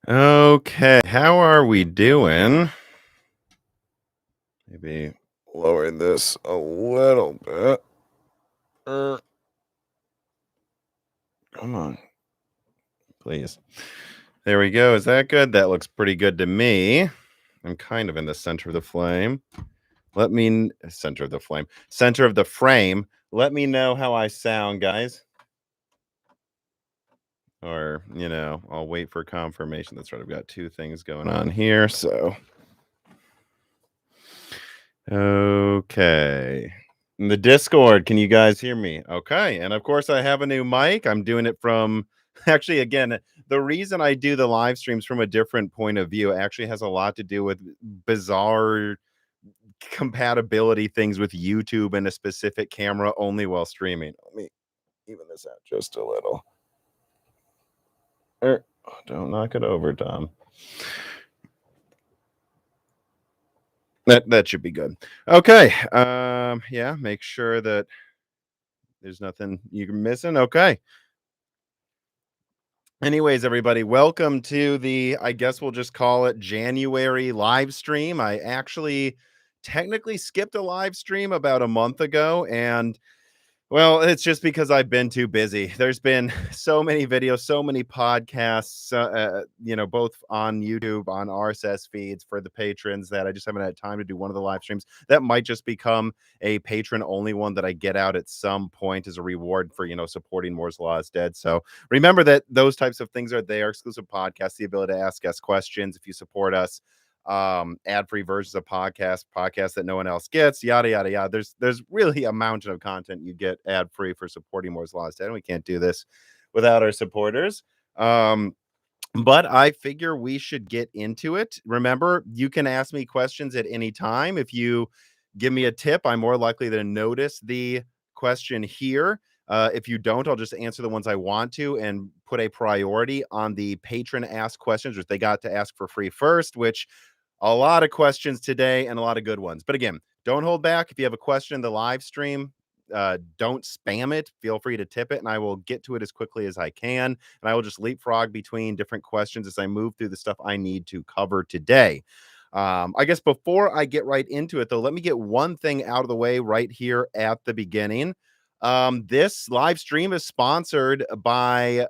Okay, how are we doing? Maybe lower this a little bit. Come on, please. There we go. Is that good? That looks pretty good to me. I'm kind of in the center of the flame. Center of the frame. Let me know how I sound, guys. Or, I'll wait for confirmation. That's right. I've got two things going on here. So, okay. In the Discord, can you guys hear me? Okay. And of course, I have a new mic. I'm doing it from actually, again, the reason I do the live streams from a different point of view actually has a lot to do with bizarre compatibility things with YouTube and a specific camera only while streaming. Let me even this out just a little. Don't knock it over, Tom. That should be good. Okay. Yeah, make sure that there's nothing you're missing. Okay. Anyways, everybody, welcome to the, I guess we'll just call it January live stream. I actually technically skipped a live stream about a month ago, and well, it's just because I've been too busy. There's been so many videos, so many podcasts, both on YouTube, on RSS feeds for the patrons that I just haven't had time to do one of the live streams. That might just become a patron only one that I get out at some point as a reward for, supporting Moore's Law is Dead. So remember that those types of things are there. Exclusive podcasts, the ability to ask us questions if you support us, ad-free versions of podcasts that no one else gets, yada yada yada. There's really a mountain of content you get ad-free for supporting Moore's Law is Dead, and we can't do this without our supporters. But I figure we should get into it. Remember, you can ask me questions at any time. If you give me a tip, I'm more likely to notice the question here. If you don't, I'll just answer the ones I want to and put a priority on the patron ask questions, which they got to ask for free first, which a lot of questions today and a lot of good ones. But again, don't hold back. If you have a question in the live stream, don't spam it. Feel free to tip it, and I will get to it as quickly as I can. And I will just leapfrog between different questions as I move through the stuff I need to cover today. I guess before I get right into it, though, let me get one thing out of the way right here at the beginning. This live stream is sponsored by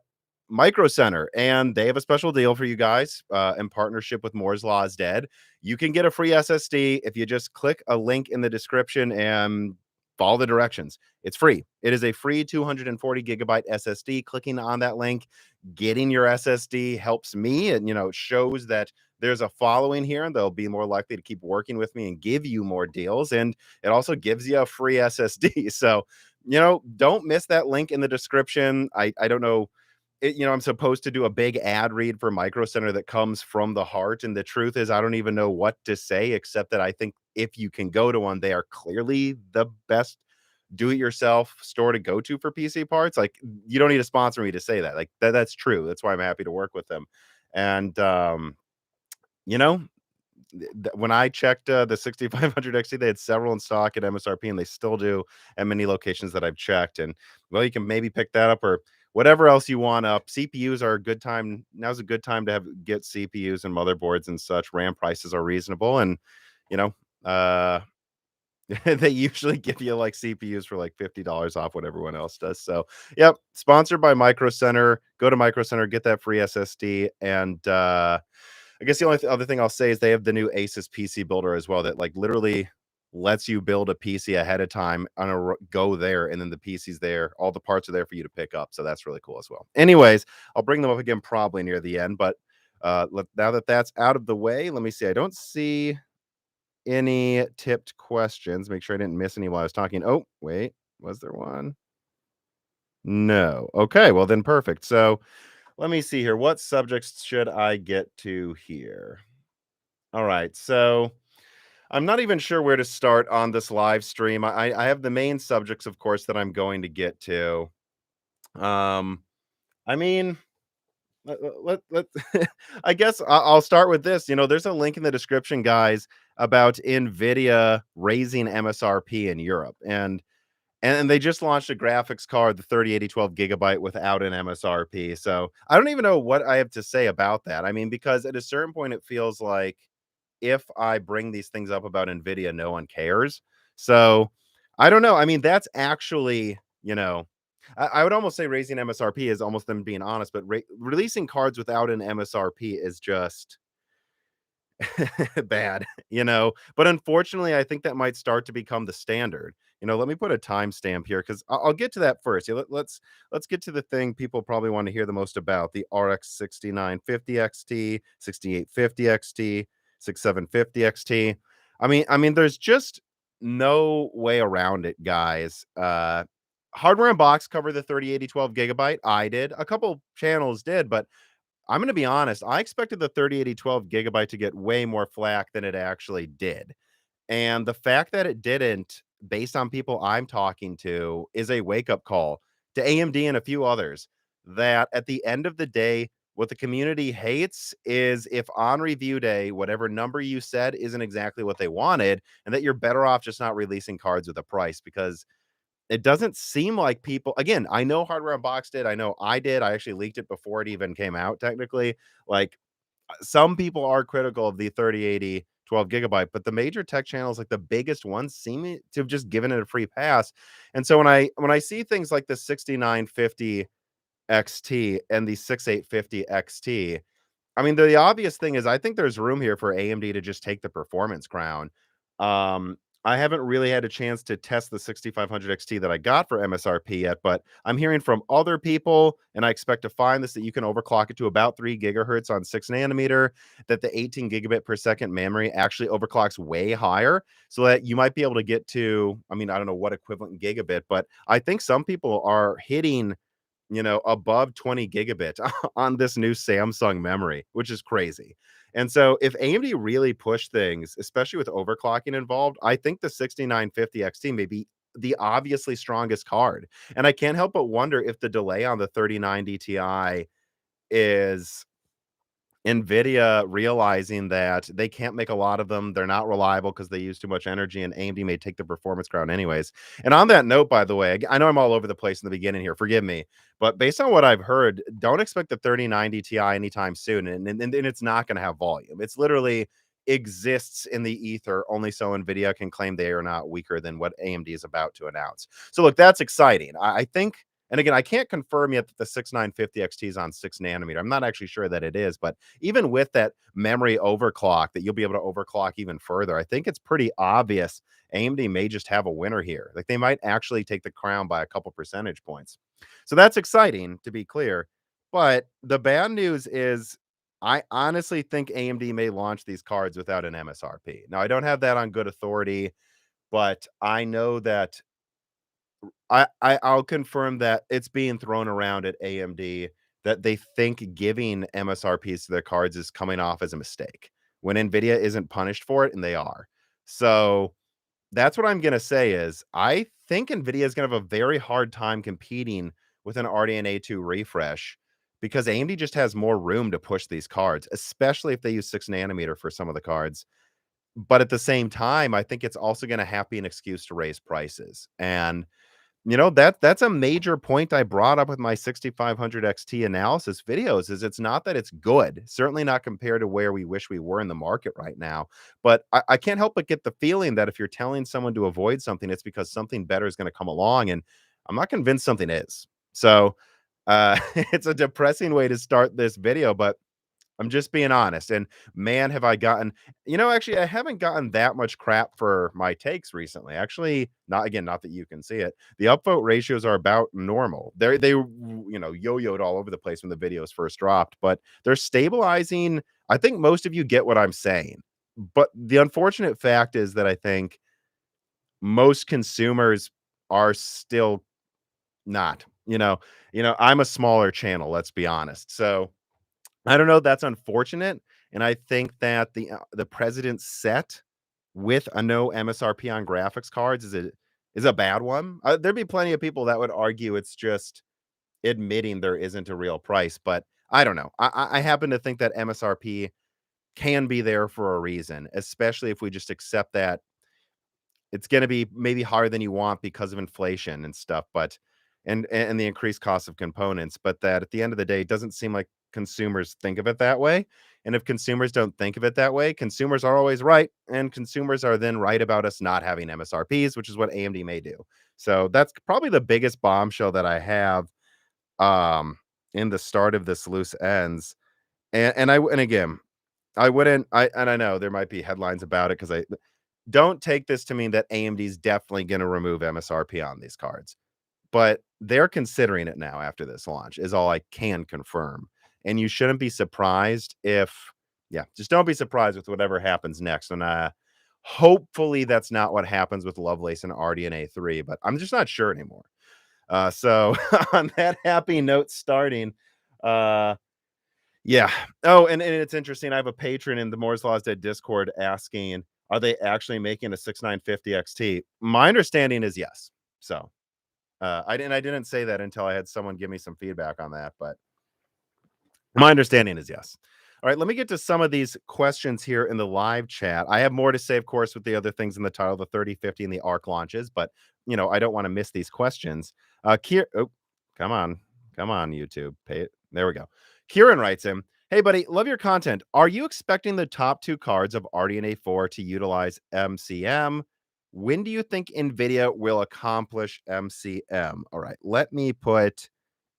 Micro Center, and they have a special deal for you guys in partnership with Moore's Law is Dead. You can get a free SSD if you just click a link in the description and follow the directions. It's free. It is a free 240 gigabyte SSD. Clicking on that link, getting your SSD helps me, and it shows that there's a following here, and they'll be more likely to keep working with me and give you more deals. And it also gives you a free SSD. So, don't miss that link in the description. I don't know. I'm supposed to do a big ad read for Micro Center that comes from the heart. And the truth is, I don't even know what to say, except that I think if you can go to one, they are clearly the best do-it-yourself store to go to for PC parts. Like, you don't need to sponsor me to say that. Like, that's true. That's why I'm happy to work with them. And, when I checked the 6500 XT, they had several in stock at MSRP, and they still do at many locations that I've checked. And, well, you can maybe pick that up or whatever else you want up. CPUs are a good time. Now's a good time to get CPUs and motherboards and such. RAM prices are reasonable, and they usually give you like CPUs for like $50 off what everyone else does. So, yep, sponsored by Micro Center. Go to Micro Center, get that free SSD, and I guess the only other thing I'll say is they have the new Asus PC builder as well that like literally lets you build a PC ahead of time on a go there, and then the PC's there. All the parts are there for you to pick up. So that's really cool as well. Anyways, I'll bring them up again probably near the end. But now that that's out of the way, let me see. I don't see any tipped questions. Make sure I didn't miss any while I was talking. Oh, wait. Was there one? No. Okay, well then perfect. So let me see here. What subjects should I get to here? All right. So I'm not even sure where to start on this live stream. I have the main subjects, of course, that I'm going to get to. I mean, let I guess I'll start with this. There's a link in the description, guys, about Nvidia raising MSRP in Europe. And And they just launched a graphics card, the 3080 12 GB without an MSRP. So I don't even know what I have to say about that. I mean, because at a certain point, it feels like if I bring these things up about Nvidia, no one cares. So I don't know. I mean, that's actually, I would almost say raising MSRP is almost them being honest, but releasing cards without an MSRP is just bad, But unfortunately, I think that might start to become the standard. Let me put a timestamp here because I'll get to that first. Yeah, let's get to the thing people probably want to hear the most about: the RX 6950 XT, 6850 XT, 6750 XT. I mean, there's just no way around it, guys. Hardware and Box cover the 3080 12 GB. I did. A couple channels did, but I'm gonna be honest, I expected the 3080 12 GB to get way more flack than it actually did. And the fact that it didn't, based on people I'm talking to, is a wake-up call to AMD and a few others that at the end of the day, what the community hates is if on review day, whatever number you said isn't exactly what they wanted, and that you're better off just not releasing cards with a price because it doesn't seem like people, again, I know Hardware Unboxed did. I know I did. I actually leaked it before it even came out, technically. Like, some people are critical of the 3080 12 GB, but the major tech channels, like the biggest ones, seem to have just given it a free pass. And so when I see things like the 6950 XT and the 6850 XT, I mean, the obvious thing is I think there's room here for AMD to just take the performance crown. I haven't really had a chance to test the 6500 XT that I got for MSRP yet, but I'm hearing from other people, and I expect to find this, that you can overclock it to about 3 gigahertz on 6 nanometer, that the 18 gigabit per second memory actually overclocks way higher, so that you might be able to get to, I mean, I don't know what equivalent gigabit, but I think some people are hitting above 20 gigabit on this new Samsung memory, which is crazy. And so if AMD really push things, especially with overclocking involved, I think the 6950 XT may be the obviously strongest card. And I can't help but wonder if the delay on the 3090 Ti is Nvidia realizing that they can't make a lot of them. They're not reliable because they use too much energy, and AMD may take the performance crown anyways. And on that note, by the way, I know I'm all over the place in the beginning here. Forgive me. But based on what I've heard, don't expect the 3090 Ti anytime soon. And it's not going to have volume. It's literally exists in the ether only so Nvidia can claim they are not weaker than what AMD is about to announce. So look, that's exciting. I think, and again, I can't confirm yet that the 6950 XT is on 6 nanometer. I'm not actually sure that it is, but even with that memory overclock, that you'll be able to overclock even further, I think it's pretty obvious AMD may just have a winner here. Like, they might actually take the crown by a couple percentage points. So that's exciting, to be clear. But the bad news is I honestly think AMD may launch these cards without an MSRP. Now, I don't have that on good authority, but I know that I'll confirm that it's being thrown around at AMD that they think giving MSRPs to their cards is coming off as a mistake when Nvidia isn't punished for it, and they are. So that's what I'm gonna say is I think Nvidia is gonna have a very hard time competing with an RDNA 2 refresh because AMD just has more room to push these cards, especially if they use 6 nanometer for some of the cards. But at the same time, I think it's also gonna have to be an excuse to raise prices. And that's a major point I brought up with my 6500 XT analysis videos, is it's not that it's good, certainly not compared to where we wish we were in the market right now. But I can't help but get the feeling that if you're telling someone to avoid something, it's because something better is going to come along. And I'm not convinced something is. So it's a depressing way to start this video, but I'm just being honest, and man, have I gotten, actually, I haven't gotten that much crap for my takes recently. Actually, not that you can see it. The upvote ratios are about normal. Yo-yoed all over the place when the videos first dropped, but they're stabilizing. I think most of you get what I'm saying. But the unfortunate fact is that I think most consumers are still not. I'm a smaller channel, let's be honest. So I don't know, that's unfortunate, and I think that the president set with a no MSRP on graphics cards is a bad one. There'd be plenty of people that would argue it's just admitting there isn't a real price, but I don't know. I happen to think that MSRP can be there for a reason, especially if we just accept that it's going to be maybe higher than you want because of inflation and stuff, but and the increased cost of components, but that at the end of the day, it doesn't seem like consumers think of it that way. And if consumers don't think of it that way, consumers are always right, and consumers are then right about us not having MSRPs, which is what AMD may do. So that's probably the biggest bombshell that I have um in the start of this loose ends. And again, I know there might be headlines about it because I don't take this to mean that AMD is definitely going to remove MSRP on these cards, but they're considering it now after this launch, is all I can confirm. And you shouldn't be surprised if, yeah, just don't be surprised with whatever happens next. And hopefully that's not what happens with Lovelace and RDNA 3, but I'm just not sure anymore. So on that happy note starting, uh, yeah. Oh, and it's interesting. I have a patron in the Moore's Law is Dead Discord asking, are they actually making a 6950 XT? My understanding is yes. So I didn't say that until I had someone give me some feedback on that, but my understanding is yes. All right, let me get to some of these questions here in the live chat. I have more to say, of course, with the other things in the title, the 3050 and the ARC launches, but I don't want to miss these questions. Oh, come on, YouTube. Pay it. There we go. Kieran writes in, hey, buddy, love your content. Are you expecting the top two cards of RDNA 4 to utilize MCM? When do you think Nvidia will accomplish MCM? All right, let me put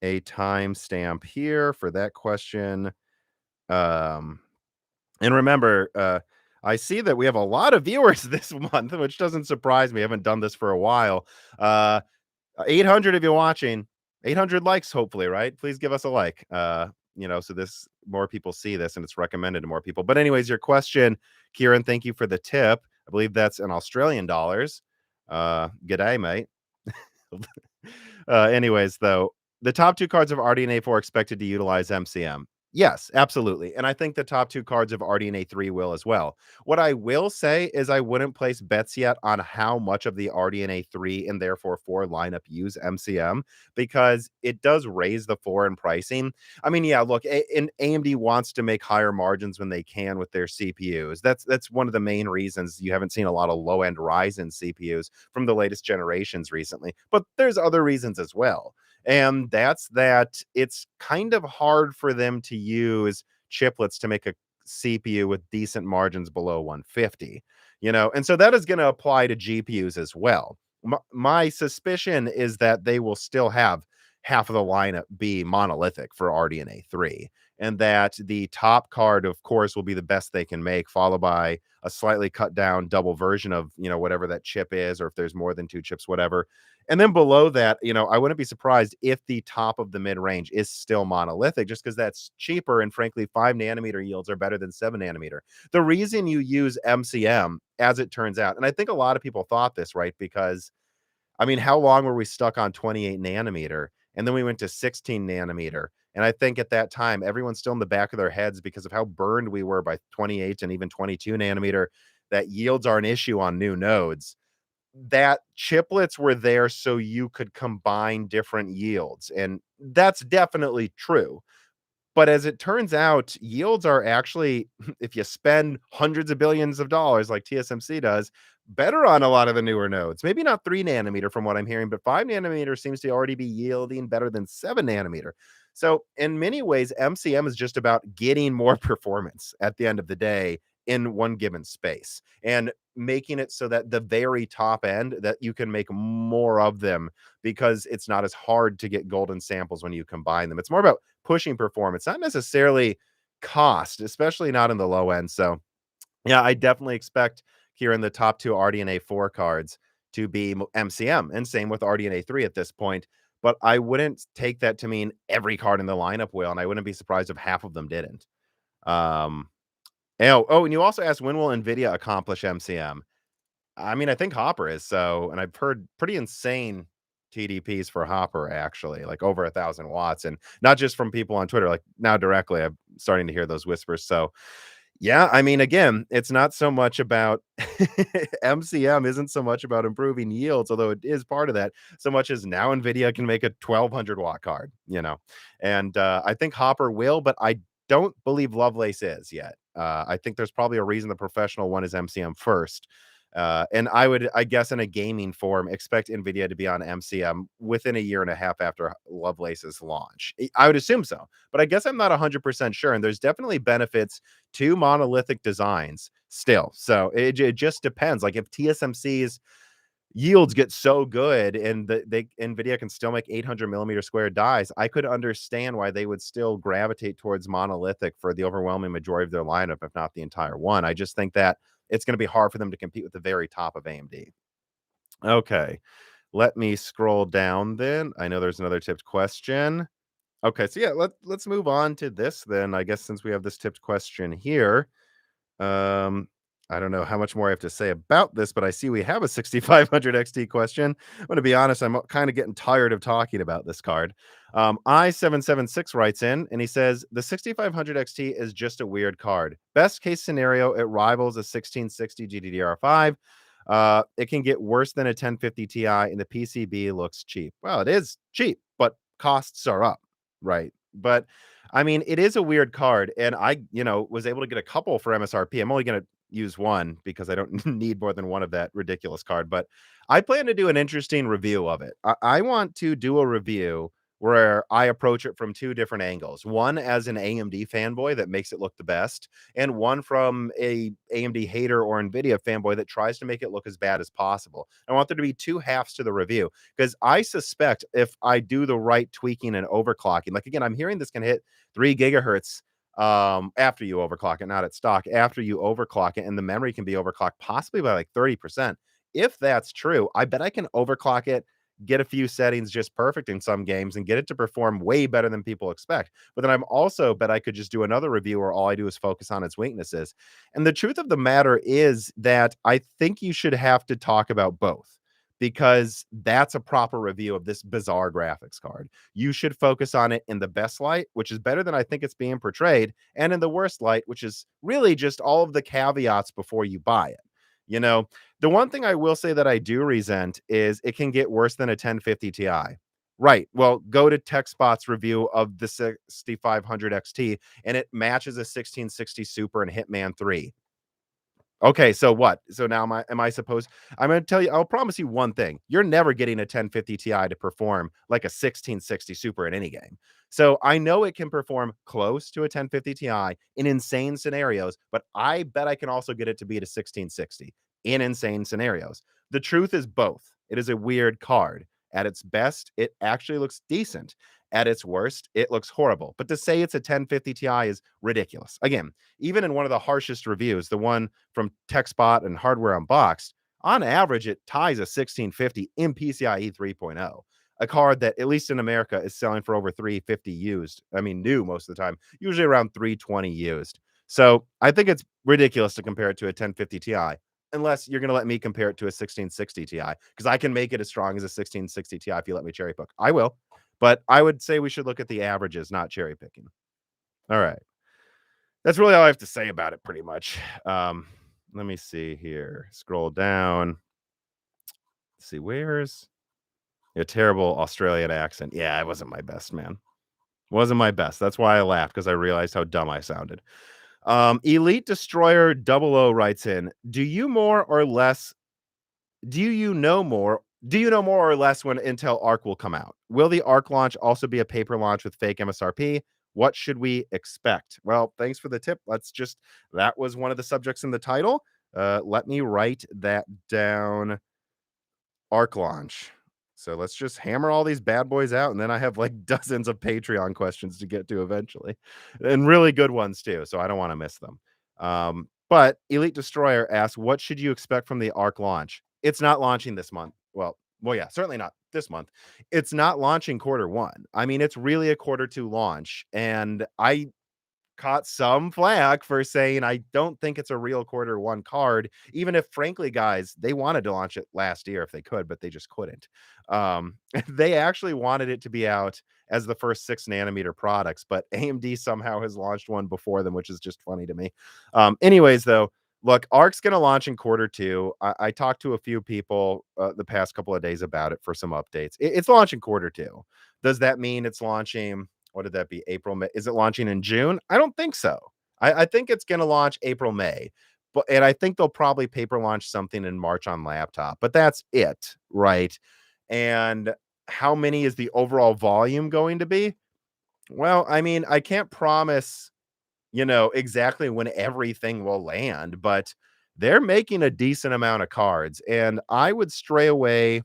a timestamp here for that question. Um, and remember, I see that we have a lot of viewers this month, which doesn't surprise me. I haven't done this for a while. 800 of you watching, 800 likes, hopefully, right? Please give us a like. So this more people see this and it's recommended to more people. But anyways, your question, Kieran, thank you for the tip. I believe that's in Australian dollars. G'day, mate. Anyways, though, the top two cards of RDNA 4 expected to utilize MCM. Yes, absolutely. And I think the top two cards of RDNA 3 will as well. What I will say is I wouldn't place bets yet on how much of the RDNA 3 and therefore 4 lineup use MCM, because it does raise the 4 in pricing. I mean, yeah, look, and AMD wants to make higher margins when they can with their CPUs. That's one of the main reasons you haven't seen a lot of low-end Ryzen CPUs from the latest generations recently. But there's other reasons as well. And that's that it's kind of hard for them to use chiplets to make a CPU with decent margins below 150, and so that is going to apply to GPUs as well. My suspicion is that they will still have half of the lineup be monolithic for RDNA 3, and that the top card, of course, will be the best they can make, followed by a slightly cut down double version of, whatever that chip is, or if there's more than two chips, whatever. And then below that, I wouldn't be surprised if the top of the mid range is still monolithic, just because that's cheaper. And frankly, 5 nanometer yields are better than 7 nanometer. The reason you use MCM, as it turns out, and I think a lot of people thought this, right? Because, I mean, how long were we stuck on 28 nanometer? And then we went to 16 nanometer. And I think at that time, everyone's still in the back of their heads because of how burned we were by 28 and even 22 nanometer, that yields are an issue on new nodes. That chiplets were there so you could combine different yields. And that's definitely true. But as it turns out, yields are actually, if you spend hundreds of billions of dollars like TSMC does, better on a lot of the newer nodes. Maybe not 3 nanometer from what I'm hearing, but 5 nanometer seems to already be yielding better than 7 nanometer. So in many ways, MCM is just about getting more performance at the end of the day in one given space and making it so that the very top end, that you can make more of them, because it's not as hard to get golden samples when you combine them. It's more about pushing performance, not necessarily cost, especially not in the low end. So yeah, I definitely expect here in the top two RDNA 4 cards to be MCM, and same with RDNA 3 at this point. But I wouldn't take that to mean every card in the lineup will, and I wouldn't be surprised if half of them didn't. And you also asked, when will Nvidia accomplish MCM? I mean, I think Hopper is so, and I've heard pretty insane TDPs for Hopper, actually, like over 1,000 watts, and not just from people on Twitter. Like now, directly, I'm starting to hear those whispers. So, yeah, I mean, again, it's not so much about MCM isn't so much about improving yields, although it is part of that, so much as now Nvidia can make a 1,200 watt card, and I think Hopper will, but I don't believe Lovelace is yet. I think there's probably a reason the professional one is MCM first. And I guess, in a gaming form, expect Nvidia to be on MCM within a year and a half after Lovelace's launch. I would assume so, but I guess I'm not 100% sure. And there's definitely benefits to monolithic designs still. So it just depends. Like, if TSMC's yields get so good and Nvidia can still make 800 millimeter square dies, I could understand why they would still gravitate towards monolithic for the overwhelming majority of their lineup, if not the entire one. I just think that it's going to be hard for them to compete with the very top of AMD. Okay, let me scroll down then. I know there's another tipped question. Okay, so yeah, let's move on to this then. I guess since we have this tipped question here, um, I don't know how much more I have to say about this, but I see we have a 6500 XT question. I'm going to be honest, I'm kind of getting tired of talking about this card. I776 writes in and he says, the 6500 XT is just a weird card. Best case scenario, it rivals a 1660 GDDR5. It can get worse than a 1050 Ti, and the PCB looks cheap. Well, it is cheap, but costs are up, right? But I mean, it is a weird card, and I was able to get a couple for MSRP. I'm only going to use one because I don't need more than one of that ridiculous card, but I plan to do an interesting review of it. I want to do a review where I approach it from two different angles. One as an AMD fanboy that makes it look the best, and one from a AMD hater or Nvidia fanboy that tries to make it look as bad as possible. I want there to be two halves to the review, because I suspect if I do the right tweaking and overclocking, like, again, I'm hearing this can hit 3 gigahertz after you overclock it, not at stock, after you overclock it, and the memory can be overclocked possibly by like 30%. If that's true, I bet I can overclock it, get a few settings just perfect in some games, and get it to perform way better than people expect. But then I'm also bet I could just do another review where all I do is focus on its weaknesses. And the truth of the matter is that I think you should have to talk about both, because that's a proper review of this bizarre graphics card. You should focus on it in the best light, which is better than I think it's being portrayed, and in the worst light, which is really just all of the caveats before you buy it. You know, the one thing I will say that I do resent is it can get worse than a 1050 Ti. Right. Well, go to TechSpot's review of the 6500 XT, and it matches a 1660 Super and Hitman 3. Okay, so what? So now am I supposed I'm gonna tell you, I'll promise you one thing. You're never getting a 1050 Ti to perform like a 1660 Super in any game. So I know it can perform close to a 1050 Ti in insane scenarios, but I bet I can also get it to beat a 1660 in insane scenarios. The truth is both. It is a weird card. At its best, it actually looks decent. At its worst, it looks horrible. But to say it's a 1050 Ti is ridiculous. Again, even in one of the harshest reviews, the one from TechSpot and Hardware Unboxed, on average, it ties a 1650 in PCIe 3.0, a card that, at least in America, is selling for over 350 used. I mean, new most of the time, usually around 320 used. So I think it's ridiculous to compare it to a 1050 Ti, unless you're going to let me compare it to a 1660 Ti, because I can make it as strong as a 1660 Ti if you let me cherry pick. I will. But I would say we should look at the averages, not cherry picking. All right. That's really all I have to say about it, pretty much. Let me see here. Scroll down. Let's see, where's a terrible Australian accent? Yeah, it wasn't my best, man. Wasn't my best. That's why I laughed, because I realized how dumb I sounded. Elite Destroyer 00 writes in, do you know more or less when Intel Arc will come out? Will the Arc launch also be a paper launch with fake MSRP? What should we expect? Well, thanks for the tip. That was one of the subjects in the title. Let me write that down. Arc launch. So let's just hammer all these bad boys out, and then I have like dozens of Patreon questions to get to eventually, and really good ones too. So I don't want to miss them. But Elite Destroyer asks, what should you expect from the Arc launch? It's not launching this month. Well, yeah, certainly not this month. It's not launching quarter 1. I mean, it's really a quarter 2 launch, and I caught some flack for saying I don't think it's a real quarter 1 card, even if, frankly, guys, they wanted to launch it last year if they could, but they just couldn't. They actually wanted it to be out as the first 6 nanometer products, but AMD somehow has launched one before them, which is just funny to me. Anyways, though, look, Arc's going to launch in quarter 2. I talked to a few people the past couple of days about it for some updates. It's launching quarter 2. Does that mean it's launching? What did that be? April, May? Is it launching in June? I don't think so. I think it's going to launch April, May. but and I think they'll probably paper launch something in March on laptop, but that's it, right? And how many is the overall volume going to be? Well, I mean, I can't promise, exactly when everything will land, but they're making a decent amount of cards. And I would just stray away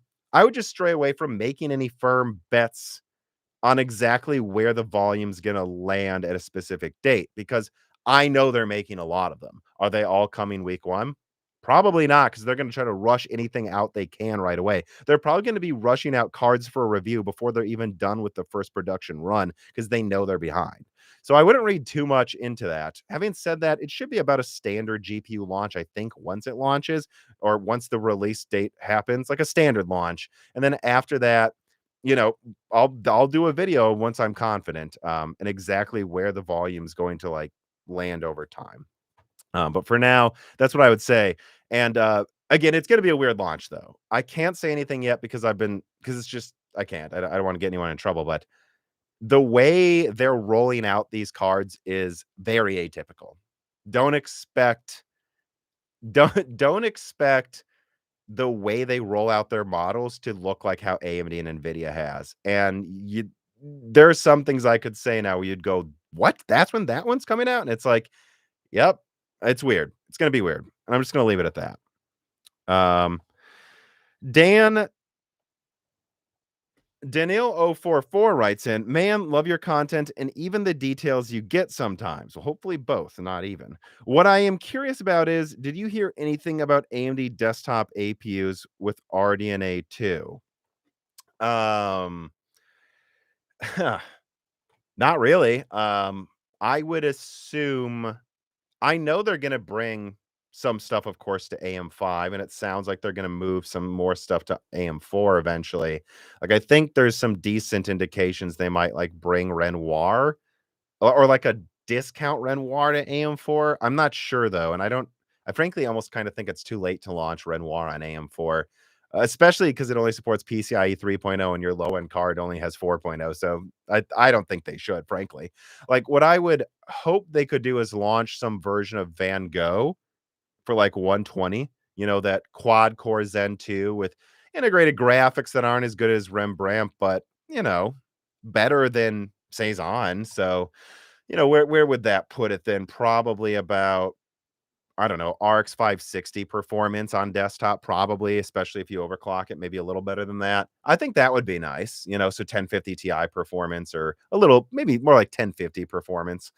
from making any firm bets on exactly where the volume's gonna land at a specific date because I know they're making a lot of them. Are they all coming week 1? Probably not, because 'cause they're gonna try to rush anything out they can right away. They're probably gonna be rushing out cards for a review before they're even done with the first production run because they know they're behind. So I wouldn't read too much into that. Having said that, it should be about a standard GPU launch, I think, once it launches or once the release date happens, like a standard launch. And then after that, you know, I'll do a video once I'm confident, and exactly where the volume's going to, like, land over time. But for now, that's what I would say. And, again, it's gonna be a weird launch, though. I can't say anything yet because it's just I can't. I don't wanna get anyone in trouble, but the way they're rolling out these cards is very atypical. Don't expect don't expect the way they roll out their models to look like how AMD and Nvidia has. And there are some things I could say now where you'd go, "What? That's when that one's coming out?" And it's like, "Yep, it's weird. It's gonna be weird." And I'm just gonna leave it at that. Um, Dan Daniil044 writes in, "Man, love your content and even the details you get sometimes." Well, hopefully both, not even. What I am curious about is, did you hear anything about AMD desktop APUs with RDNA 2? Um, not really. I would assume I know they're gonna bring some stuff, of course, to AM5, and it sounds like they're gonna move some more stuff to AM4 eventually. Like, I think there's some decent indications they might, like, bring Renoir or like a discount Renoir to AM4. I'm not sure though, and I frankly almost kind of think it's too late to launch Renoir on AM4, especially because it only supports PCIe 3.0 and your low end card only has 4.0. So I don't think they should, frankly. Like what I would hope they could do is launch some version of Van Gogh for like 120, that quad core Zen 2 with integrated graphics that aren't as good as Rembrandt, but better than Cezanne. So where would that put it then? Probably about, I don't know, RX 560 performance on desktop, probably, especially if you overclock it, maybe a little better than that. I think that would be nice, so 1050 Ti performance or a little, maybe more like 1050 performance.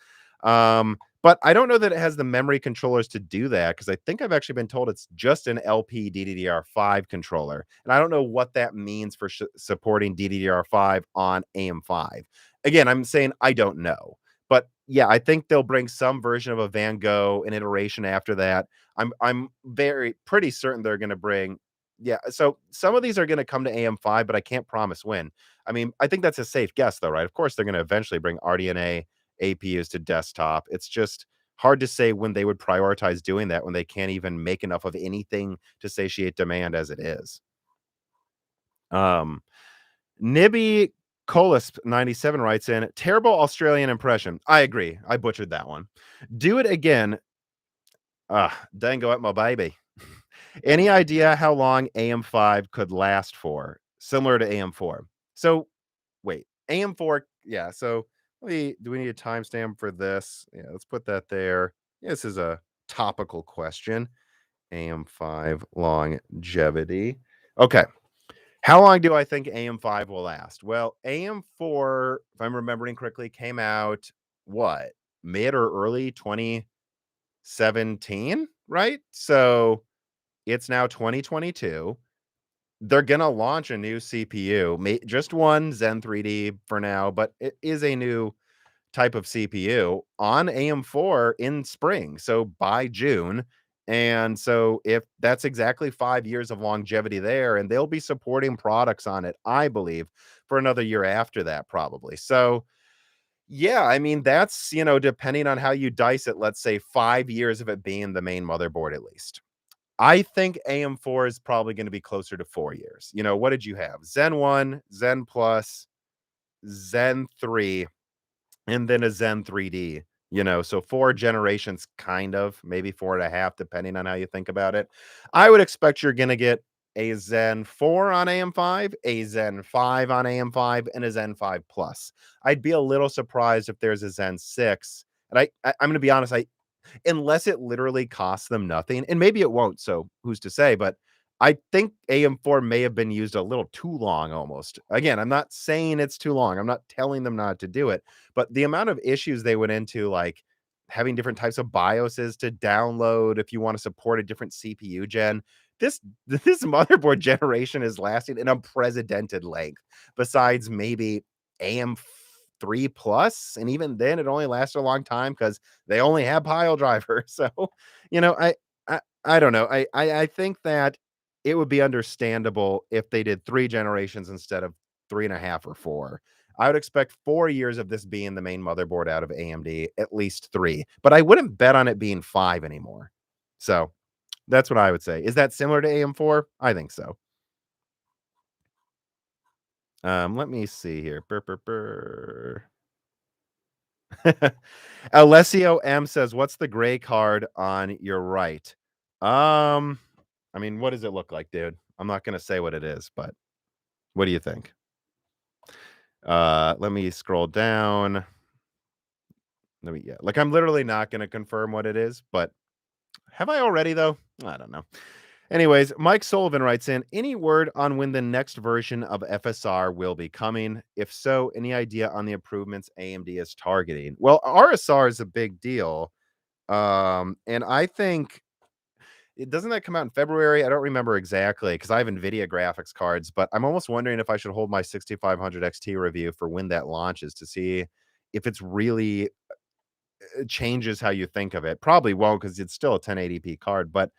But I don't know that it has the memory controllers to do that because I think I've actually been told it's just an LP DDR5 controller. And I don't know what that means for supporting DDR5 on AM5. Again, I'm saying I don't know. But yeah, I think they'll bring some version of a Van Gogh, an iteration after that. I'm very pretty certain they're going to bring. Yeah, so some of these are going to come to AM5, but I can't promise when. I mean, I think that's a safe guess, though, right? Of course, they're going to eventually bring RDNA APUs to desktop. It's just hard to say when they would prioritize doing that when they can't even make enough of anything to satiate demand as it is. Nibby Colisp 97 writes in, "Terrible Australian impression." I agree. I butchered that one. Do it again. Dango at my baby. Any idea how long AM5 could last for? Similar to AM4. So wait, AM4, yeah. So do we need a timestamp for this? Yeah, let's put that there. Yeah, this is a topical question. AM5 longevity. Okay. How long do I think AM5 will last? Well, AM4, if I'm remembering correctly, came out what? Mid or early 2017, right? So it's now 2022. They're gonna launch a new CPU, just one Zen 3D for now, but it is a new type of CPU on AM4 in spring, so by June. And so if that's exactly 5 years of longevity there, and they'll be supporting products on it, I believe, for another year after that, probably. So yeah, I mean, that's, depending on how you dice it, let's say 5 years of it being the main motherboard at least. I think AM4 is probably going to be closer to 4 years. What did you have? Zen 1, Zen Plus, Zen 3, and then a Zen 3D. So 4 generations, kind of, maybe 4.5, depending on how you think about it. I would expect you're gonna get a Zen 4 on AM5, a Zen 5 on AM5, and a Zen 5 Plus. I'd be a little surprised if there's a Zen 6, and I'm gonna be honest, unless it literally costs them nothing, and maybe it won't, so who's to say, but I think AM4 may have been used a little too long almost. Again, I'm not saying it's too long. I'm not telling them not to do it, but the amount of issues they went into, like having different types of BIOSes to download if you want to support a different CPU gen. This motherboard generation is lasting an unprecedented length. Besides maybe AM3 Plus, and even then, it only lasted a long time because they only have pile driver. So, you know, I don't know. I think that it would be understandable if they did 3 generations instead of 3.5 or 4. I would expect 4 years of this being the main motherboard out of AMD, at least 3, but I wouldn't bet on it being 5 anymore. So, that's what I would say. Is that similar to AM4? I think so. Let me see here. Burr, burr, burr. Alessio M says, "What's the gray card on your right?" Um, I mean, what does it look like, dude? I'm not gonna say what it is, but what do you think? Let me scroll down. Like I'm literally not gonna confirm what it is, but have I already though? I don't know. Anyways, Mike Sullivan writes in, any word on when the next version of FSR will be coming? If so, any idea on the improvements AMD is targeting? Well, RSR is a big deal. And I think it doesn't that come out in February? I don't remember exactly because I have Nvidia graphics cards, but I'm almost wondering if I should hold my 6500 XT review for when that launches to see if it's really changes how you think of it. Probably won't because it's still a 1080p card, but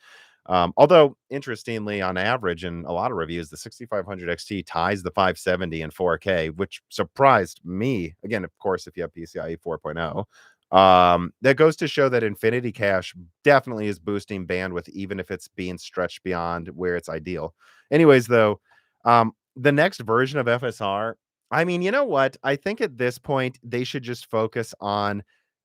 although interestingly, on average, in a lot of reviews, the 6500 XT ties the 570 in 4K, which surprised me. Again, of course, if you have PCIe 4.0, that goes to show that Infinity Cache definitely is boosting bandwidth, even if it's being stretched beyond where it's ideal. Anyways, though, the next version of FSR, I mean, you know what? I think at this point they should just focus on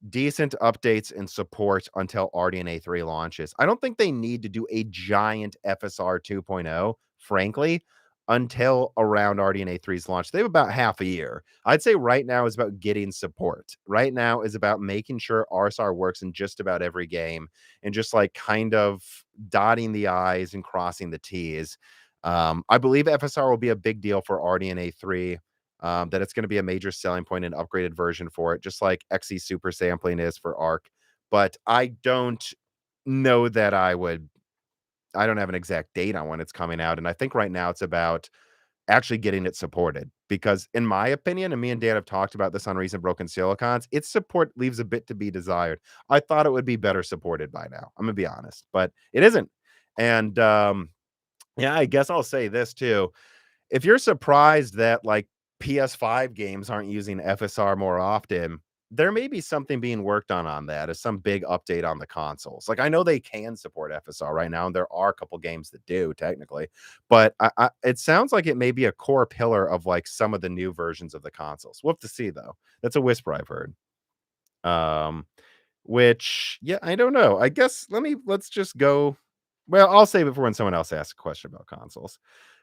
decent updates and support until RDNA 3 launches. I don't think they need to do a giant FSR 2.0, frankly, until around RDNA 3's launch. They have about half a year. I'd say right now is about getting support. Right now is about making sure RSR works in just about every game and just like kind of dotting the I's and crossing the T's. I believe FSR will be a big deal for RDNA 3, that it's going to be a major selling point and upgraded version for it, just like XE super sampling is for ARC. But I don't know that I don't have an exact date on when it's coming out. And I think right now it's about actually getting it supported because, in my opinion, and me and Dan have talked about this on Recent Broken Silicons, its support leaves a bit to be desired. I thought it would be better supported by now. I'm going to be honest, but it isn't. And yeah, I guess I'll say this too, if you're surprised that like PS5 games aren't using FSR more often, there may be something being worked on that as some big update on the consoles. Like I know they can support FSR right now, and there are a couple games that do technically, but it sounds like it may be a core pillar of like some of the new versions of the consoles. We'll have to see though. That's a whisper I've heard. Um, which yeah, I don't know. I guess let's just go. Well, I'll save it for when someone else asks a question about consoles.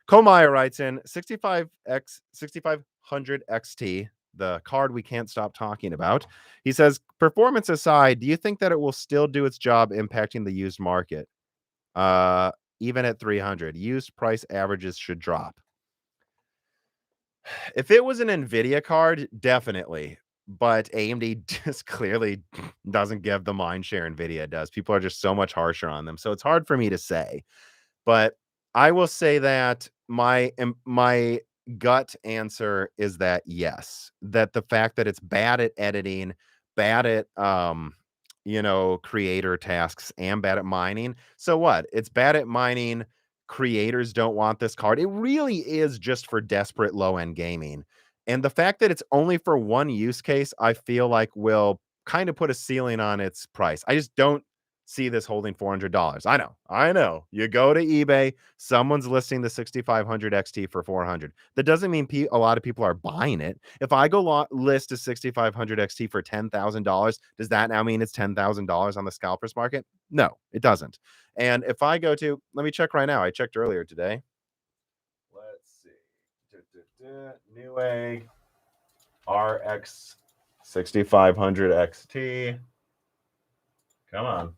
Komaya writes in 6500 XT, the card we can't stop talking about. He says, performance aside, do you think that it will still do its job impacting the used market? Uh, Even at 300, used price averages should drop. If it was an Nvidia card, definitely. But AMD just clearly doesn't give the mind share Nvidia does. People are just so much harsher on them. So it's hard for me to say. But I will say that my gut answer is that yes, that the fact that it's bad at editing, bad at creator tasks and bad at mining. So what? It's bad at mining. Creators don't want this card. It really is just for desperate low-end gaming. And the fact that it's only for one use case, I feel like will kind of put a ceiling on its price. I just don't see this holding $400. I know. You go to eBay, someone's listing the 6500 XT for 400. That doesn't mean a lot of people are buying it. If I go list a 6500 XT for $10,000, does that now mean it's $10,000 on the scalpers market? No, it doesn't. And if I go to, let me check right now. I checked earlier today. Let's see. Newegg RX 6500 XT. Come on.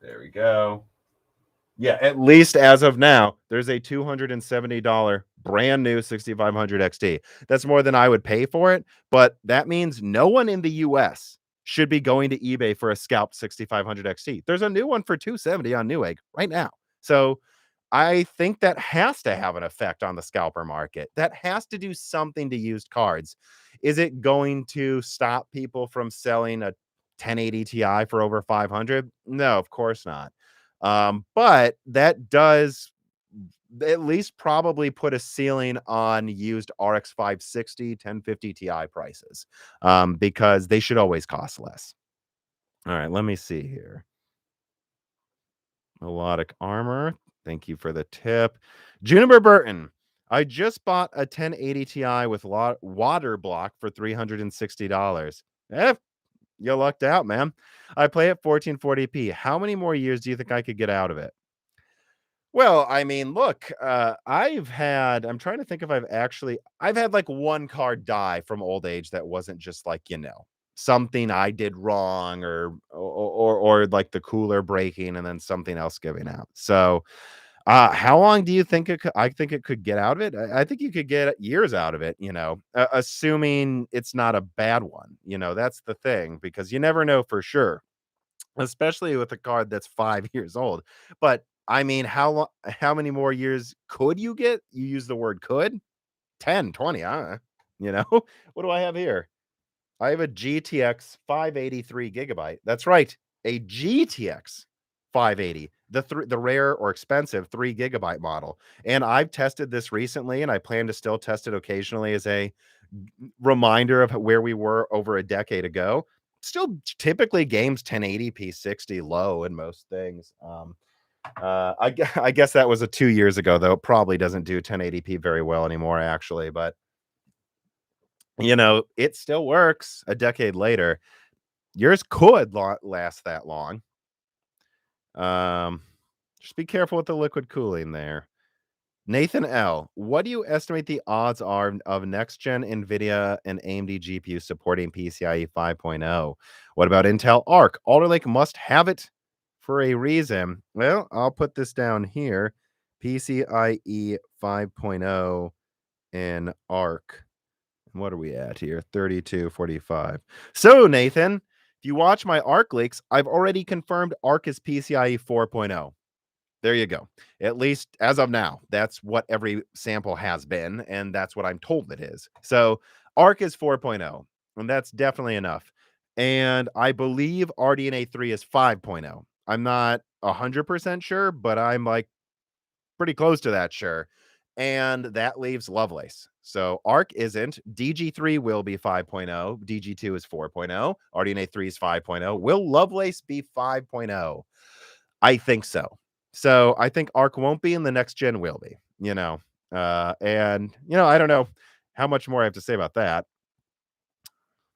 There we go. Yeah, at least as of now, there's a $270 brand new 6500 XT. That's more than I would pay for it, but that means no one in the US should be going to eBay for a scalped 6500 XT. There's a new one for $270 on Newegg right now. So I think that has to have an effect on the scalper market. That has to do something to used cards. Is it going to stop people from selling a 1080 Ti for over 500? No, of course not. But that does at least probably put a ceiling on used RX 560, 1050 Ti prices, because they should always cost less. All right, let me see here. Melodic Armor, thank you for the tip. Juniper Burton, I just bought a 1080 Ti with water block for $360. You lucked out, man. I play at 1440p. How many more years do you think I could get out of it? Well, I mean, look, I'm trying to think if I've had like one card die from old age that wasn't just like, something I did wrong or like the cooler breaking and then something else giving out. So, how long do you think I think it could get out of it? I think you could get years out of it, assuming it's not a bad one. That's the thing because you never know for sure, especially with a card that's 5 years old. But I mean, how many more years could you get? You use the word could? 10, 20, I don't know. What do I have here? I have a GTX 583 gigabyte. That's right, a GTX 580, the rare or expensive 3 gigabyte model. And I've tested this recently, and I plan to still test it occasionally as a reminder of where we were over a decade ago. Still, typically games 1080p 60 low in most things. I guess that was 2 years ago, though. It probably doesn't do 1080p very well anymore, actually. But it still works a decade later. Yours could last that long. Just be careful with the liquid cooling there. Nathan L, what do you estimate the odds are of next-gen Nvidia and AMD GPU supporting PCIe 5.0? What about Intel Arc? Alder Lake must have it for a reason. Well, I'll put this down here. PCIe 5.0 and Arc. What are we at here? 3245. So, Nathan, if you watch my Arc leaks, I've already confirmed Arc is PCIe 4.0. There you go. At least as of now, that's what every sample has been, and that's what I'm told it is. So, Arc is 4.0, and that's definitely enough. And I believe RDNA 3 is 5.0. I'm not 100% sure, but I'm like pretty close to that sure. And that leaves Lovelace. So Arc isn't. DG3 will be 5.0. DG2 is 4.0. RDNA 3 is 5.0. Will Lovelace be 5.0? I think so. So I think Arc won't be, and the next gen will be, and I don't know how much more I have to say about that.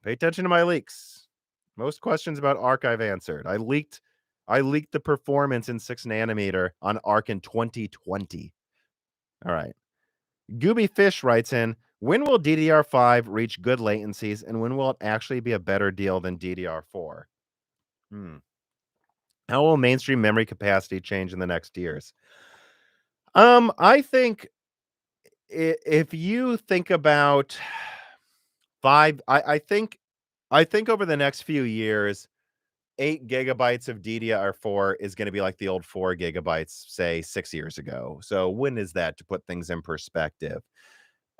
Pay attention to my leaks. Most questions about Arc I've answered. I leaked the performance in 6 nanometer on Arc in 2020. All right. Gooby Fish writes in, when will DDR5 reach good latencies, and when will it actually be a better deal than DDR4? How will mainstream memory capacity change in the next years? I think if you think about I think over the next few years, 8 gigabytes of DDR4 is going to be like the old 4 gigabytes, say 6 years ago. So when is that, to put things in perspective?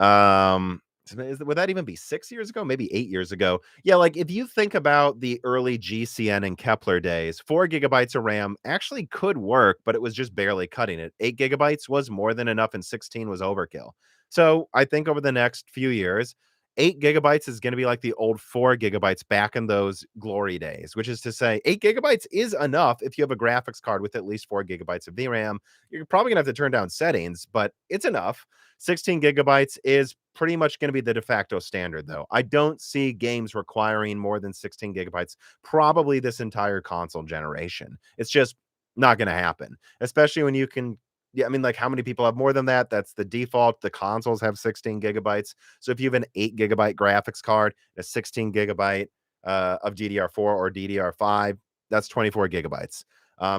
Would that even be 6 years ago? Maybe 8 years ago. Yeah, like if you think about the early GCN and Kepler days, 4 gigabytes of RAM actually could work, but it was just barely cutting it. 8 gigabytes was more than enough, and 16 was overkill. So I think over the next few years, 8 gigabytes is going to be like the old 4 gigabytes back in those glory days, which is to say 8 gigabytes is enough if you have a graphics card with at least 4 gigabytes of VRAM. You're probably going to have to turn down settings, but it's enough. 16 gigabytes is pretty much going to be the de facto standard, though. I don't see games requiring more than 16 gigabytes, probably this entire console generation. It's just not going to happen, especially when you can. Yeah, I mean, like, how many people have more than that? That's the default. The consoles have 16 gigabytes. So if you have an 8 gigabyte graphics card, a 16 gigabyte of DDR4 or DDR5, that's 24 gigabytes.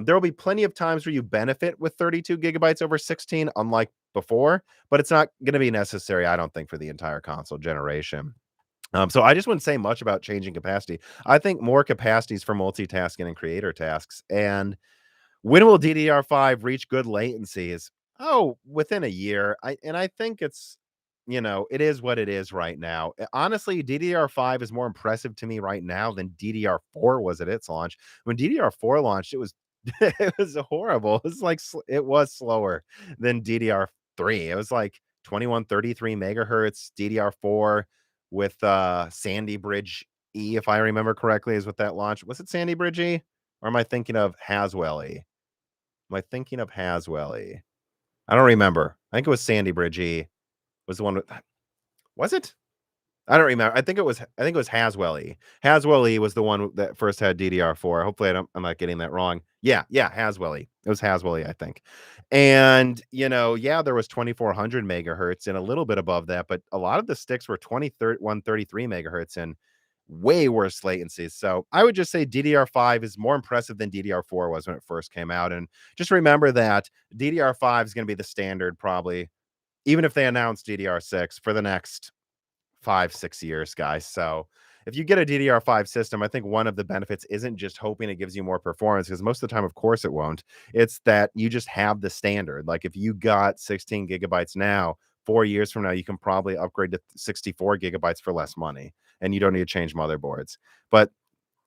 There will be plenty of times where you benefit with 32 gigabytes over 16, unlike before, but it's not going to be necessary, I don't think, for the entire console generation. So I just wouldn't say much about changing capacity. I think more capacities for multitasking and creator tasks. And when will DDR5 reach good latencies? Oh, within a year. I think it's, it is what it is right now. Honestly, DDR5 is more impressive to me right now than DDR4 was at its launch. When DDR4 launched, it was it was horrible. It was like it was slower than DDR3. It was like 2133 megahertz DDR4 with Sandy Bridge E, if I remember correctly, is what that launched. Was it Sandy Bridge E? Or am I thinking of Haswell E? Am I thinking of Haswell E? I don't remember. I think it was Sandy Bridge E was the one with, was it? I don't remember. I think it was Haswell E. Haswell E was the one that first had DDR4. Hopefully I'm not getting that wrong. Yeah, Haswell E. It was Haswell E, I think. And, yeah, there was 2400 megahertz and a little bit above that, but a lot of the sticks were 133 megahertz and way worse latencies. So I would just say DDR5 is more impressive than DDR4 was when it first came out. And just remember that DDR5 is going to be the standard probably, even if they announce DDR6 for the next 5-6 years, guys. So if you get a DDR5 system, I think one of the benefits isn't just hoping it gives you more performance, because most of the time, of course, it won't. It's that you just have the standard. Like if you got 16 gigabytes now, 4 years from now, you can probably upgrade to 64 gigabytes for less money, and you don't need to change motherboards. But,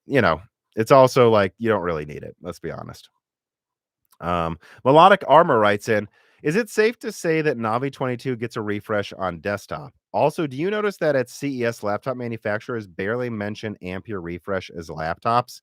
you know, it's also like you don't really need it. Let's be honest. Melodic Armor writes in, is it safe to say that Navi 22 gets a refresh on desktop? Also, do you notice that at CES, laptop manufacturers barely mention Ampere refresh as laptops?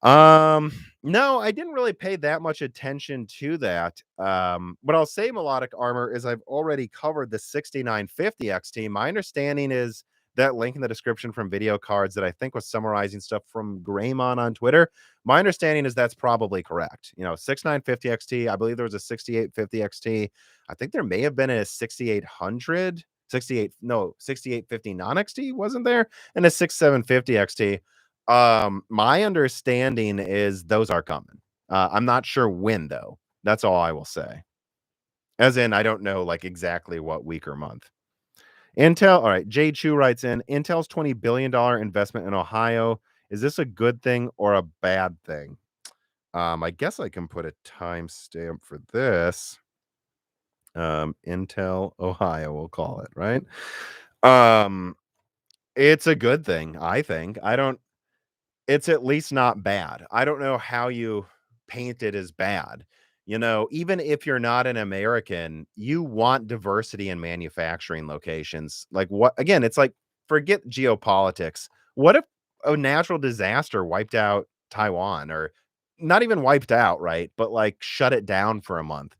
No, I didn't really pay that much attention to that. What I'll say, Melodic Armor, is I've already covered the 6950 XT. My understanding is that link in the description from Video Cards that I think was summarizing stuff from Greymon on Twitter. My understanding is that's probably correct. 6950 XT. I believe there was a 6850 XT. I think there may have been a 6800, 6850 non XT, wasn't there? And a 6750 XT. My understanding is those are coming. I'm not sure when, though. That's all I will say. As in, I don't know like exactly what week or month. Intel, all right. Jay Chu writes in, Intel's $20 billion investment in Ohio. Is this a good thing or a bad thing? I guess I can put a timestamp for this. Intel, Ohio, we'll call it, right? It's a good thing, I think. It's at least not bad. I don't know how you paint it as bad. Even if you're not an American, you want diversity in manufacturing locations. Like what? Again, it's like, forget geopolitics. What if a natural disaster wiped out Taiwan, or not even wiped out, right? But like shut it down for a month?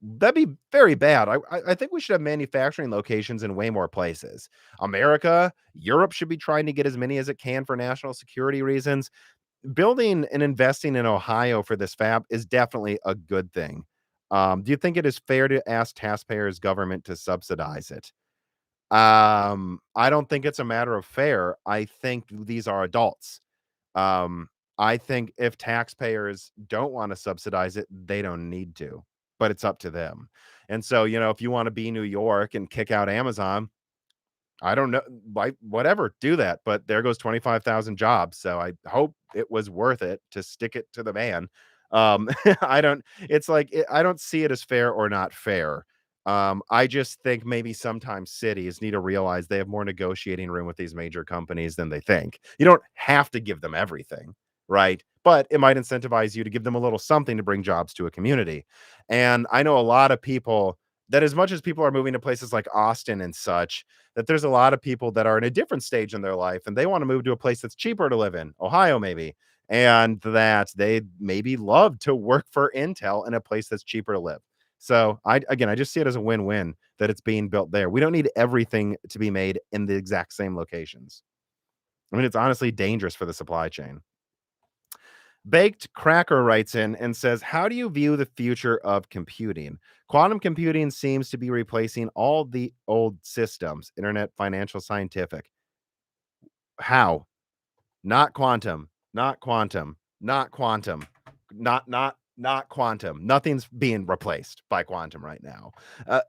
That'd be very bad. I think we should have manufacturing locations in way more places. America, Europe should be trying to get as many as it can for national security reasons. Building and investing in Ohio for this fab is definitely a good thing. Do you think it is fair to ask taxpayers' government to subsidize it? I don't think it's a matter of fair. I think these are adults. I think if taxpayers don't want to subsidize it, they don't need to, but it's up to them. And so, if you want to be New York and kick out Amazon, I don't know, like, whatever, do that. But there goes 25,000 jobs. So I hope it was worth it to stick it to the man. I don't, it's like, I don't see it as fair or not fair. I just think maybe sometimes cities need to realize they have more negotiating room with these major companies than they think. You don't have to give them everything, right? But it might incentivize you to give them a little something to bring jobs to a community. And I know a lot of people that as much as people are moving to places like Austin and such, that there's a lot of people that are in a different stage in their life and they want to move to a place that's cheaper to live in, Ohio maybe, and that they maybe love to work for Intel in a place that's cheaper to live. So I just see it as a win-win that it's being built there. We don't need everything to be made in the exact same locations. I mean, it's honestly dangerous for the supply chain. Baked Cracker writes in and says, how do you view the future of computing? Quantum computing seems to be replacing all the old systems, internet, financial, scientific. How? Not quantum, not quantum, not quantum, not quantum. Nothing's being replaced by quantum right now.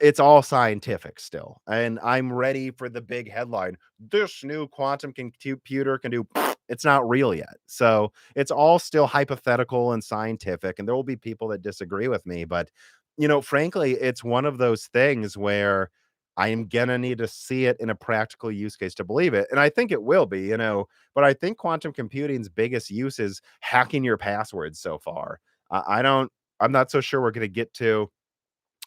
It's all scientific still, and I'm ready for the big headline. This new quantum computer can do. It's not real yet, so it's all still hypothetical and scientific. And there will be people that disagree with me, but frankly, it's one of those things where I am gonna need to see it in a practical use case to believe it, and I think it will be. But I think quantum computing's biggest use is hacking your passwords so far. I don't I'm not so sure we're gonna get to,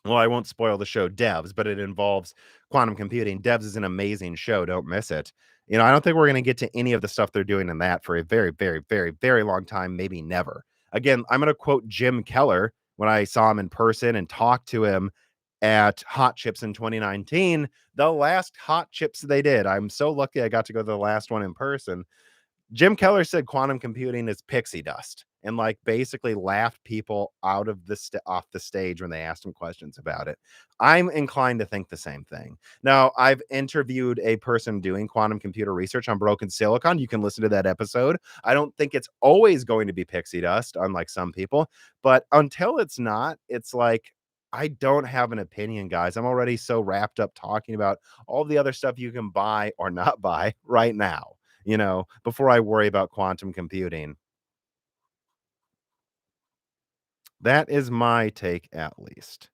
well, I won't spoil the show Devs, but it involves quantum computing. Devs is an amazing show. Don't miss it. I don't think we're going to get to any of the stuff they're doing in that for a very, very, very, very long time, maybe never. Again, I'm going to quote Jim Keller when I saw him in person and talked to him at Hot Chips in 2019, the last Hot Chips they did. I'm so lucky I got to go to the last one in person. Jim Keller said quantum computing is pixie dust and like basically laughed people out of off the stage when they asked him questions about it. I'm inclined to think the same thing. Now, I've interviewed a person doing quantum computer research on Broken Silicon. You can listen to that episode. I don't think it's always going to be pixie dust, unlike some people, but until it's not, it's like I don't have an opinion, guys. I'm already so wrapped up talking about all the other stuff you can buy or not buy right now, before I worry about quantum computing. That is my take, at least.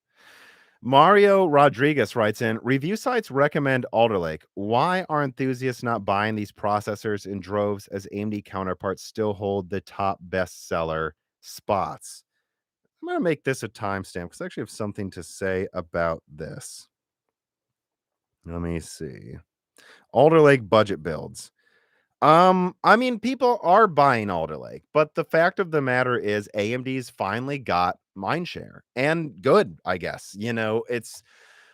Mario Rodriguez writes in, review sites recommend Alder Lake. Why are enthusiasts not buying these processors in droves as AMD counterparts still hold the top bestseller spots? I'm going to make this a timestamp because I actually have something to say about this. Let me see. Alder Lake budget builds. I mean, people are buying Alder Lake, but the fact of the matter is AMD's finally got mindshare and good, I guess. It's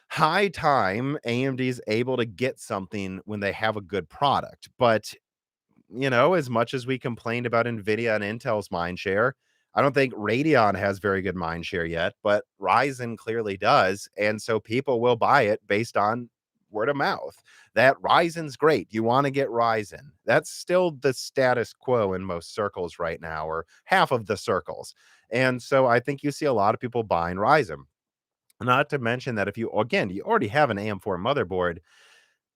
high time AMD's able to get something when they have a good product. But, as much as we complained about Nvidia and Intel's mindshare, I don't think Radeon has very good mindshare yet, but Ryzen clearly does. And so people will buy it based on word of mouth. That Ryzen's great. You want to get Ryzen. That's still the status quo in most circles right now, or half of the circles. And so I think you see a lot of people buying Ryzen. Not to mention that if you already have an AM4 motherboard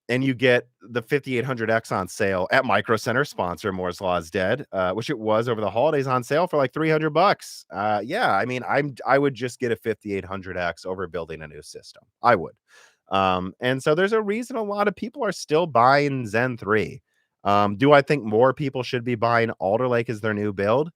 and you get the 5800X on sale at Micro Center, sponsor Moore's Law is Dead, which it was over the holidays on sale for like $300. Yeah, I mean, I would just get a 5800X over building a new system. I would. And so there's a reason a lot of people are still buying Zen 3. Do I think more people should be buying Alder Lake as their new build?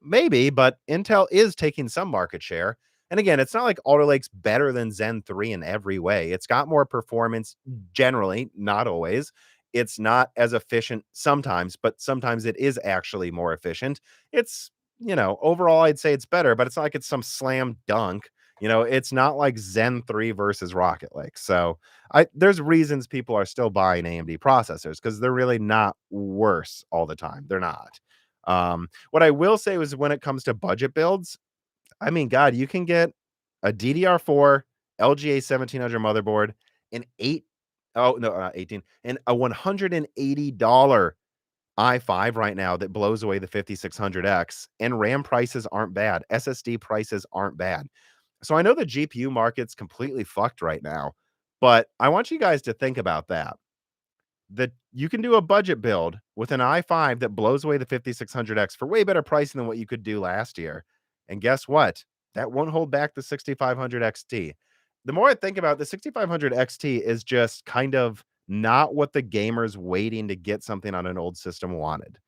Maybe, but Intel is taking some market share. And again, it's not like Alder Lake's better than Zen 3 in every way. It's got more performance generally, not always. It's not as efficient sometimes, but sometimes it is actually more efficient. It's, overall, I'd say it's better, but it's not like it's some slam dunk. It's not like Zen 3 versus Rocket Lake. So there's reasons people are still buying AMD processors because they're really not worse all the time. They're not. What I will say is when it comes to budget builds, I mean, God, you can get a DDR4 LGA 1700 motherboard, an oh no, not 18, and a $180 i5 right now that blows away the 5600X, and RAM prices aren't bad. SSD prices aren't bad. So I know the GPU market's completely fucked right now, but I want you guys to think about that. That you can do a budget build with an i5 that blows away the 5600X for way better pricing than what you could do last year. And guess what? That won't hold back the 6500 XT. The more I think about it, the 6500 XT is just kind of not what the gamers waiting to get something on an old system wanted.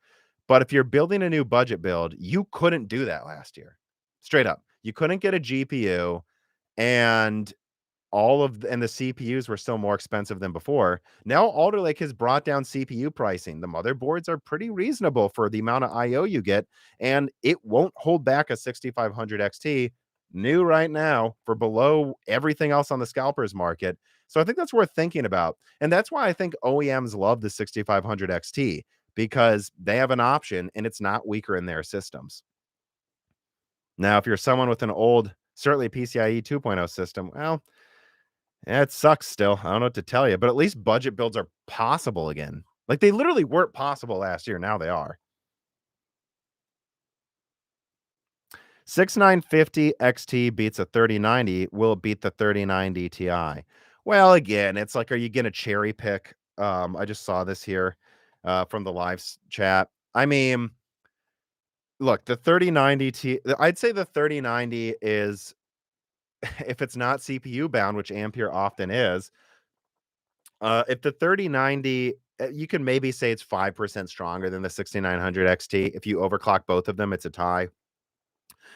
But if you're building a new budget build, you couldn't do that last year. Straight up. You couldn't get a GPU and and the CPUs were still more expensive than before. Now Alder Lake has brought down CPU pricing. The motherboards are pretty reasonable for the amount of IO you get, and it won't hold back a 6500 XT new right now for below everything else on the scalpers market. So I think that's worth thinking about. And that's why I think OEMs love the 6500 XT, because they have an option and it's not weaker in their systems. Now, if you're someone with an old, certainly PCIe 2.0 system, well, yeah, it sucks still. I don't know what to tell you, but at least budget builds are possible again. Like, they literally weren't possible last year. Now they are. 6950 XT beats a 3090. Will it beat the 3090 Ti? Well, again, it's like, are you going to cherry pick? I just saw this here from the chat. I mean, look, the 3090 Ti, I'd say the 3090 is, if it's not CPU bound, which Ampere often is, if the 3090, you can maybe say it's 5% stronger than the 6900 XT. If you overclock both of them, it's a tie.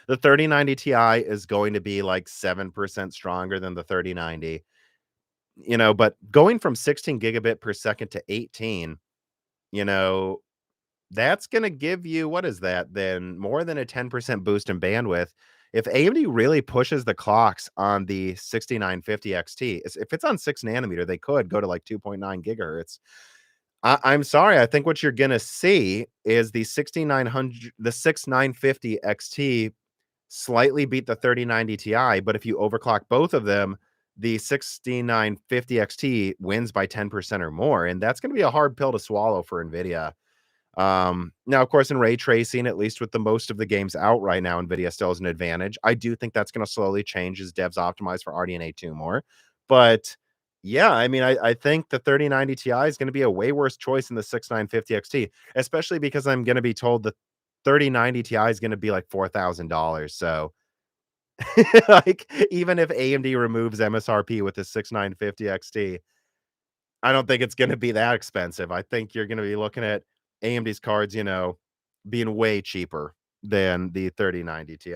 The 3090 Ti is going to be like 7% stronger than the 3090. But going from 16 gigabit per second to 18, you know, that's going to give you, what is that then? More than a 10% boost in bandwidth. If AMD really pushes the clocks on the 6950 XT, if it's on 6 nanometer, they could go to like 2.9 gigahertz. I'm sorry. I think what you're going to see is the 6950 XT slightly beat the 3090 Ti. But if you overclock both of them, the 6950 XT wins by 10% or more. And that's going to be a hard pill to swallow for Nvidia. Now, of course, in ray tracing, at least with the most of the games out right now, Nvidia still has an advantage. I do think that's going to slowly change as devs optimize for RDNA 2 more. But yeah, I mean, I think the 3090 Ti is going to be a way worse choice than the 6950 XT, especially because I'm going to be told the 3090 Ti is going to be like $4,000. So like, even if AMD removes MSRP with the 6950 XT, I don't think it's going to be that expensive. I think you're going to be looking at AMD's cards, being way cheaper than the 3090 Ti.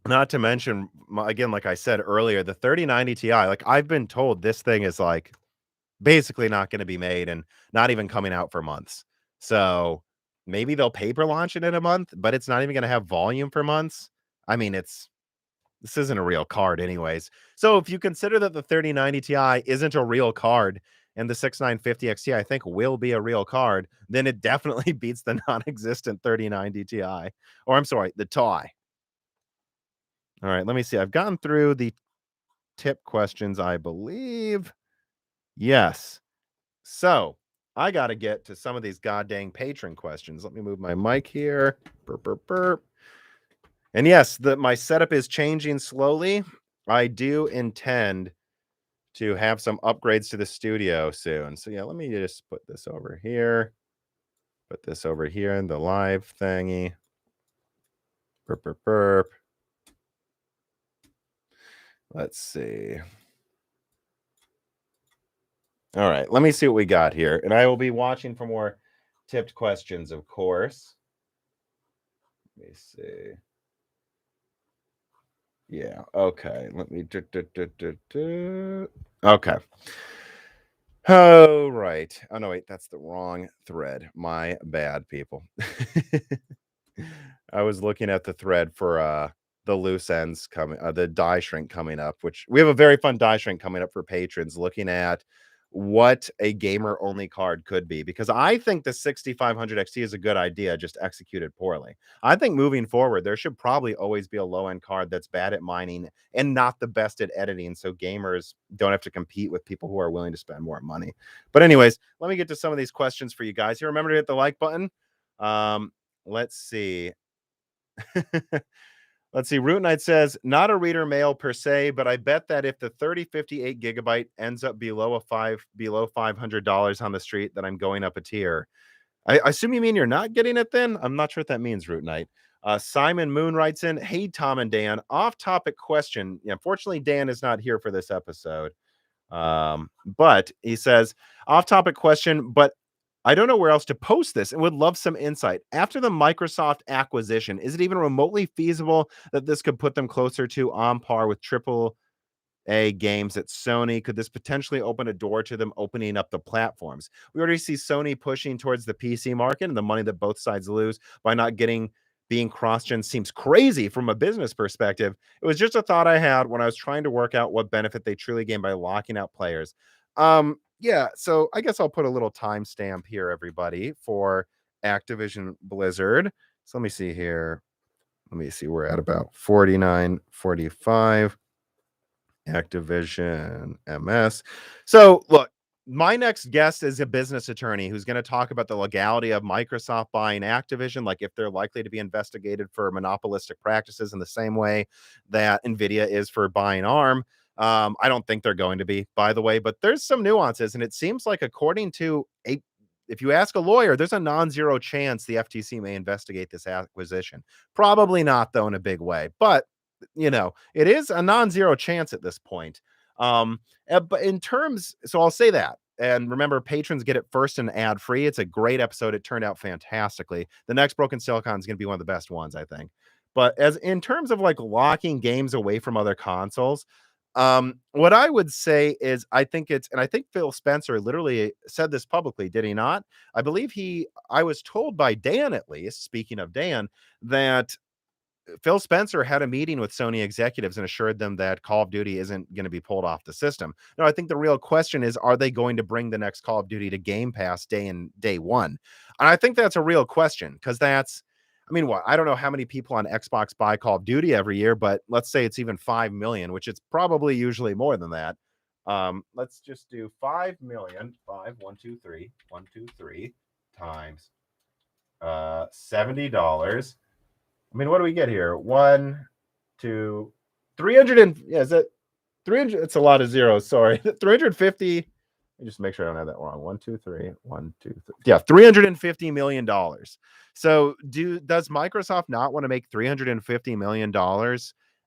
Not to mention, again, like I said earlier, the 3090 Ti, like, I've been told this thing is like basically not going to be made and not even coming out for months. So maybe they'll paper launch it in a month, but it's not even going to have volume for months. I mean, this isn't a real card anyways. So if you consider that the 3090 Ti isn't a real card and the 6950 XT, I think, will be a real card, then it definitely beats the non-existent 3090 Ti. Or I'm sorry, the Ti. All right, let me see. I've gone through the tip questions, I believe. Yes. So I got to get to some of these goddamn patron questions. Let me move my mic here. Burp, burp, burp. And yes, my setup is changing slowly. I do intend to have some upgrades to the studio soon. So yeah, let me just put this over here. Put this over here in the live thingy. Burp, burp, burp. Let's see. All right, let me see what we got here. And I will be watching for more tipped questions, of course. Let me see. Yeah, okay. Let me Okay. Oh, right. Oh, no, wait, that's the wrong thread. My bad, people. I was looking at the thread for the loose ends coming, the die shrink coming up, which we have a very fun die shrink coming up for patrons, looking at what a gamer only card could be, because I think the 6500 XT is a good idea, just executed poorly. I think moving forward, there should probably always be a low end card that's bad at mining and not the best at editing, so gamers don't have to compete with people who are willing to spend more money. But anyways, let me get to some of these questions for you guys here. Remember to hit the like button. Let's see. Let's see. Root Knight says, not a reader mail per se, but I bet that if the 3058 gigabyte ends up below $500 on the street, that I'm going up a tier. I assume you mean you're not getting it then? I'm not sure what that means, Root Knight. Simon Moon writes in, hey, Tom and Dan, off-topic question. Yeah, unfortunately, Dan is not here for this episode. But he says, off-topic question, but I don't know where else to post this and would love some insight. After the Microsoft acquisition, is it even remotely feasible that this could put them closer to on par with AAA games at Sony? Could this potentially open a door to them opening up the platforms? We already see Sony pushing towards the PC market, and the money that both sides lose by not getting being cross-gen seems crazy from a business perspective. It was just a thought I had when I was trying to work out what benefit they truly gain by locking out players. Yeah, so I guess I'll put a little timestamp here, everybody, for Activision Blizzard. So let me see here. Let me see. We're at about 49:45. Activision MS. So, look, my next guest is a business attorney who's going to talk about the legality of Microsoft buying Activision, like if they're likely to be investigated for monopolistic practices in the same way that Nvidia is for buying ARM. I don't think they're going to be, by the way, but there's some nuances, and it seems like according to if you ask a lawyer, there's a non-zero chance the FTC may investigate this acquisition. Probably not, though, in a big way, but it is a non-zero chance at this point. But in terms, so I'll say that. And remember, patrons get it first and ad free. It's a great episode. It turned out fantastically. The next Broken Silicon is going to be one of the best ones, I think. But as in terms of like locking games away from other consoles, what I would say is I think and I think Phil Spencer literally said this publicly, did he not? I was told by Dan, at least, speaking of Dan, that Phil Spencer had a meeting with Sony executives and assured them that Call of Duty isn't going to be pulled off the system. Now, I think the real question is, are they going to bring the next Call of Duty to Game Pass day one? And I think that's a real question because I don't know how many people on Xbox buy Call of Duty every year, but let's say it's even 5 million, which it's probably usually more than that. Let's just do 5 million, 1, 2, 3 times $70. I mean, what do we get here? 1, 2, 300 is it 300? It's a lot of zeros. Sorry. 350. Let me just make sure I don't have that wrong. 1, 2, 3, 1, 2, 3. Yeah, $350 million. So does Microsoft not want to make $350 million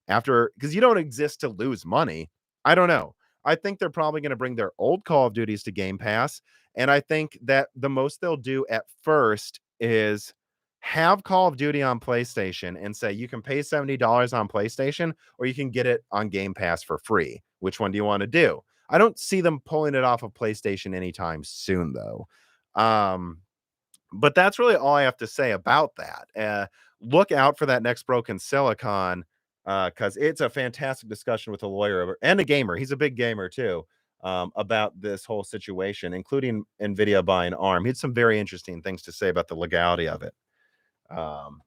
after, because you don't exist to lose money? I don't know. I think they're probably going to bring their old Call of Duties to Game Pass. And I think that the most they'll do at first is have Call of Duty on PlayStation and say you can pay $70 on PlayStation or you can get it on Game Pass for free. Which one do you want to do? I don't see them pulling it off of PlayStation anytime soon, though. But that's really all I have to say about that. Look out for that next Broken Silicon because it's a fantastic discussion with a lawyer and a gamer. He's a big gamer too. About this whole situation, including Nvidia buying ARM. He had some very interesting things to say about the legality of it.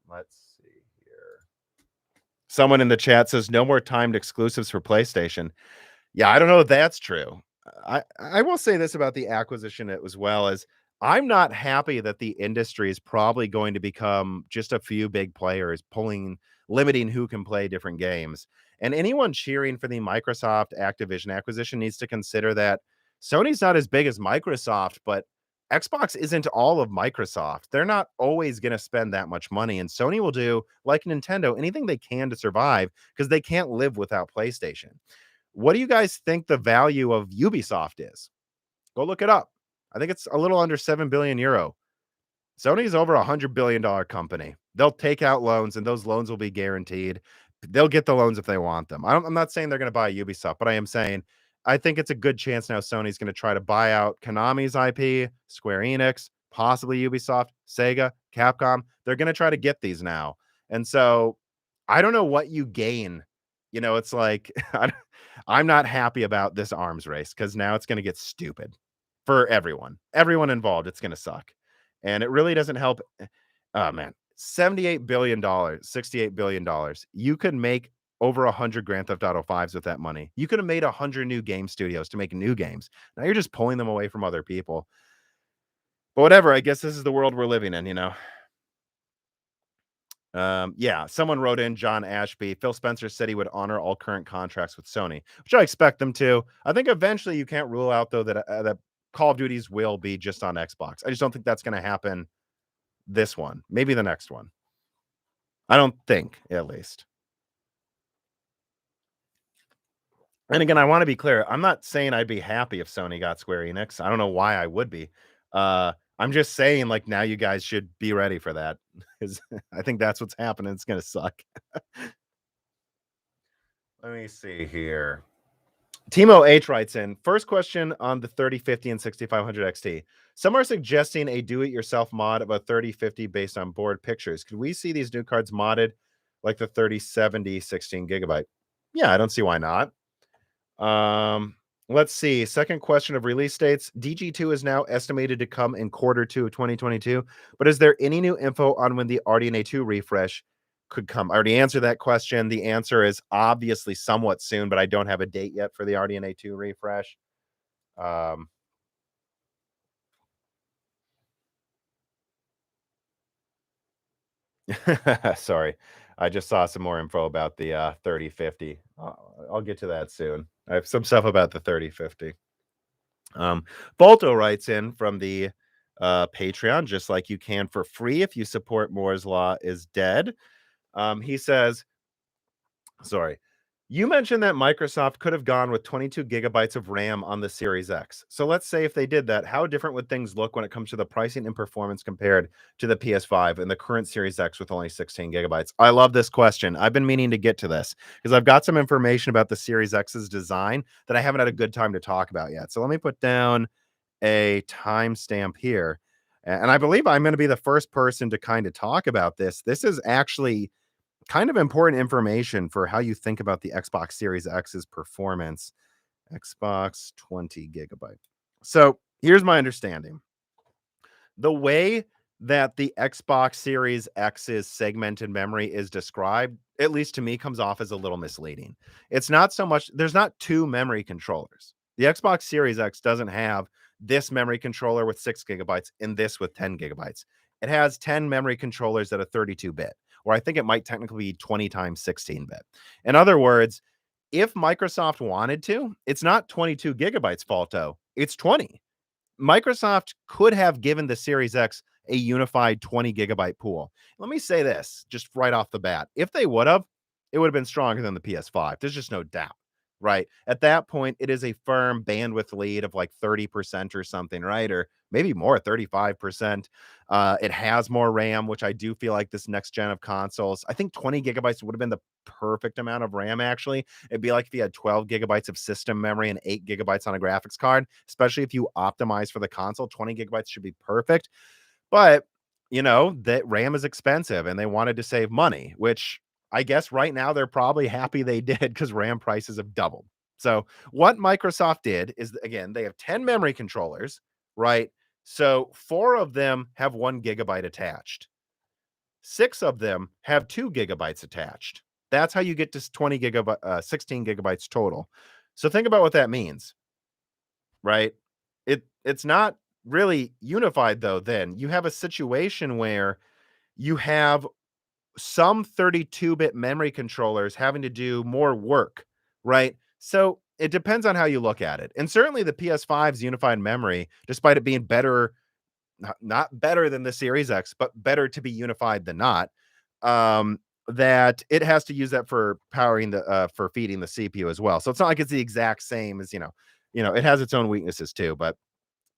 Let's see here. Someone in the chat says no more timed exclusives for PlayStation. Yeah, I don't know if that's true. I will say this about the acquisition as well as I'm not happy that the industry is probably going to become just a few big players limiting who can play different games. And anyone cheering for the Microsoft Activision acquisition needs to consider that Sony's not as big as Microsoft, but Xbox isn't all of Microsoft. They're not always going to spend that much money. And Sony will do, like Nintendo, anything they can to survive because they can't live without PlayStation. What do you guys think the value of Ubisoft is? Go look it up. I think it's a little under 7 billion euro. Sony's over $100 billion company. They'll take out loans and those loans will be guaranteed. They'll get the loans if they want them. I'm not saying they're going to buy Ubisoft, but I am saying I think it's a good chance now Sony's going to try to buy out Konami's IP, Square Enix, possibly Ubisoft, Sega, Capcom. They're going to try to get these now. And so I don't know what you gain. It's like I'm not happy about this arms race because now it's going to get stupid for everyone involved. It's going to suck. And it really doesn't help. Oh man, $78 billion, $68 billion. You could make over 100 Grand Theft Auto 5s with that money. You could have made 100 new game studios to make new games. Now you're just pulling them away from other people. But whatever, I guess this is the world we're living in. Yeah, someone wrote in, John Ashby. Phil Spencer said he would honor all current contracts with Sony, which I expect them to. I think eventually you can't rule out, though, that Call of Duties will be just on Xbox. I just don't think that's going to happen this one. Maybe the next one. I don't think, at least. And again, I want to be clear. I'm not saying I'd be happy if Sony got Square Enix. I don't know why I would be. I'm just saying, like, now you guys should be ready for that. 'Cause I think that's what's happening. It's gonna suck. Let me see here. Timo H writes in, first question on the 3050 and 6500 XT. Some are suggesting a do-it-yourself mod of a 3050 based on board pictures. Could we see these new cards modded like the 3070 16 gigabyte? Yeah, I don't see why not. Let's see. Second question of release dates. DG2 is now estimated to come in Q2 of 2022, but is there any new info on when the RDNA 2 refresh could come? I already answered that question. The answer is obviously somewhat soon, but I don't have a date yet for the RDNA 2 refresh. Um, sorry. I just saw some more info about the 3050. I'll get to that soon. I have some stuff about the 3050. Balto writes in from the Patreon, just like you can for free if you support Moore's Law is Dead. He says, sorry, you mentioned that Microsoft could have gone with 22 gigabytes of RAM on the Series X. So let's say if they did that, how different would things look when it comes to the pricing and performance compared to the PS5 and the current Series X with only 16 gigabytes? I love this question. I've been meaning to get to this because I've got some information about the Series X's design that I haven't had a good time to talk about yet. So let me put down a timestamp here. And I believe I'm going to be the first person to kind of talk about this. This is actually kind of important information for how you think about the Xbox Series X's performance. Xbox 20 gigabyte. So here's my understanding. The way that the Xbox Series X's segmented memory is described, at least to me, comes off as a little misleading. It's not so much, there's not two memory controllers. The Xbox Series X doesn't have this memory controller with 6 gigabytes and this with 10 gigabytes. It has 10 memory controllers at a 32 bit, or I think it might technically be 20 times 16 bit. In other words, if Microsoft wanted to, it's not 22 gigabytes, Falto, it's 20. Microsoft could have given the Series X a unified 20 gigabyte pool. Let me say this just right off the bat. If they would have, it would have been stronger than the PS5. There's just no doubt, right? At that point, it is a firm bandwidth lead of like 30% or something, right? Or maybe more, 35%. It has more RAM, which I do feel like this next gen of consoles, I think 20 gigabytes would have been the perfect amount of RAM, actually. It'd be like if you had 12 gigabytes of system memory and 8 gigabytes on a graphics card, especially if you optimize for the console. 20 gigabytes should be perfect. But, you know, that RAM is expensive and they wanted to save money, which I guess right now they're probably happy they did because RAM prices have doubled. So, what Microsoft did is, again, they have 10 memory controllers, right? So, 4 of them have 1 gigabyte attached. 6 of them have 2 gigabytes attached. That's how you get to 16 gigabytes total. So think about what that means, right? It's not really unified though. Then you have a situation where you have some 32-bit memory controllers having to do more work, right? So it depends on how you look at it. And certainly the PS5's unified memory, despite it being better, not better than the Series X, but better to be unified than not. That it has to use that for powering the for feeding the CPU as well. So it's not like it's the exact same as, it has its own weaknesses too. But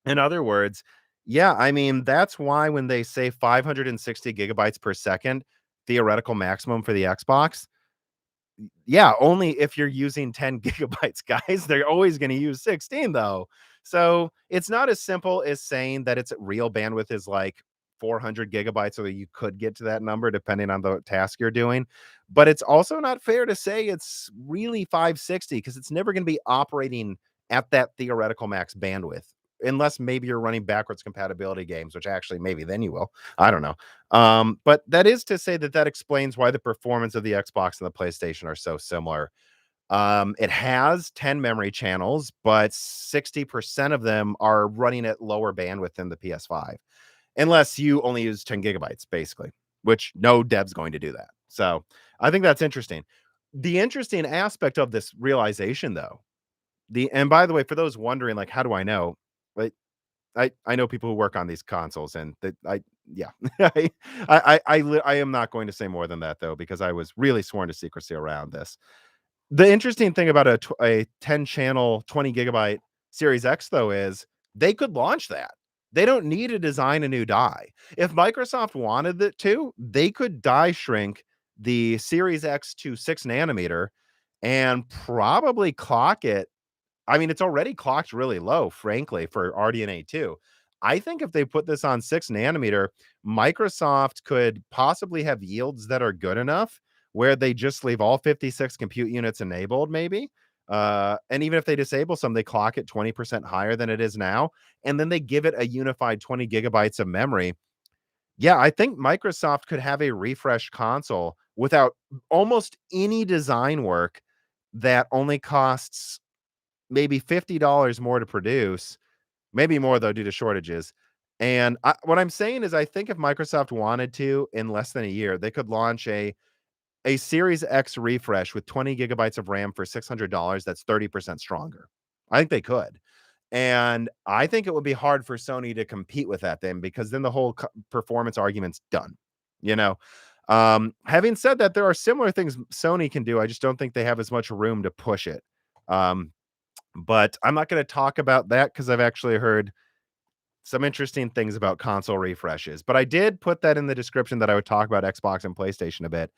in other words, yeah, I mean, that's why when they say 560 gigabytes per second, theoretical maximum for the Xbox, yeah, only if you're using 10 gigabytes, guys. They're always going to use 16 though. So it's not as simple as saying that its real bandwidth is like 400 gigabytes, or you could get to that number depending on the task you're doing. But it's also not fair to say it's really 560 because it's never going to be operating at that theoretical max bandwidth. Unless maybe you're running backwards compatibility games, which actually maybe then you will. I don't know. But that is to say that explains why the performance of the Xbox and the PlayStation are so similar. It has 10 memory channels, but 60% of them are running at lower bandwidth than the PS5, unless you only use 10 gigabytes, basically, which no dev's going to do that. So I think that's interesting. The interesting aspect of this realization, though, and by the way, for those wondering, like, how do I know? Like, I know people who work on these consoles, and that yeah, I am not going to say more than that though, because I was really sworn to secrecy around this. The interesting thing about a 10 channel 20 gigabyte Series X though is they could launch that. They don't need to design a new die. If Microsoft wanted it to, they could die shrink the Series X to 6 nanometer and probably clock it. I mean, it's already clocked really low, frankly, for RDNA 2. I think if they put this on 6 nanometer, Microsoft could possibly have yields that are good enough where they just leave all 56 compute units enabled, maybe. And even if they disable some, they clock it 20% higher than it is now. And then they give it a unified 20 gigabytes of memory. Yeah, I think Microsoft could have a refreshed console without almost any design work that only costs maybe $50 more to produce, maybe more though due to shortages. And what I'm saying is I think if Microsoft wanted to in less than a year, they could launch a Series X refresh with 20 gigabytes of RAM for $600 that's 30% stronger. I think they could. And I think it would be hard for Sony to compete with that then because then the whole performance argument's done. You know, having said that, there are similar things Sony can do. I just don't think they have as much room to push it. But I'm not going to talk about that because I've actually heard some interesting things about console refreshes. But I did put that in the description that I would talk about Xbox and PlayStation a bit.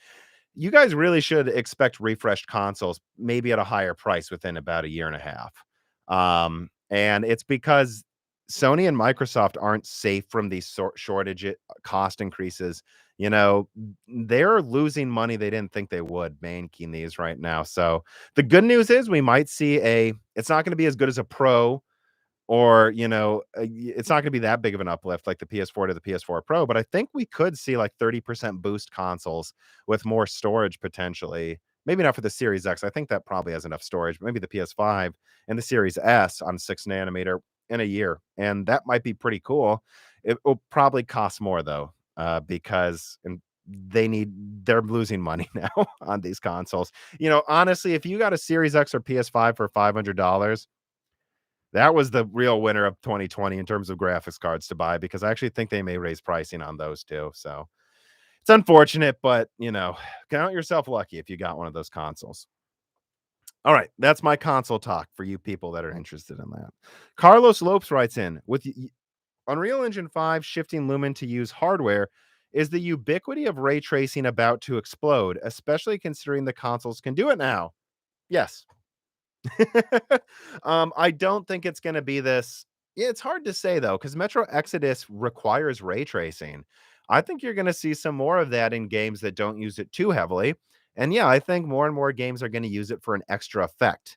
You guys really should expect refreshed consoles, maybe at a higher price within about a year and a half. And it's because Sony and Microsoft aren't safe from these shortage cost increases. You know, they're losing money they didn't think they would making these right now. So the good news is we might see it's not going to be as good as a Pro or, it's not going to be that big of an uplift like the PS4 to the PS4 Pro, but I think we could see like 30% boost consoles with more storage potentially. Maybe not for the Series X. I think that probably has enough storage, but maybe the PS5 and the Series S on 6 nanometer in a year. And that might be pretty cool. It will probably cost more though, because they're losing money now on these consoles. Honestly, if you got a Series X or PS5 for $500, that was the real winner of 2020 in terms of graphics cards to buy, because I actually think they may raise pricing on those too. So it's unfortunate, but count yourself lucky if you got one of those consoles. All right, that's my console talk for you people that are interested in that. Carlos Lopes writes in with Unreal Engine 5 shifting Lumen to use hardware. Is the ubiquity of ray tracing about to explode, especially considering the consoles can do it now? Yes. I don't think it's going to be this. Yeah, it's hard to say though, because Metro Exodus requires ray tracing. I think you're going to see some more of that in games that don't use it too heavily. And yeah, I think more and more games are going to use it for an extra effect.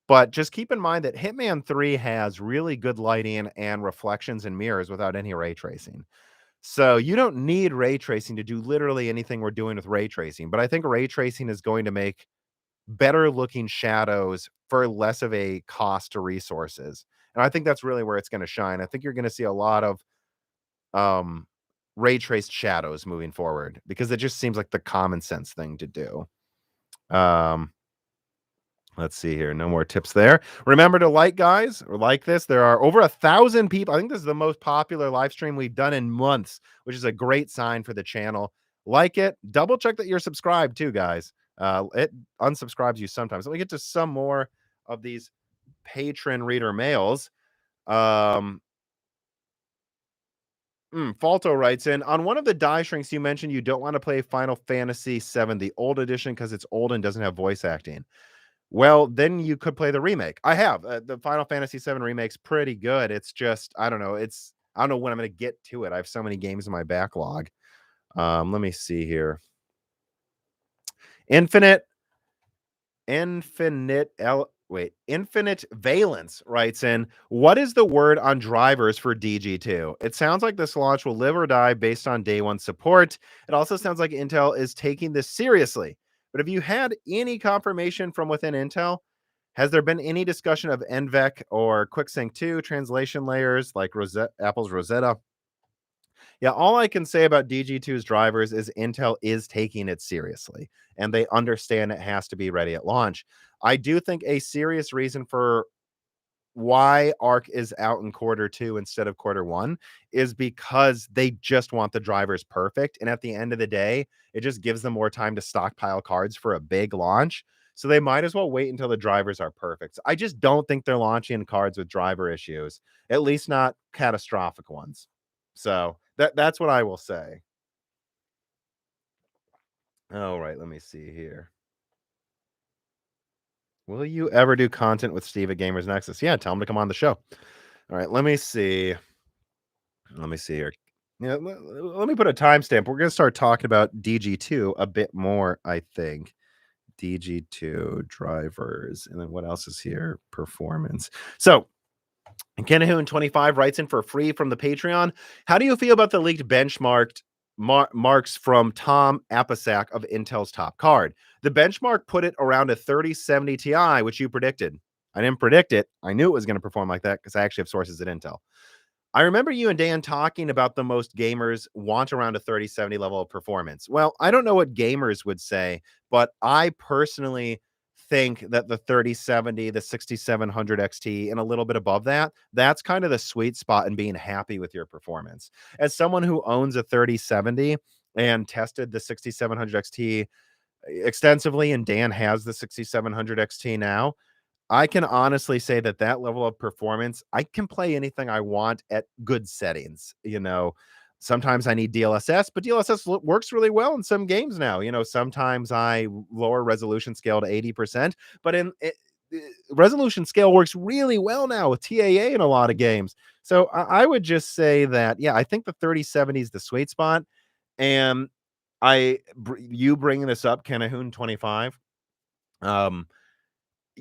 But just keep in mind that Hitman 3 has really good lighting and reflections and mirrors without any ray tracing. So you don't need ray tracing to do literally anything we're doing with ray tracing. But I think ray tracing is going to make better looking shadows for less of a cost to resources. And I think that's really where it's going to shine. I think you're going to see a lot of um ray traced shadows moving forward because it just seems like the common sense thing to do. Um Let's see here. No more tips there. Remember to like, guys, or like this. There are over 1,000 people. I think this is the most popular live stream we've done in months, which is a great sign for the channel. Like it. Double check that you're subscribed too, guys. It unsubscribes you sometimes. Let me get to some more of these patron reader mails. Falto writes in, on one of the die shrinks you mentioned you don't want to play Final Fantasy VII, the old edition, because it's old and doesn't have voice acting. Well, then you could play the remake. I have. The Final Fantasy VII remake's pretty good. It's just, I don't know. I don't know when I'm going to get to it. I have so many games in my backlog. Let me see here. Infinite Valence writes in, what is the word on drivers for DG2? It sounds like this launch will live or die based on day one support. It also sounds like Intel is taking this seriously. But have you had any confirmation from within Intel? Has there been any discussion of NVEC or QuickSync 2 translation layers like Apple's Rosetta? Yeah, all I can say about DG2's drivers is Intel is taking it seriously, and they understand it has to be ready at launch. I do think a serious reason for why ARC is out in quarter 2 instead of quarter 1 is because they just want the drivers perfect. And at the end of the day, it just gives them more time to stockpile cards for a big launch. So they might as well wait until the drivers are perfect. I just don't think they're launching cards with driver issues, at least not catastrophic ones. So that's what I will say. All right, let me see here. Will you ever do content with Steve at Gamers Nexus? Yeah, tell him to come on the show. All right, let me see. Let me see here. Yeah, let me put a timestamp. We're going to start talking about DG2 a bit more, I think. DG2 drivers. And then what else is here? Performance. So, Kenahoon25 writes in for free from the Patreon. How do you feel about the leaked benchmarked marks from Tom Apasak of Intel's top card? The benchmark put it around a 3070 Ti, which you predicted. I didn't predict it. I knew it was going to perform like that because I actually have sources at Intel. I remember you and Dan talking about the most gamers want around a 3070 level of performance. Well, I don't know what gamers would say, but I personally think that the 3070, the 6700 XT, and a little bit above that, that's kind of the sweet spot in being happy with your performance. As someone who owns a 3070 and tested the 6700 XT extensively, and Dan has the 6700 XT now, I can honestly say that that level of performance, I can play anything I want at good settings. Sometimes I need DLSS, but DLSS works really well in some games now. Sometimes I lower resolution scale to 80%, but resolution scale works really well now with TAA in a lot of games. So I would just say that, yeah, I think the 3070 is the sweet spot. And you bringing this up, Kenahoon 25.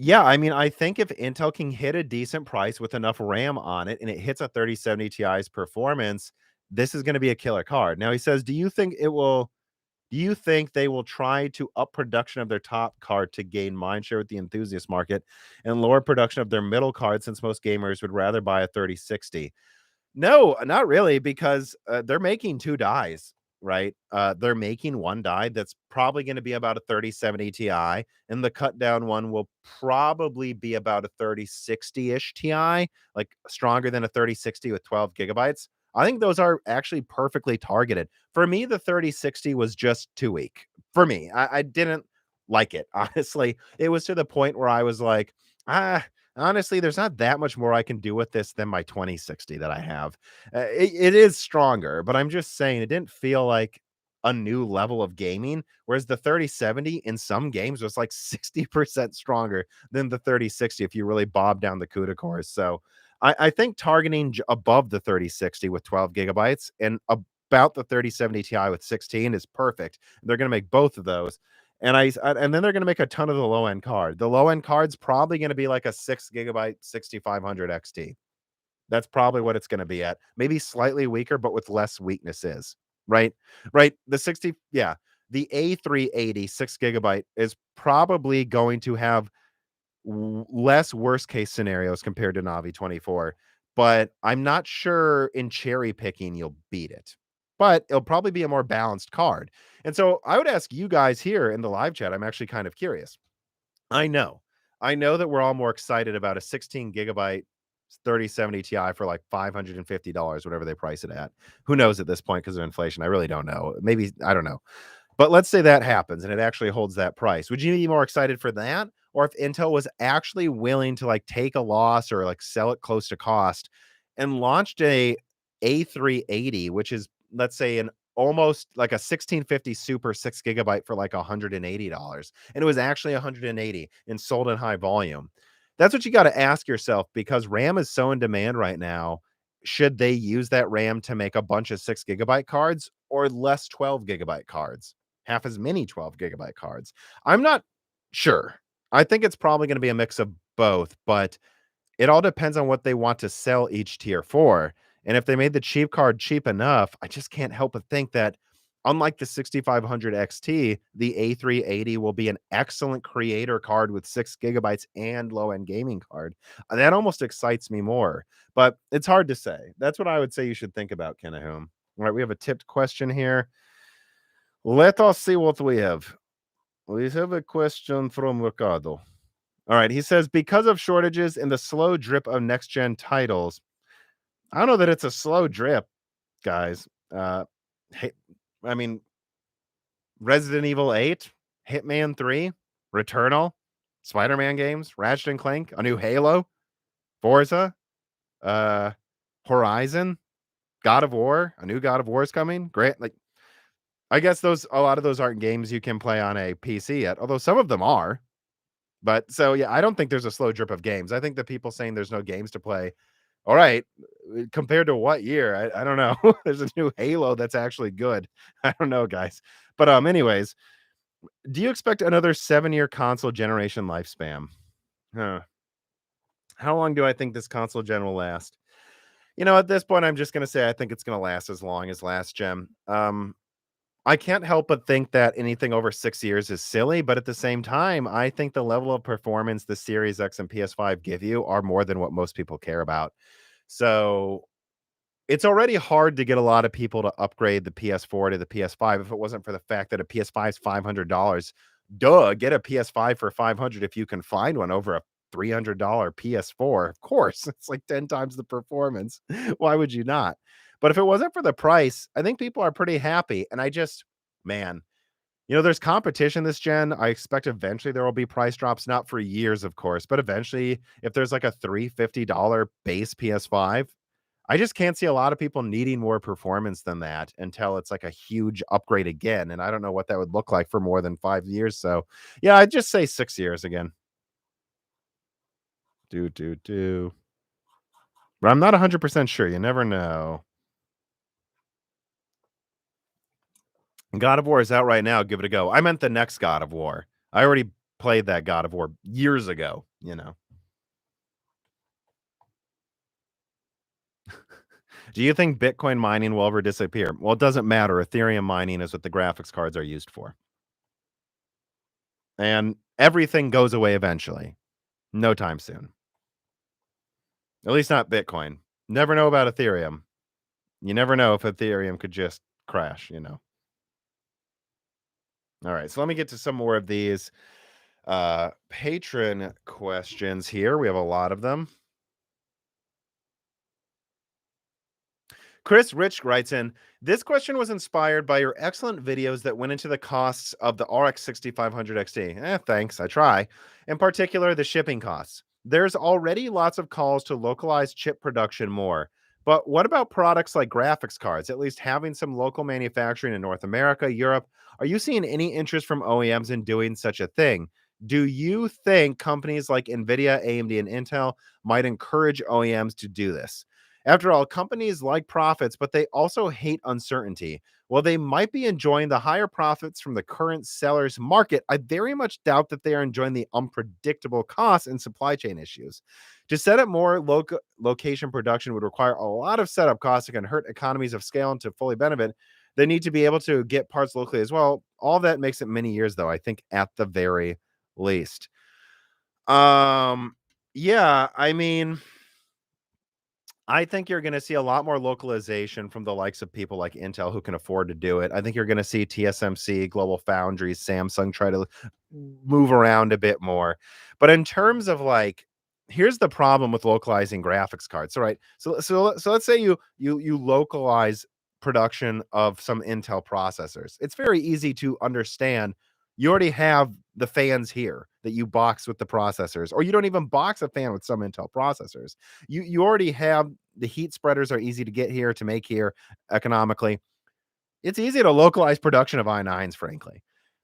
Yeah, I mean, I think if Intel can hit a decent price with enough RAM on it and it hits a 3070 Ti's performance, this is going to be a killer card. Now he says, do you think they will try to up production of their top card to gain mindshare with the enthusiast market and lower production of their middle card since most gamers would rather buy a 3060? No, not really, because they're making two dies, right? They're making one die that's probably going to be about a 3070 Ti, and the cut down one will probably be about a 3060-ish Ti, like stronger than a 3060 with 12 gigabytes. I think those are actually perfectly targeted. For me, the 3060 was just too weak. For me, I didn't like it, honestly. It was to the point where I was like, ah, honestly, there's not that much more I can do with this than my 2060 that I have. It is stronger, but I'm just saying it didn't feel like a new level of gaming, whereas the 3070 in some games was like 60% stronger than the 3060 if you really bob down the CUDA cores. So I think targeting above the 3060 with 12 gigabytes and about the 3070 Ti with 16 is perfect. They're going to make both of those. And then they're going to make a ton of the low end card. The low end card's probably going to be like a 6 gigabyte 6500 XT. That's probably what it's going to be at. Maybe slightly weaker, but with less weaknesses. Right? Right. The A380 6 gigabyte is probably going to have less worst case scenarios compared to Navi 24, but I'm not sure in cherry picking you'll beat it. But it'll probably be a more balanced card. And so I would ask you guys here in the live chat, I'm actually kind of curious. I know. I know that we're all more excited about a 16 gigabyte 3070 Ti for like $550, whatever they price it at. Who knows at this point because of inflation? I really don't know. Maybe, I don't know. But let's say that happens and it actually holds that price. Would you be more excited for that? Or if Intel was actually willing to like take a loss or like sell it close to cost and launched a A380, which is, let's say, an almost like a 1650 super 6 gigabyte for like $180. And it was actually 180 and sold in high volume. That's what you got to ask yourself, because RAM is so in demand right now. Should they use that RAM to make a bunch of 6 gigabyte cards or less 12 gigabyte cards? Half as many 12 gigabyte cards. I'm not sure. I think it's probably going to be a mix of both, but it all depends on what they want to sell each tier for. And if they made the cheap card cheap enough, I just can't help but think that unlike the 6500 XT, the A380 will be an excellent creator card with 6 gigabytes and low end gaming card. That almost excites me more, but it's hard to say. That's what I would say you should think about, Kenahum. All right, we have a tipped question here. Let us see what we have. We have a question from Ricardo. All right, he says, because of shortages and the slow drip of next gen titles, I don't know that it's a slow drip, guys. Hey, I mean, Resident Evil 8, Hitman 3, Returnal. Spider-Man games, Ratchet and Clank, a new Halo, Forza, uh, Horizon, God of War, a new God of War is coming. Great, like I guess those a lot of those aren't games you can play on a PC yet, although some of them are. But so yeah, I don't think there's a slow drip of games. I think the people saying there's no games to play. All right, compared to what year? I don't know. There's a new Halo that's actually good. I don't know, guys. But anyways, do you expect another 7-year console generation lifespan? Huh. How long do I think this console gen will last? At this point, I'm just gonna say I think it's gonna last as long as last gen. I can't help but think that anything over 6 years is silly, but at the same time, I think the level of performance the Series X and PS5 give you are more than what most people care about. So, it's already hard to get a lot of people to upgrade the PS4 to the PS5 if it wasn't for the fact that a PS5 is $500. Duh, get a PS5 for 500 if you can find one over a $300 PS4. Of course, it's like 10 times the performance. Why would you not? But if it wasn't for the price, I think people are pretty happy. And man, there's competition this gen. I expect eventually there will be price drops, not for years, of course, but eventually, if there's like a $350 base PS5, I just can't see a lot of people needing more performance than that until it's like a huge upgrade again. And I don't know what that would look like for more than 5 years. So, yeah, I'd just say 6 years again. Do. But I'm not 100% sure. You never know. God of War is out right now. Give it a go. I meant the next God of War. I already played that God of War years ago. Do you think Bitcoin mining will ever disappear? Well, it doesn't matter. Ethereum mining is what the graphics cards are used for. And everything goes away eventually. No time soon. At least not Bitcoin. Never know about Ethereum. You never know if Ethereum could just crash. All right, so let me get to some more of these patron questions here. We have a lot of them. Chris Rich writes in, this question was inspired by your excellent videos that went into the costs of the RX 6500 XT. Thanks, I try. In particular, the shipping costs. There's already lots of calls to localize chip production more. But what about products like graphics cards, at least having some local manufacturing in North America, Europe? Are you seeing any interest from OEMs in doing such a thing? Do you think companies like Nvidia, AMD, and Intel might encourage OEMs to do this? After all, companies like profits, but they also hate uncertainty. While they might be enjoying the higher profits from the current seller's market, I very much doubt that they are enjoying the unpredictable costs and supply chain issues. To set up more location production would require a lot of setup costs that can hurt economies of scale, and to fully benefit, they need to be able to get parts locally as well. All that makes it many years, though, I think, at the very least. Yeah, I mean, I think you're going to see a lot more localization from the likes of people like Intel who can afford to do it. I think you're going to see TSMC, Global Foundries, Samsung try to move around a bit more. But in terms of here's the problem with localizing graphics cards. All right. So let's say you localize production of some Intel processors. It's very easy to understand. You already have the fans here that you box with the processors, or you don't even box a fan with some Intel processors. You already have the heat spreaders are easy to get here to make here economically. It's easy to localize production of i9s, frankly.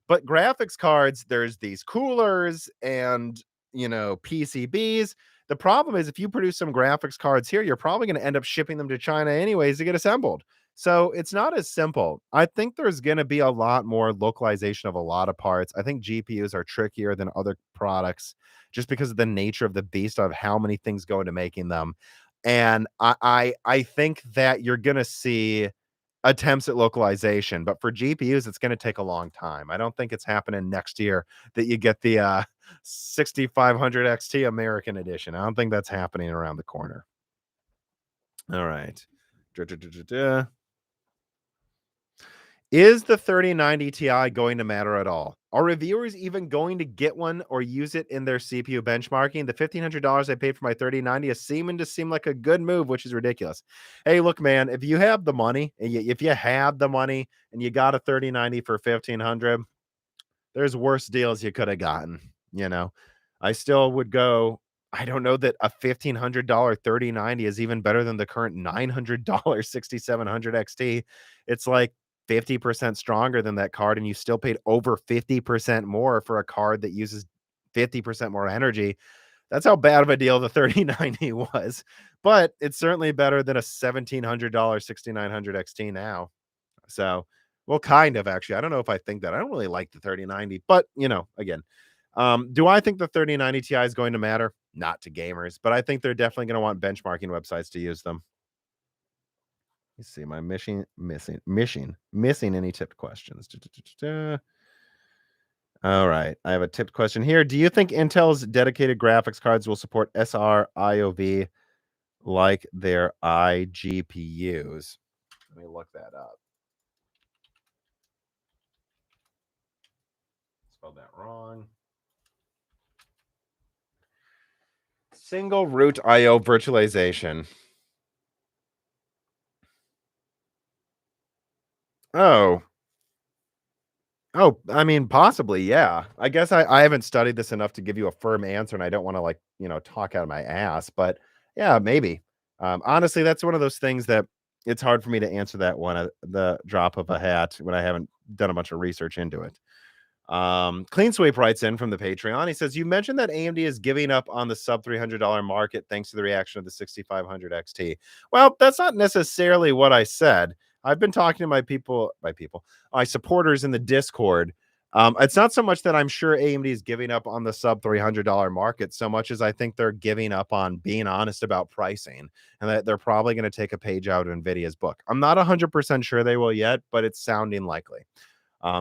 But graphics cards, there's these coolers and PCBs. The problem is if you produce some graphics cards here, you're probably going to end up shipping them to China anyways to get assembled. So it's not as simple. I think there's going to be a lot more localization of a lot of parts. I think GPUs are trickier than other products just because of the nature of the beast of how many things go into making them. And I think that you're going to see attempts at localization, but for GPUs, it's going to take a long time. I don't think it's happening next year that you get the 6500 XT American edition. I don't think that's happening around the corner. All right. Is the 3090 Ti going to matter at all? Are reviewers even going to get one or use it in their CPU benchmarking? The $1,500 I paid for my 3090 is seeming to seem like a good move, which is ridiculous. Hey, look, man, if you have the money, and if you have the money and you got a 3090 for 1,500, there's worse deals you could have gotten. I still would go. I don't know that a $1,500 3090 is even better than the current $900 6700 XT. It's like 50% stronger than that card, and you still paid over 50% more for a card that uses 50% more energy. That's how bad of a deal the 3090 was. But it's certainly better than a $1,700 6900 XT now. So, well, kind of actually. I don't know if I think that. I don't really like the 3090, but again, do I think the 3090 Ti is going to matter? Not to gamers, but I think they're definitely going to want benchmarking websites to use them. Let's see, my missing any tipped questions. All right, I have a tipped question here. Do you think Intel's dedicated graphics cards will support SR-IOV like their iGPUs? Let me look that up. Spelled that wrong. Single root IO virtualization. Oh. Oh, I mean, possibly, yeah. I guess I haven't studied this enough to give you a firm answer, and I don't wanna, like, talk out of my ass, but yeah, maybe. Honestly, that's one of those things that it's hard for me to answer that one at the drop of a hat when I haven't done a bunch of research into it. Clean Sweep writes in from the Patreon. He says, "You mentioned that AMD is giving up on the sub $300 market thanks to the reaction of the 6500 XT." Well, that's not necessarily what I said. I've been talking to my supporters in the Discord. It's not so much that I'm sure AMD is giving up on the sub $300 market so much as I think they're giving up on being honest about pricing, and that they're probably going to take a page out of Nvidia's book. I'm not 100% sure they will yet, but it's sounding likely.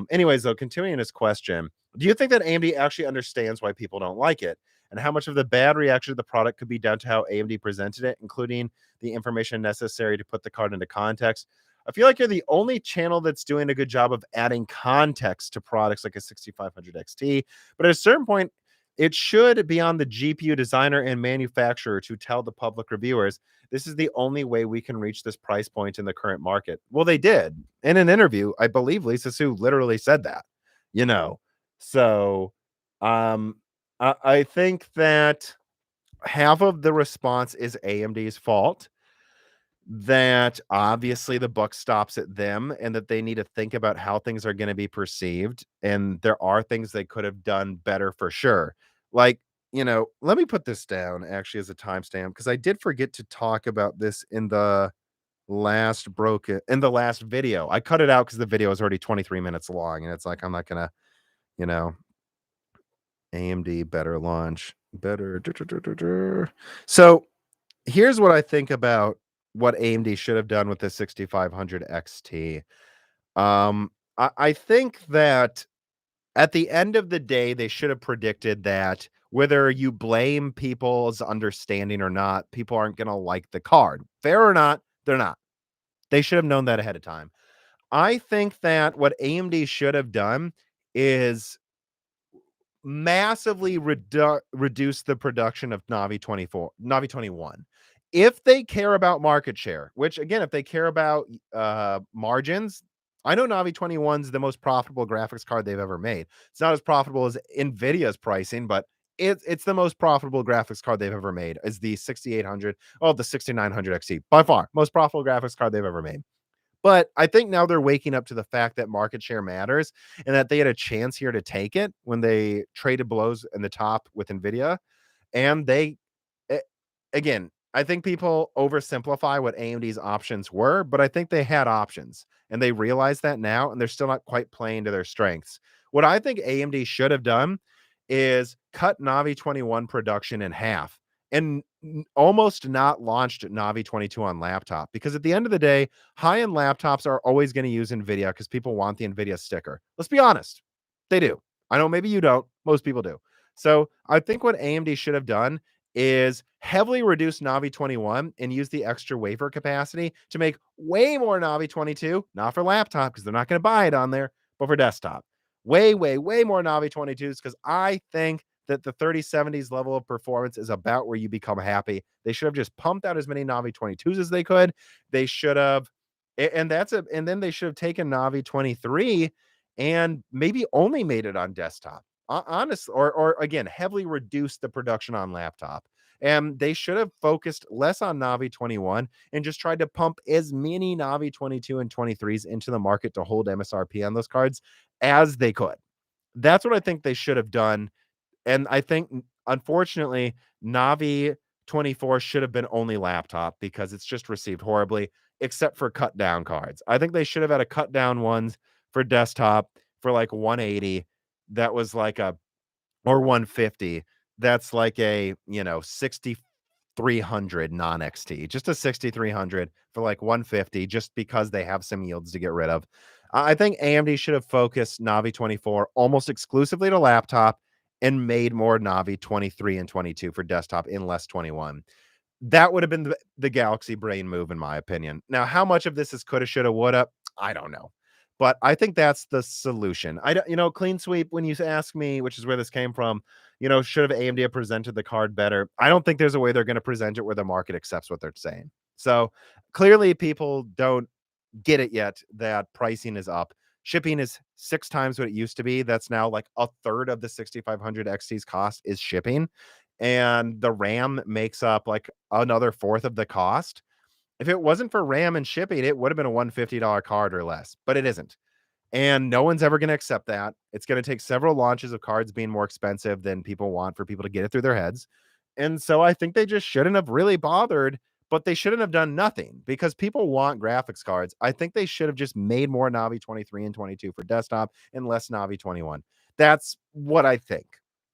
Anyways, though, continuing his question, do you think that AMD actually understands why people don't like it? And how much of the bad reaction to the product could be down to how AMD presented it, including the information necessary to put the card into context? I feel like you're the only channel that's doing a good job of adding context to products like a 6500 XT. But at a certain point, it should be on the GPU designer and manufacturer to tell the public reviewers this is the only way we can reach this price point in the current market. Well, they did in an interview. I believe Lisa Su literally said that, you know. So I think that half of the response is AMD's fault, that obviously the buck stops at them and that they need to think about how things are going to be perceived. And there are things they could have done better for sure. Like, let me put this down actually as a timestamp because I did forget to talk about this in the last video. I cut it out because the video is already 23 minutes long. And it's like, I'm not going to, you know, AMD better launch, better. So here's what I think about what AMD should have done with the 6500 XT. I think that at the end of the day, they should have predicted that whether you blame people's understanding or not, people aren't going to like the card. Fair or not, they're not. They should have known that ahead of time. I think that what AMD should have done is massively reduce the production of Navi 21. If they care about market share, which again, if they care about margins, I know Navi 21's the most profitable graphics card they've ever made. It's not as profitable as Nvidia's pricing, but it's the most profitable graphics card they've ever made. Is the 6800, the 6900 XT by far most profitable graphics card they've ever made. But I think now they're waking up to the fact that market share matters and that they had a chance here to take it when they traded blows in the top with Nvidia. And a- again, I think people oversimplify what AMD's options were, but I think they had options and they realize that now, and they're still not quite playing to their strengths. What I think AMD should have done is cut Navi 21 production in half and almost not launched Navi 22 on laptop, because at the end of the day, high-end laptops are always going to use Nvidia because people want the Nvidia sticker. Let's be honest, they do. I know maybe you don't, most people do. So I think what AMD should have done is heavily reduce Navi 21 and use the extra wafer capacity to make way more Navi 22, not for laptop because they're not going to buy it on there, but for desktop. Way, way, way more Navi 22s because I think that the 3070s level of performance is about where you become happy. They should have just pumped out as many Navi 22s as they could. They should have, and then they should have taken Navi 23 and maybe only made it on desktop. honest or again, heavily reduced the production on laptop. And they should have focused less on Navi 21 and just tried to pump as many Navi 22 and 23s into the market to hold MSRP on those cards as they could. That's what I think they should have done. And I think, unfortunately, Navi 24 should have been only laptop because it's just received horribly, except for cut down cards. I think they should have had a cut down ones for desktop for like 180. That was like a, or 150. That's like a, 6300 non XT, just a 6300 for like 150, just because they have some yields to get rid of. I think AMD should have focused Navi 24 almost exclusively to laptop and made more Navi 23 and 22 for desktop in less 21. That would have been the Galaxy brain move, in my opinion. Now, how much of this is coulda, shoulda, woulda? I don't know. But I think that's the solution. I don't, clean sweep, when you ask me, which is where this came from, should have AMD have presented the card better? I don't think there's a way they're going to present it where the market accepts what they're saying. So clearly people don't get it yet that pricing is up. Shipping is 6 times what it used to be. That's now like a third of the 6500 XT's cost is shipping. And the RAM makes up like another fourth of the cost. If it wasn't for RAM and shipping, it would have been a $150 card or less, but it isn't. And no one's ever going to accept that. It's going to take several launches of cards being more expensive than people want for people to get it through their heads. And so I think they just shouldn't have really bothered, but they shouldn't have done nothing because people want graphics cards. I think they should have just made more Navi 23 and 22 for desktop and less Navi 21. That's what I think.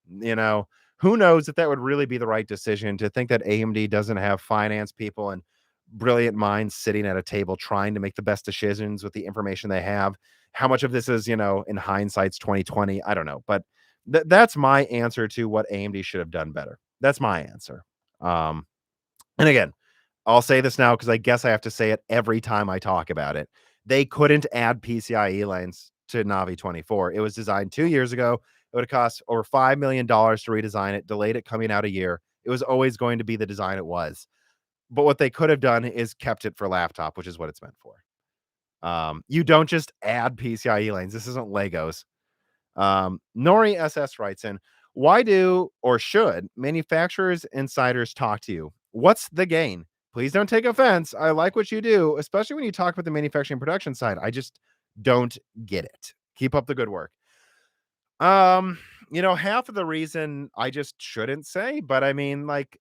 You know, who knows if that would really be the right decision, to think that AMD doesn't have finance people and brilliant minds sitting at a table trying to make the best decisions with the information they have. How much of this is, in hindsight's 2020? I don't know, but that's my answer to what AMD should have done better. That's my answer. Um, and again, I'll say this now because I guess I have to say it every time I talk about it. They couldn't add PCIe lanes to Navi 24. It was designed 2 years ago. It would have cost over $5 million to redesign it, delayed it coming out a year. It was always going to be the design it was. But what they could have done is kept it for laptop, which is what it's meant for. You don't just add PCIe lanes. This isn't Legos. Nori SS writes in, why do or should manufacturers insiders talk to you? What's the gain? Please don't take offense. I like what you do, especially when you talk about the manufacturing production side. I just don't get it. Keep up the good work. Half of the reason I just shouldn't say, but I mean, like,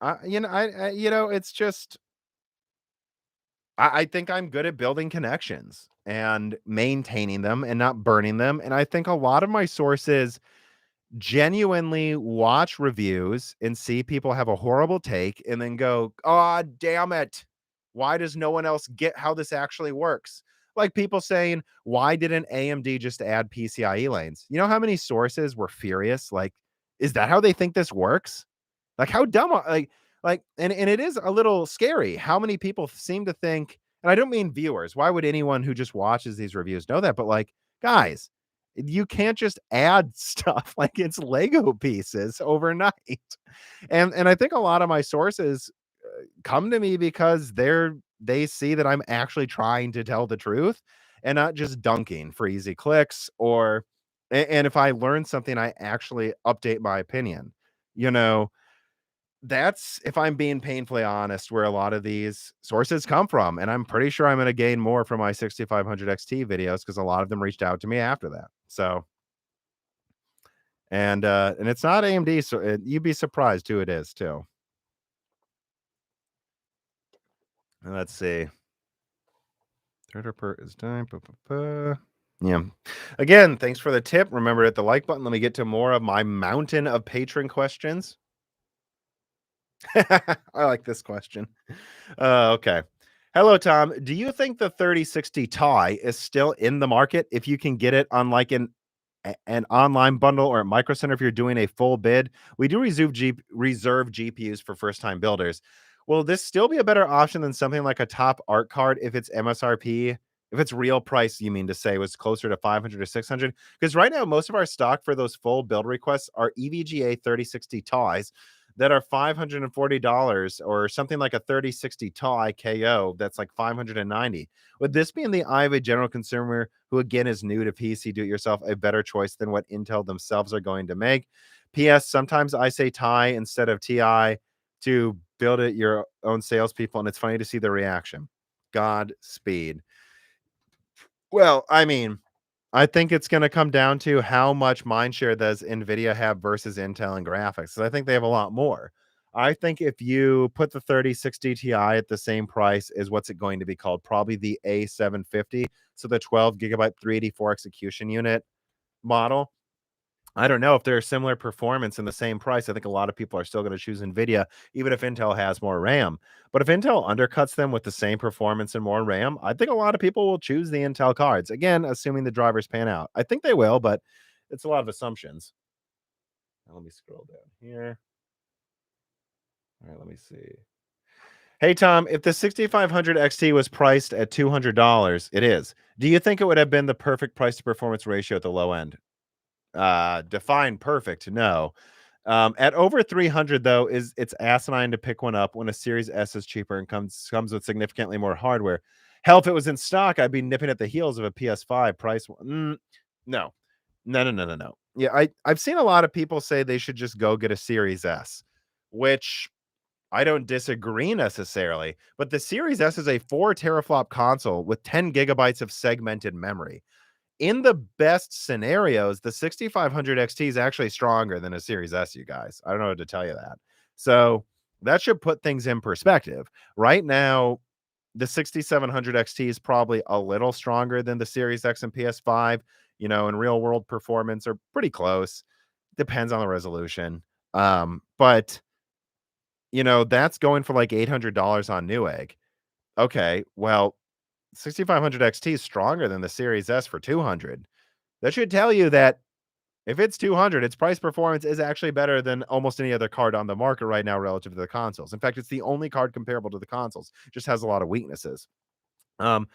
it's just, I think I'm good at building connections and maintaining them and not burning them. And I think a lot of my sources genuinely watch reviews and see people have a horrible take and then go, "Oh, damn it. Why does no one else get how this actually works?" Like people saying, "Why didn't AMD just add PCIe lanes?" You know how many sources were furious? Like, is that how they think this works? Like, how dumb and it is a little scary how many people seem to think, and I don't mean viewers. Why would anyone who just watches these reviews know that? But like, guys, you can't just add stuff like it's Lego pieces overnight. And I think a lot of my sources come to me because they see that I'm actually trying to tell the truth and not just dunking for easy clicks, or and if I learn something, I actually update my opinion. You know, that's, if I'm being painfully honest, where a lot of these sources come from. And I'm pretty sure I'm going to gain more from my 6500 XT videos because a lot of them reached out to me after that. So, and it's not AMD, so you'd be surprised who it is too. And let's see. Third per is time. Yeah. Again, thanks for the tip. Remember to hit the like button. Let me get to more of my mountain of patron questions. I like this question. Okay. Hello, Tom. Do you think the 3060 Ti is still in the market if you can get it on like an online bundle or at Micro Center if you're doing a full bid? We do reserve GPUs for first-time builders. Will this still be a better option than something like a top art card if its MSRP, if its real price, you mean to say, was closer to 500 or 600? Because right now, most of our stock for those full build requests are EVGA 3060 Tis that are $540 or something like a 3060 Ti KO that's like 590. Would this be in the eye of a general consumer who again is new to PC do-it-yourself a better choice than what Intel themselves are going to make? PS, sometimes I say Ti instead of Ti to build it your own salespeople, and it's funny to see the reaction. Godspeed. Well, I mean, I think it's going to come down to how much mindshare does Nvidia have versus Intel and graphics. 'Cause I think they have a lot more. I think if you put the 3060 Ti at the same price as what's it going to be called, probably the A750, so the 12 gigabyte 384 execution unit model. I don't know if they're similar performance in the same price. I think a lot of people are still going to choose Nvidia, even if Intel has more RAM. But if Intel undercuts them with the same performance and more RAM, I think a lot of people will choose the Intel cards. Again, assuming the drivers pan out. I think they will, but it's a lot of assumptions. Now, let me scroll down here. All right, let me see. Hey, Tom, if the 6500 XT was priced at $200, it is. Do you think it would have been the perfect price to performance ratio at the low end? Define perfect, no. At over 300 though, it's asinine to pick one up when a Series S is cheaper and comes with significantly more hardware. Hell, if it was in stock, I'd be nipping at the heels of a PS5 price. No, no. Yeah, I've seen a lot of people say they should just go get a Series S, which I don't disagree necessarily. But the Series S is a 4 teraflop console with 10 gigabytes of segmented memory. In the best scenarios, the 6500 XT is actually stronger than a Series S, you guys. I don't know how to tell you that. So that should put things in perspective. Right now, the 6700 XT is probably a little stronger than the Series X and PS5. In real world performance are pretty close. Depends on the resolution. But that's going for like $800 on Newegg. Okay, well, 6500 XT is stronger than the Series S for 200. That should tell you that if it's 200, its price performance is actually better than almost any other card on the market right now relative to the consoles. In fact, it's the only card comparable to the consoles. Just has a lot of weaknesses. Um,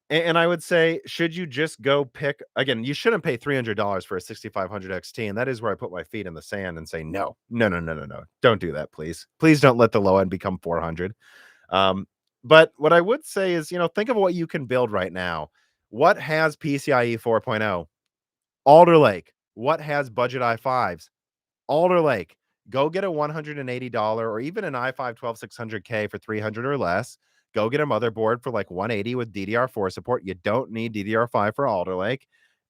and I would say, should you just go pick again? You shouldn't pay $300 for a 6500 XT, and that is where I put my feet in the sand and say, no, don't do that, please. Please don't let the low end become 400. But what I would say is, think of what you can build right now. What has PCIe 4.0? Alder Lake. What has budget i5s? Alder Lake. Go get a $180 or even an i5 12600K for 300 or less. Go get a motherboard for like 180 with DDR4 support. You don't need DDR5 for Alder Lake.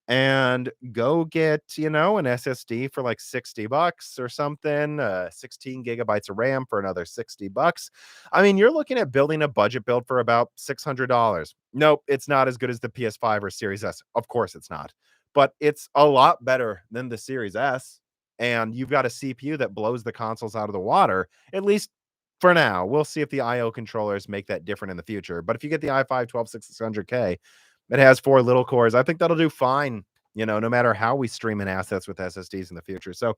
And go get, an SSD for like $60 or something, 16 gigabytes of RAM for another $60. I mean, you're looking at building a budget build for about $600. Nope, it's not as good as the PS5 or Series S. Of course it's not. But it's a lot better than the Series S. And you've got a CPU that blows the consoles out of the water, at least for now. We'll see if the IO controllers make that different in the future. But if you get the i5 12600K, it has 4 little cores. I think that'll do fine, no matter how we stream in assets with SSDs in the future. So,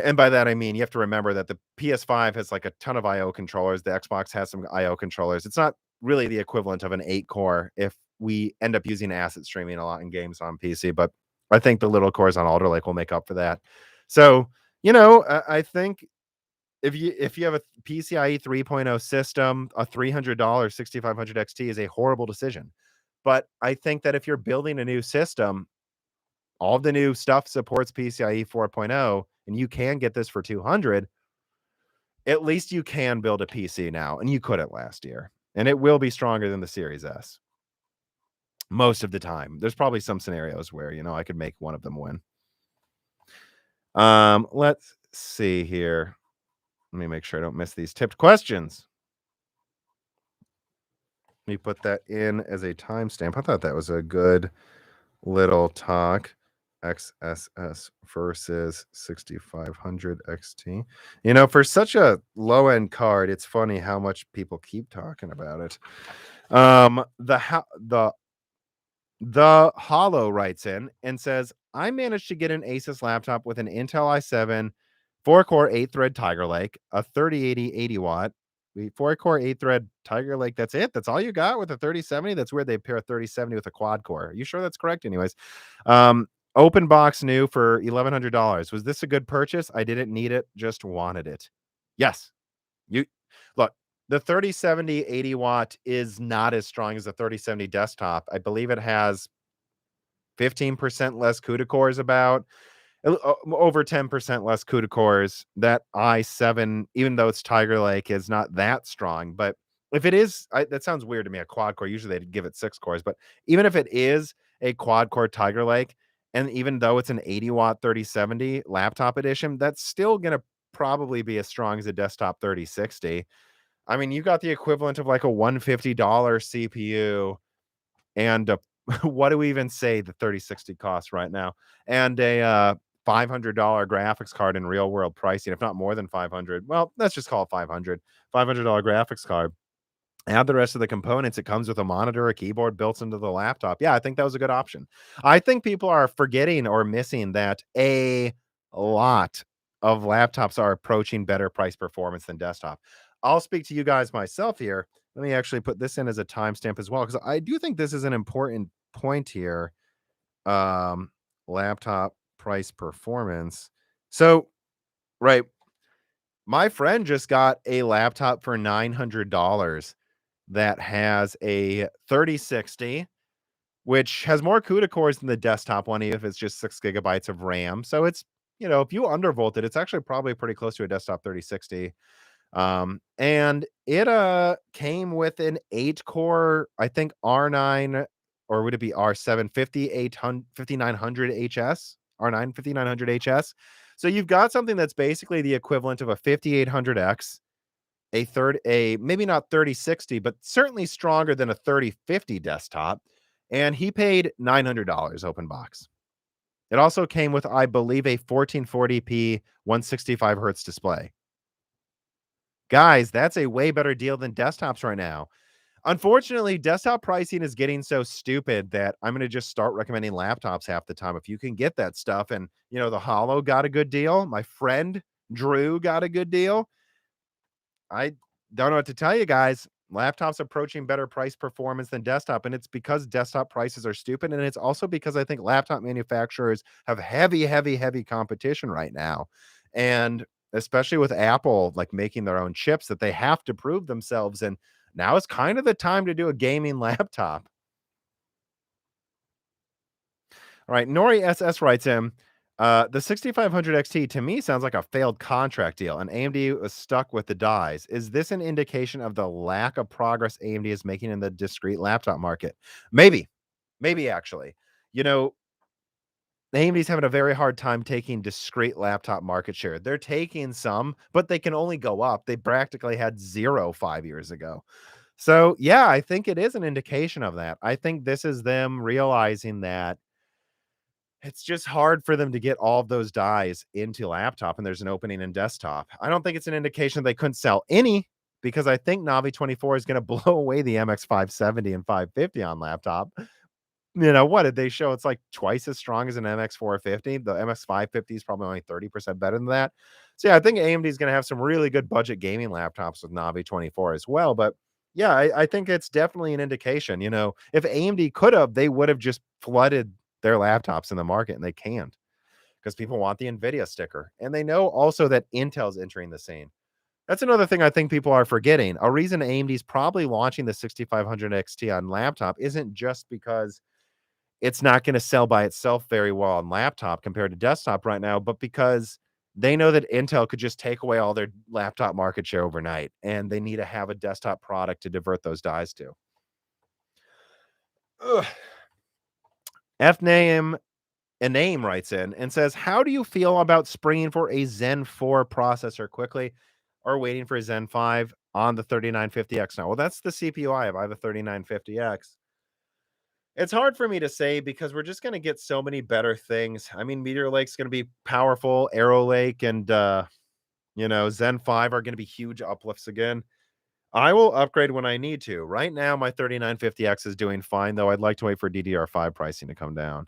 and by that, I mean, you have to remember that the PS5 has like a ton of IO controllers. The Xbox has some IO controllers. It's not really the equivalent of an 8 core if we end up using asset streaming a lot in games on PC, but I think the little cores on Alder Lake will make up for that. So, I think if you have a PCIe 3.0 system, a $300 6500 XT is a horrible decision. But I think that if you're building a new system, all of the new stuff supports PCIe 4.0, and you can get this for 200. At least you can build a PC now, and you couldn't last year, and it will be stronger than the Series S most of the time. There's probably some scenarios where I could make one of them win. Let's see here. Let me make sure I don't miss these tipped questions. Let me put that in as a timestamp. I thought that was a good little talk. XSS versus 6500 XT. For such a low end card, it's funny how much people keep talking about it. The Hollow writes in and says, I managed to get an Asus laptop with an Intel i7, 4-core, 8-thread Tiger Lake, a 3080 80 watt, 4-core, 8-thread Tiger Lake. That's it? That's all you got with a 3070? That's weird they pair a 3070 with a quad core. Are you sure that's correct? Anyways, Open box new for $1,100. Was this a good purchase? I didn't need it, just wanted it. Yes. You look, the 3070 80 watt is not as strong as the 3070 desktop. I believe it has 15% less CUDA cores about over 10% less CUDA cores. That i7, even though it's Tiger Lake, is not that strong. But if it is, that sounds weird to me, a quad core. Usually they'd give it 6 cores. But even if it is a quad core Tiger Lake, and even though it's an 80 watt 3070 laptop edition, that's still going to probably be as strong as a desktop 3060. I mean, you got the equivalent of like a $150 CPU and a what do we even say the 3060 costs right now? And a $500 graphics card in real world pricing, if not more than 500. Well, let's just call it 500. $500 graphics card. Add the rest of the components. It comes with a monitor, a keyboard built into the laptop. Yeah, I think that was a good option. I think people are forgetting or missing that a lot of laptops are approaching better price performance than desktop. I'll speak to you guys myself here. Let me actually put this in as a timestamp as well, because I do think this is an important point here. Um, Laptop price performance. So, right, my friend just got a laptop for $900 that has a 3060, which has more CUDA cores than the desktop one, even if it's just 6 GB of RAM. So it's, if you undervolt it, it's actually probably pretty close to a desktop 3060. And it came with an 8 core, I think R9, or would it be R7 5900 HS, R9 5900 HS. So you've got something that's basically the equivalent of a 5800X, a maybe not 3060, but certainly stronger than a 3050 desktop. And he paid $900 open box. It also came with, I believe, a 1440p 165 hertz display. Guys, that's a way better deal than desktops right now. Unfortunately, desktop pricing is getting so stupid that I'm going to just start recommending laptops half the time if you can get that stuff. And, the Hollow got a good deal. My friend Drew got a good deal. I don't know what to tell you guys. Laptops approaching better price performance than desktop, and it's because desktop prices are stupid, and it's also because I think laptop manufacturers have heavy, heavy, heavy competition right now, and especially with Apple like making their own chips, that they have to prove themselves, and now is kind of the time to do a gaming laptop. All right, Nori SS writes in, the 6500 XT to me sounds like a failed contract deal, and AMD was stuck with the dies. Is this an indication of the lack of progress AMD is making in the discrete laptop market? Maybe, maybe actually. You know, AMD's having a very hard time taking discrete laptop market share. They're taking some, but they can only go up. They practically had 0 5 years ago. So, yeah, I think it is an indication of that. I think this is them realizing that it's just hard for them to get all of those dies into laptop, and there's an opening in desktop. I don't think it's an indication they couldn't sell any, because I think Navi 24 is going to blow away the MX 570 and 550 on laptop. What did they show? It's like twice as strong as an MX 450. The MX 550 is probably only 30% better than that. So yeah, I think AMD is going to have some really good budget gaming laptops with Navi 24 as well. But yeah, I think it's definitely an indication. If AMD could have, they would have just flooded their laptops in the market, and they can't, because people want the Nvidia sticker, and they know also that Intel's entering the scene. That's another thing I think people are forgetting. A reason AMD's probably launching the 6500 XT on laptop isn't just because it's not going to sell by itself very well on laptop compared to desktop right now, but because they know that Intel could just take away all their laptop market share overnight, and they need to have a desktop product to divert those dies to. Ugh. FNAME A name writes in and says, how do you feel about springing for a Zen 4 processor quickly, or waiting for a Zen 5 on the 3950X now? Well, that's the CPU I have. I have a 3950X. It's hard for me to say because we're just going to get so many better things. I mean, Meteor Lake's going to be powerful. Arrow Lake and, Zen 5 are going to be huge uplifts again. I will upgrade when I need to. Right now, my 3950X is doing fine, though. I'd like to wait for DDR5 pricing to come down.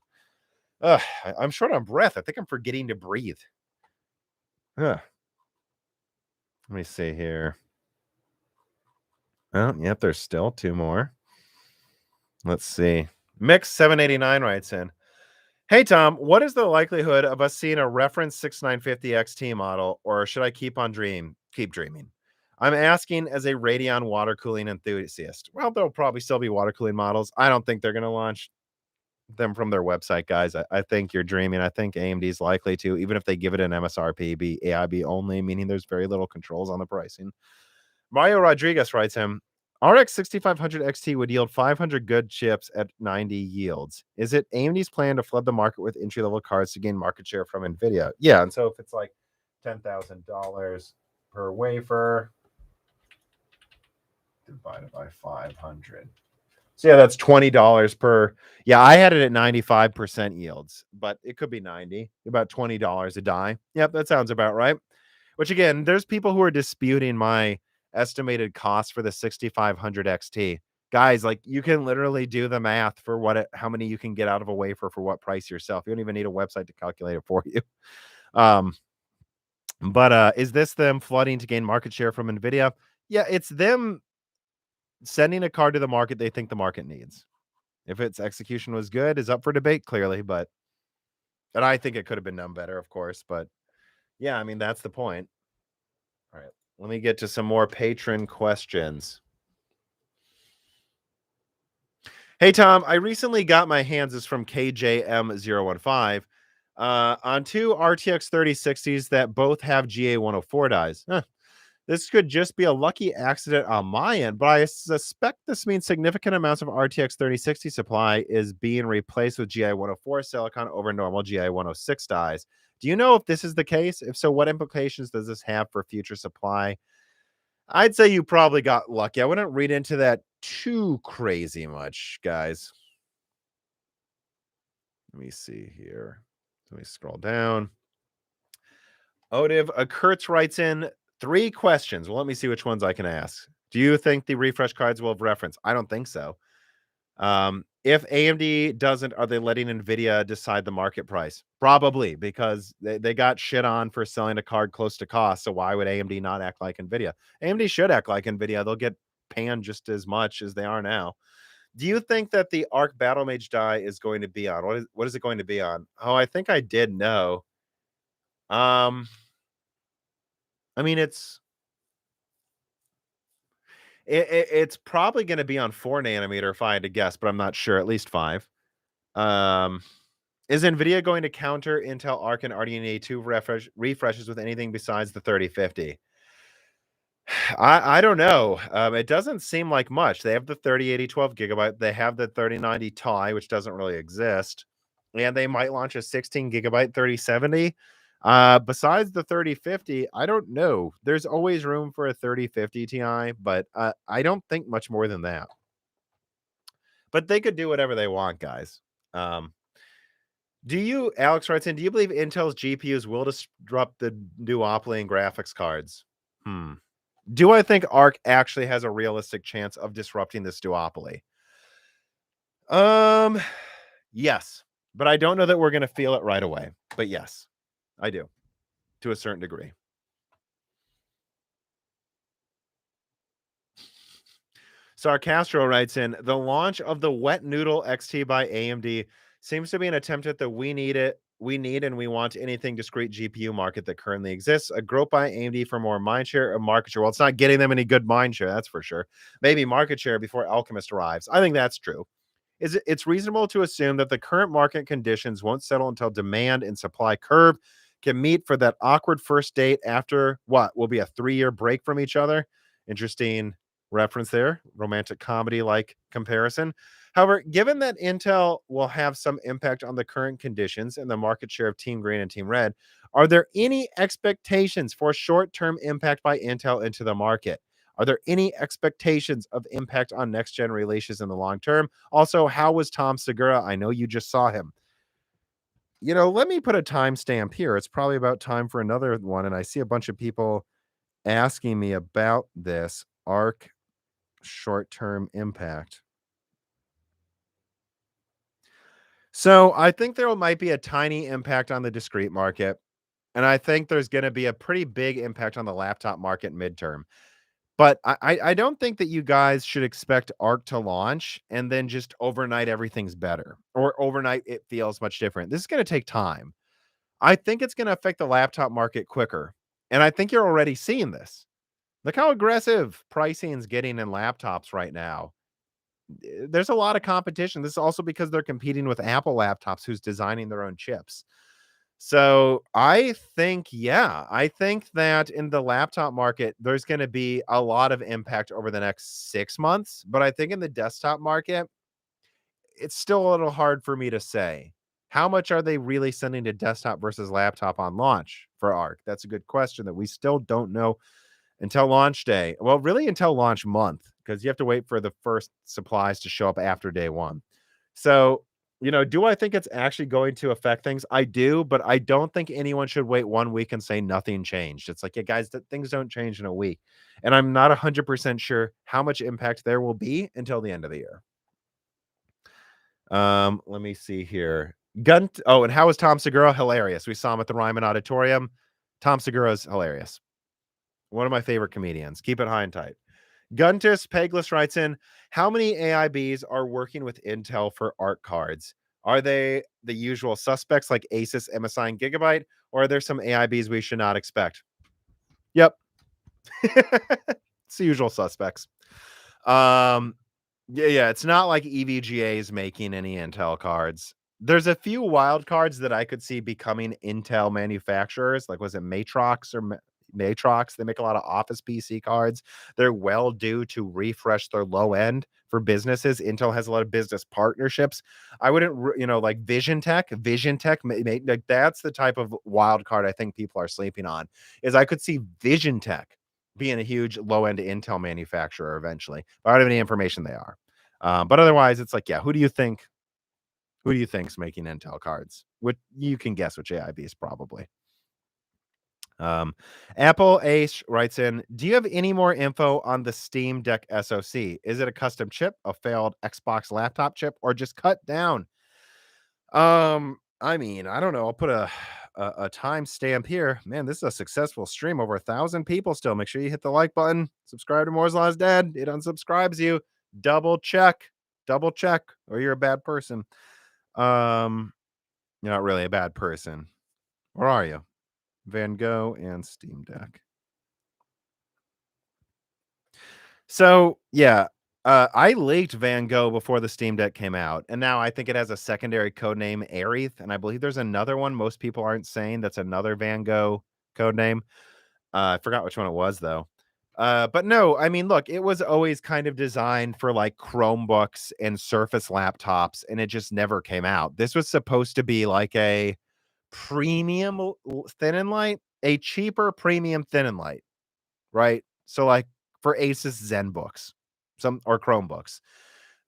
I'm short on breath. I think I'm forgetting to breathe. Let me see here. Oh, yep, there's still 2 more. Let's see. Mix 789 writes in, Hey Tom, what is the likelihood of us seeing a reference 6950 XT model, or should I keep dreaming? I'm asking as a Radeon water cooling enthusiast. Well, there'll probably still be water cooling models. I don't think they're going to launch them from their website, guys. I think you're dreaming. I think AMD is likely to, even if they give it an MSRP, be AIB only, meaning there's very little controls on the pricing. Mario Rodriguez writes him, RX 6500 XT would yield 500 good chips at 90 yields. Is it AMD's plan to flood the market with entry level cards to gain market share from Nvidia? Yeah, and so if it's like $10,000 per wafer divided by 500. So yeah, that's $20 per. Yeah, I had it at 95% yields, but it could be 90, about $20 a die. Yep, that sounds about right. Which again, there's people who are disputing my estimated cost for the 6500 XT. Guys, like you can literally do the math for how many you can get out of a wafer for what price yourself. You don't even need a website to calculate it for you. Um, but is this them flooding to gain market share from Nvidia? Yeah, it's them sending a card to the market they think the market needs. If its execution was good, is up for debate clearly, but and I think it could have been done better, of course. But yeah, I mean that's the point. All right, let me get to some more patron questions. Hey Tom, I recently got my hands, this from KJM015, on two RTX 3060s that both have GA104 dies. Huh. This could just be a lucky accident on my end, but I suspect this means significant amounts of RTX 3060 supply is being replaced with GI104 silicon over normal GI106 dies. Do you know if this is the case? If so, what implications does this have for future supply? I'd say you probably got lucky. I wouldn't read into that too crazy much, guys. Let me see here. Let me scroll down. Odiv Kurtz writes in 3 questions. Well, let me see which ones I can ask. Do you think the refresh cards will have reference? I don't think so. If AMD doesn't, are they letting Nvidia decide the market price? Probably, because they got shit on for selling a card close to cost. So why would AMD not act like Nvidia? AMD should act like Nvidia. They'll get panned just as much as they are now. Do you think that the Arc Battle Mage die is going to be on? What is it going to be on? Oh, I think I did know. I mean, it's probably going to be on 4 nanometer if I had to guess, but I'm not sure. At least 5. Um, is Nvidia going to counter Intel Arc and RDNA 2 refreshes with anything besides the 3050? I don't know. It doesn't seem like much. They have the 3080 12 GB. They have the 3090 Ti, which doesn't really exist, and they might launch a 16 GB 3070. Besides the 3050, I don't know. There's always room for a 3050 Ti, but I don't think much more than that. But they could do whatever they want, guys. Alex writes in, do you believe Intel's GPUs will disrupt the duopoly in graphics cards? Do I think Arc actually has a realistic chance of disrupting this duopoly? Yes, but I don't know that we're going to feel it right away. But yes, I do, to a certain degree. Sarcastro writes in, the launch of the Wet Noodle XT by AMD seems to be an attempt at the we need and we want anything discrete GPU market that currently exists. A grope by AMD for more mindshare or market share. Well, it's not getting them any good mindshare, that's for sure. Maybe market share before Alchemist arrives. I think that's true. It's reasonable to assume that the current market conditions won't settle until demand and supply curve can meet for that awkward first date after what will be a 3-year break from each other. Interesting reference there, romantic comedy like comparison. However, given that Intel will have some impact on the current conditions and the market share of Team Green and Team Red, are there any expectations for short-term impact by Intel into the market? Are there any expectations of impact on next-gen releases in the long term? Also, how was Tom Segura? I know you just saw him. Let me put a timestamp here. It's probably about time for another one, and I see a bunch of people asking me about this Arc short-term impact. So I think there might be a tiny impact on the discrete market, and I think there's going to be a pretty big impact on the laptop market midterm. But I don't think that you guys should expect Arc to launch and then just overnight everything's better, or overnight it feels much different. This is gonna take time. I think it's gonna affect the laptop market quicker, and I think you're already seeing this. Look how aggressive pricing is getting in laptops right now. There's a lot of competition. This is also because they're competing with Apple laptops who's designing their own chips. So I think, yeah, I think that in the laptop market, there's going to be a lot of impact over the next 6 months. But I think in the desktop market, it's still a little hard for me to say. How much are they really sending to desktop versus laptop on launch for ARC? That's a good question that we still don't know until launch day. Well, really until launch month, because you have to wait for the first supplies to show up after day one. So, do I think it's actually going to affect things? I do, but I don't think anyone should wait 1 week and say nothing changed. It's like, yeah, guys, things don't change in a week. And I'm not 100% sure how much impact there will be until the end of the year. Let me see here. Oh, and how is Tom Segura? Hilarious. We saw him at the Ryman Auditorium. Tom Segura's hilarious. One of my favorite comedians. Keep it high and tight. Guntis Pegless writes in, how many AIBs are working with Intel for ARC cards? Are they the usual suspects like Asus, MSI, and Gigabyte, or are there some AIBs we should not expect? Yep. It's the usual suspects. Yeah, it's not like EVGA is making any Intel cards. There's a few wild cards that I could see becoming Intel manufacturers. Like, was it Matrox or Matrox? They make a lot of Office PC cards. They're well due to refresh their low end for businesses. Intel has a lot of business partnerships. I wouldn't, like Vision Tech. Like that's the type of wild card I think people are sleeping on. Is I could see Vision Tech being a huge low end Intel manufacturer eventually. But I don't have any information they are. But otherwise, it's like, yeah, who do you think? Who do you think's making Intel cards? What you can guess which AIB is probably. Apple Ace writes in, do you have any more info on the Steam Deck SoC? Is it a custom chip, a failed Xbox laptop chip, or just cut down? I mean, I don't know. I'll put a timestamp here. Man, this is a successful stream. Over 1,000 people still. Make sure you hit the like button. Subscribe to Moore's Law is Dead. It unsubscribes you. Double check. Double check, or you're a bad person. You're not really a bad person. Or are you? Van Gogh and Steam Deck. So, yeah, I leaked Van Gogh before the Steam Deck came out, and now I think it has a secondary code name, Aerith, and I believe there's another one most people aren't saying that's another Van Gogh code name. I forgot which one it was though. But no, I mean, look, it was always kind of designed for like Chromebooks and Surface laptops, and it just never came out. This was supposed to be like a premium thin and light, a cheaper premium thin and light, right? So like for Asus ZenBooks, or Chromebooks.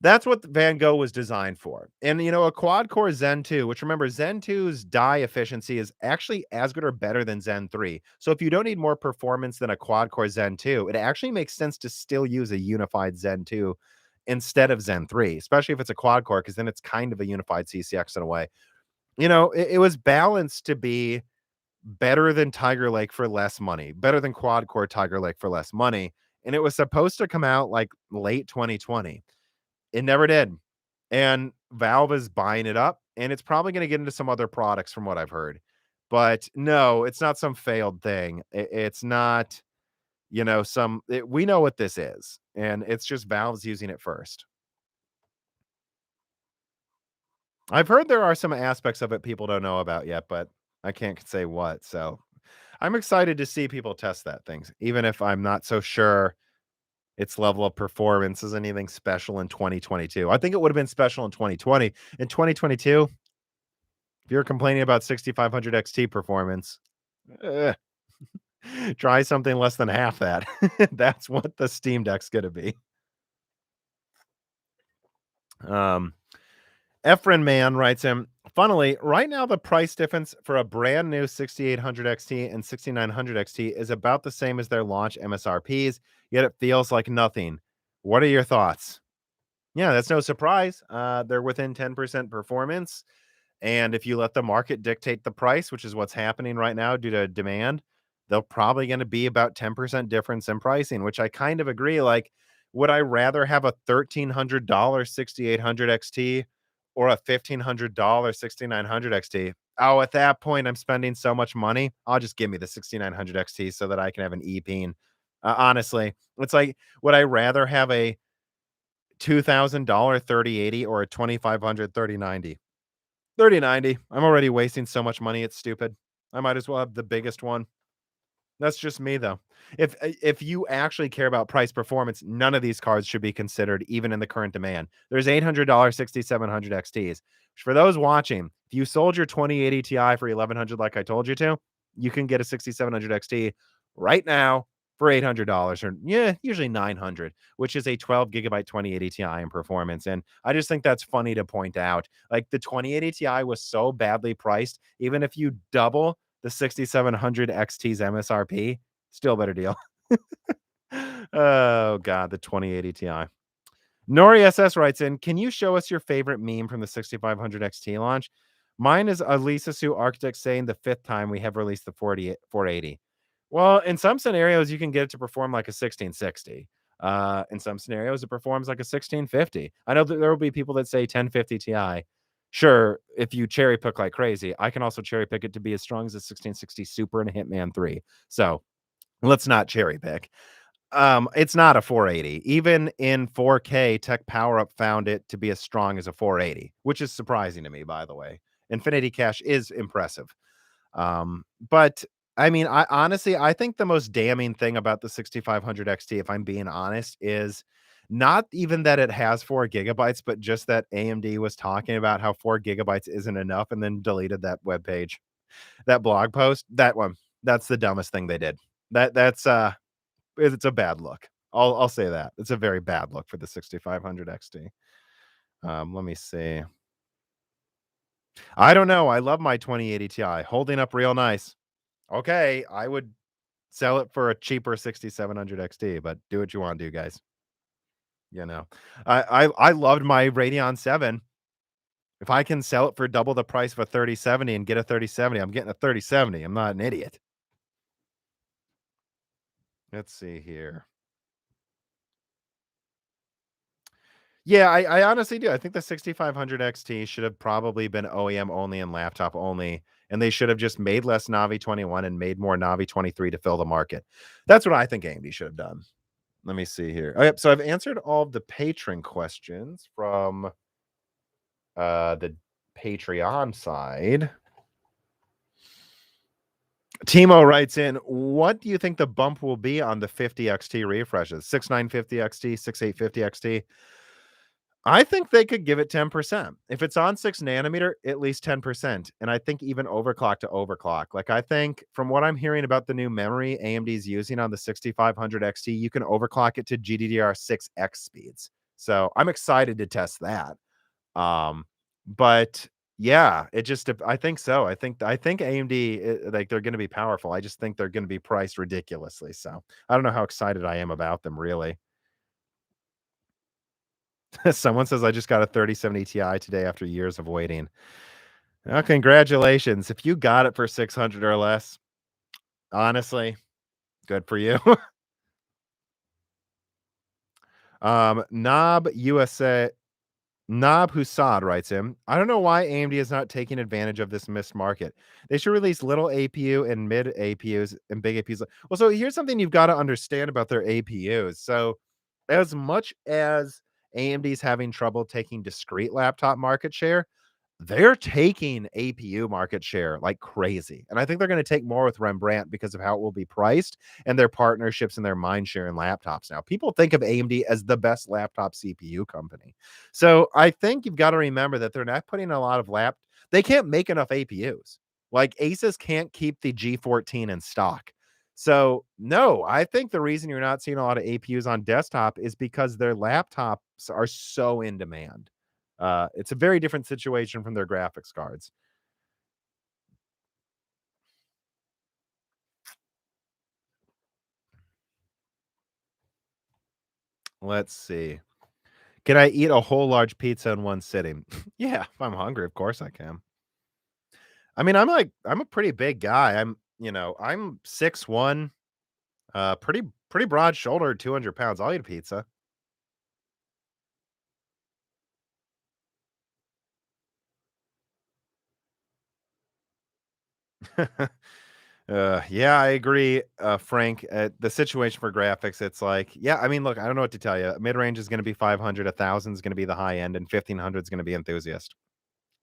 That's what the Van Gogh was designed for. And a quad core Zen 2, which remember Zen 2's die efficiency is actually as good or better than Zen 3. So if you don't need more performance than a quad core Zen 2, it actually makes sense to still use a unified Zen 2 instead of Zen 3, especially if it's a quad core, because then it's kind of a unified CCX in a way. It was balanced to be better than Tiger Lake for less money, better than quad core Tiger Lake for less money. And it was supposed to come out like late 2020. It never did. And Valve is buying it up, and it's probably going to get into some other products from what I've heard. But no, it's not some failed thing. It's not, we know what this is, and it's just Valve's using it first. I've heard there are some aspects of it people don't know about yet, but I can't say what. So I'm excited to see people test that things, even if I'm not so sure its level of performance is anything special in 2022. I think it would have been special in 2020. In 2022, if you're complaining about 6500 XT performance, eh, try something less than half that. That's what the Steam Deck's going to be. Efren Man writes in, funnily, right now the price difference for a brand new 6800 XT and 6900 XT is about the same as their launch MSRPs, yet it feels like nothing. What are your thoughts? Yeah, that's no surprise. They're within 10% performance. And if you let the market dictate the price, which is what's happening right now due to demand, they're probably going to be about 10% difference in pricing, which I kind of agree. Like, would I rather have a $1,300 6800 XT or a $1,500 6900 XT? Oh, at that point, I'm spending so much money. I'll just give me the 6900 XT so that I can have an EP. Honestly, it's like, would I rather have a $2,000 3080 or a 2500 3090? 3090. I'm already wasting so much money. It's stupid. I might as well have the biggest one. That's just me though. If you actually care about price performance, none of these cards should be considered even in the current demand. There's $800 6700 XTs. For those watching, if you sold your 2080 Ti for 1100 like I told you to, you can get a 6700 XT right now for $800 or yeah, usually 900, which is a 12 gigabyte 2080 Ti in performance. And I just think that's funny to point out. Like the 2080 Ti was so badly priced, even if you double the 6700 XT's MSRP, still a better deal. Oh god, the 2080 Ti. Nori SS writes in, can you show us your favorite meme from the 6500 XT launch? Mine is a Lisa Su architect saying the fifth time we have released the 480. Well, in some scenarios, you can get it to perform like a 1660. In some scenarios, it performs like a 1650. I know that there will be people that say 1050 Ti. Sure, if you cherry pick like crazy, I can also cherry pick it to be as strong as a 1660 Super and a Hitman 3. So let's not cherry pick. It's not a 480. Even in 4K, Tech Power Up found it to be as strong as a 480, which is surprising to me, by the way. Infinity Cache is impressive. But I mean, I honestly, I think the most damning thing about the 6500 XT, if I'm being honest, is not even that it has 4 gigabytes, but just that AMD was talking about how 4 gigabytes isn't enough and then deleted that web page, that blog post. That one, that's the dumbest thing they did. It's a bad look. I'll say that. It's a very bad look for the 6500 XT. Let me see. I don't know. I love my 2080 Ti. Holding up real nice. Okay, I would sell it for a cheaper 6700 XT, but do what you want to do, guys. You know. I loved my Radeon 7. If I can sell it for double the price of a 3070 and get a 3070, I'm getting a 3070. I'm not an idiot. Let's see here. Yeah, I honestly do. I think the 6500 XT should have probably been OEM only and laptop only, and they should have just made less Navi 21 and made more Navi 23 to fill the market. That's what I think AMD should have done. Let me see here. Oh, yep. So I've answered all of the patron questions from the Patreon side. Timo writes in, what do you think the bump will be on the 50 XT refreshes? 6950 XT, 6850 XT? I think they could give it 10%. If it's on 6 nanometer, at least 10%. And I think even overclock to overclock. Like, I think from what I'm hearing about the new memory AMD's using on the 6500 XT, you can overclock it to GDDR6X speeds. So I'm excited to test that. But yeah, it just, I think so. I think AMD, like, they're going to be powerful. I just think they're going to be priced ridiculously. So I don't know how excited I am about them, really. Someone says I just got a 3070 Ti today after years of waiting. Oh, congratulations. If you got it for 600 or less, honestly, good for you. Knob USA Knob Hussad writes in, I don't know why AMD is not taking advantage of this missed market. They should release little APU and mid APUs and big APUs. Well, so here's something you've got to understand about their APUs. So, as much as AMD's having trouble taking discrete laptop market share, they're taking APU market share like crazy. And I think they're going to take more with Rembrandt because of how it will be priced and their partnerships and their mind share in laptops. Now, people think of AMD as the best laptop CPU company. So I think you've got to remember that they're not putting a lot of they can't make enough APUs. Like Asus can't keep the G14 in stock. So no, I think the reason you're not seeing a lot of APUs on desktop is because their laptops are so in demand. It's a very different situation from their graphics cards. Let's see. Can I eat a whole large pizza in one sitting? Yeah, if I'm hungry, of course I can. I mean, I'm a pretty big guy. I'm 6'1", pretty broad shouldered, 200 pounds. I'll eat a pizza. Yeah, I agree, Frank. The situation for graphics, it's like, yeah, I mean, look, I don't know what to tell you. Mid range is going to be 500, 1,000 is going to be the high end, and 1,500 is going to be enthusiast.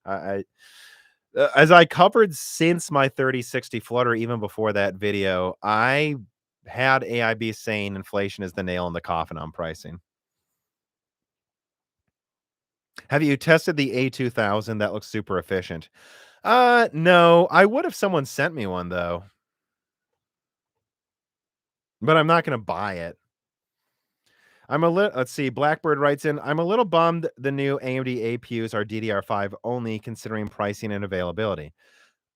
As I covered since my 3060 Flutter, even before that video, I had AIB saying inflation is the nail in the coffin on pricing. Have you tested the A2000? That looks super efficient. No, I would if someone sent me one though, but I'm not going to buy it. Let's see. Blackbird writes in, I'm a little bummed the new AMD APUs are DDR5 only considering pricing and availability.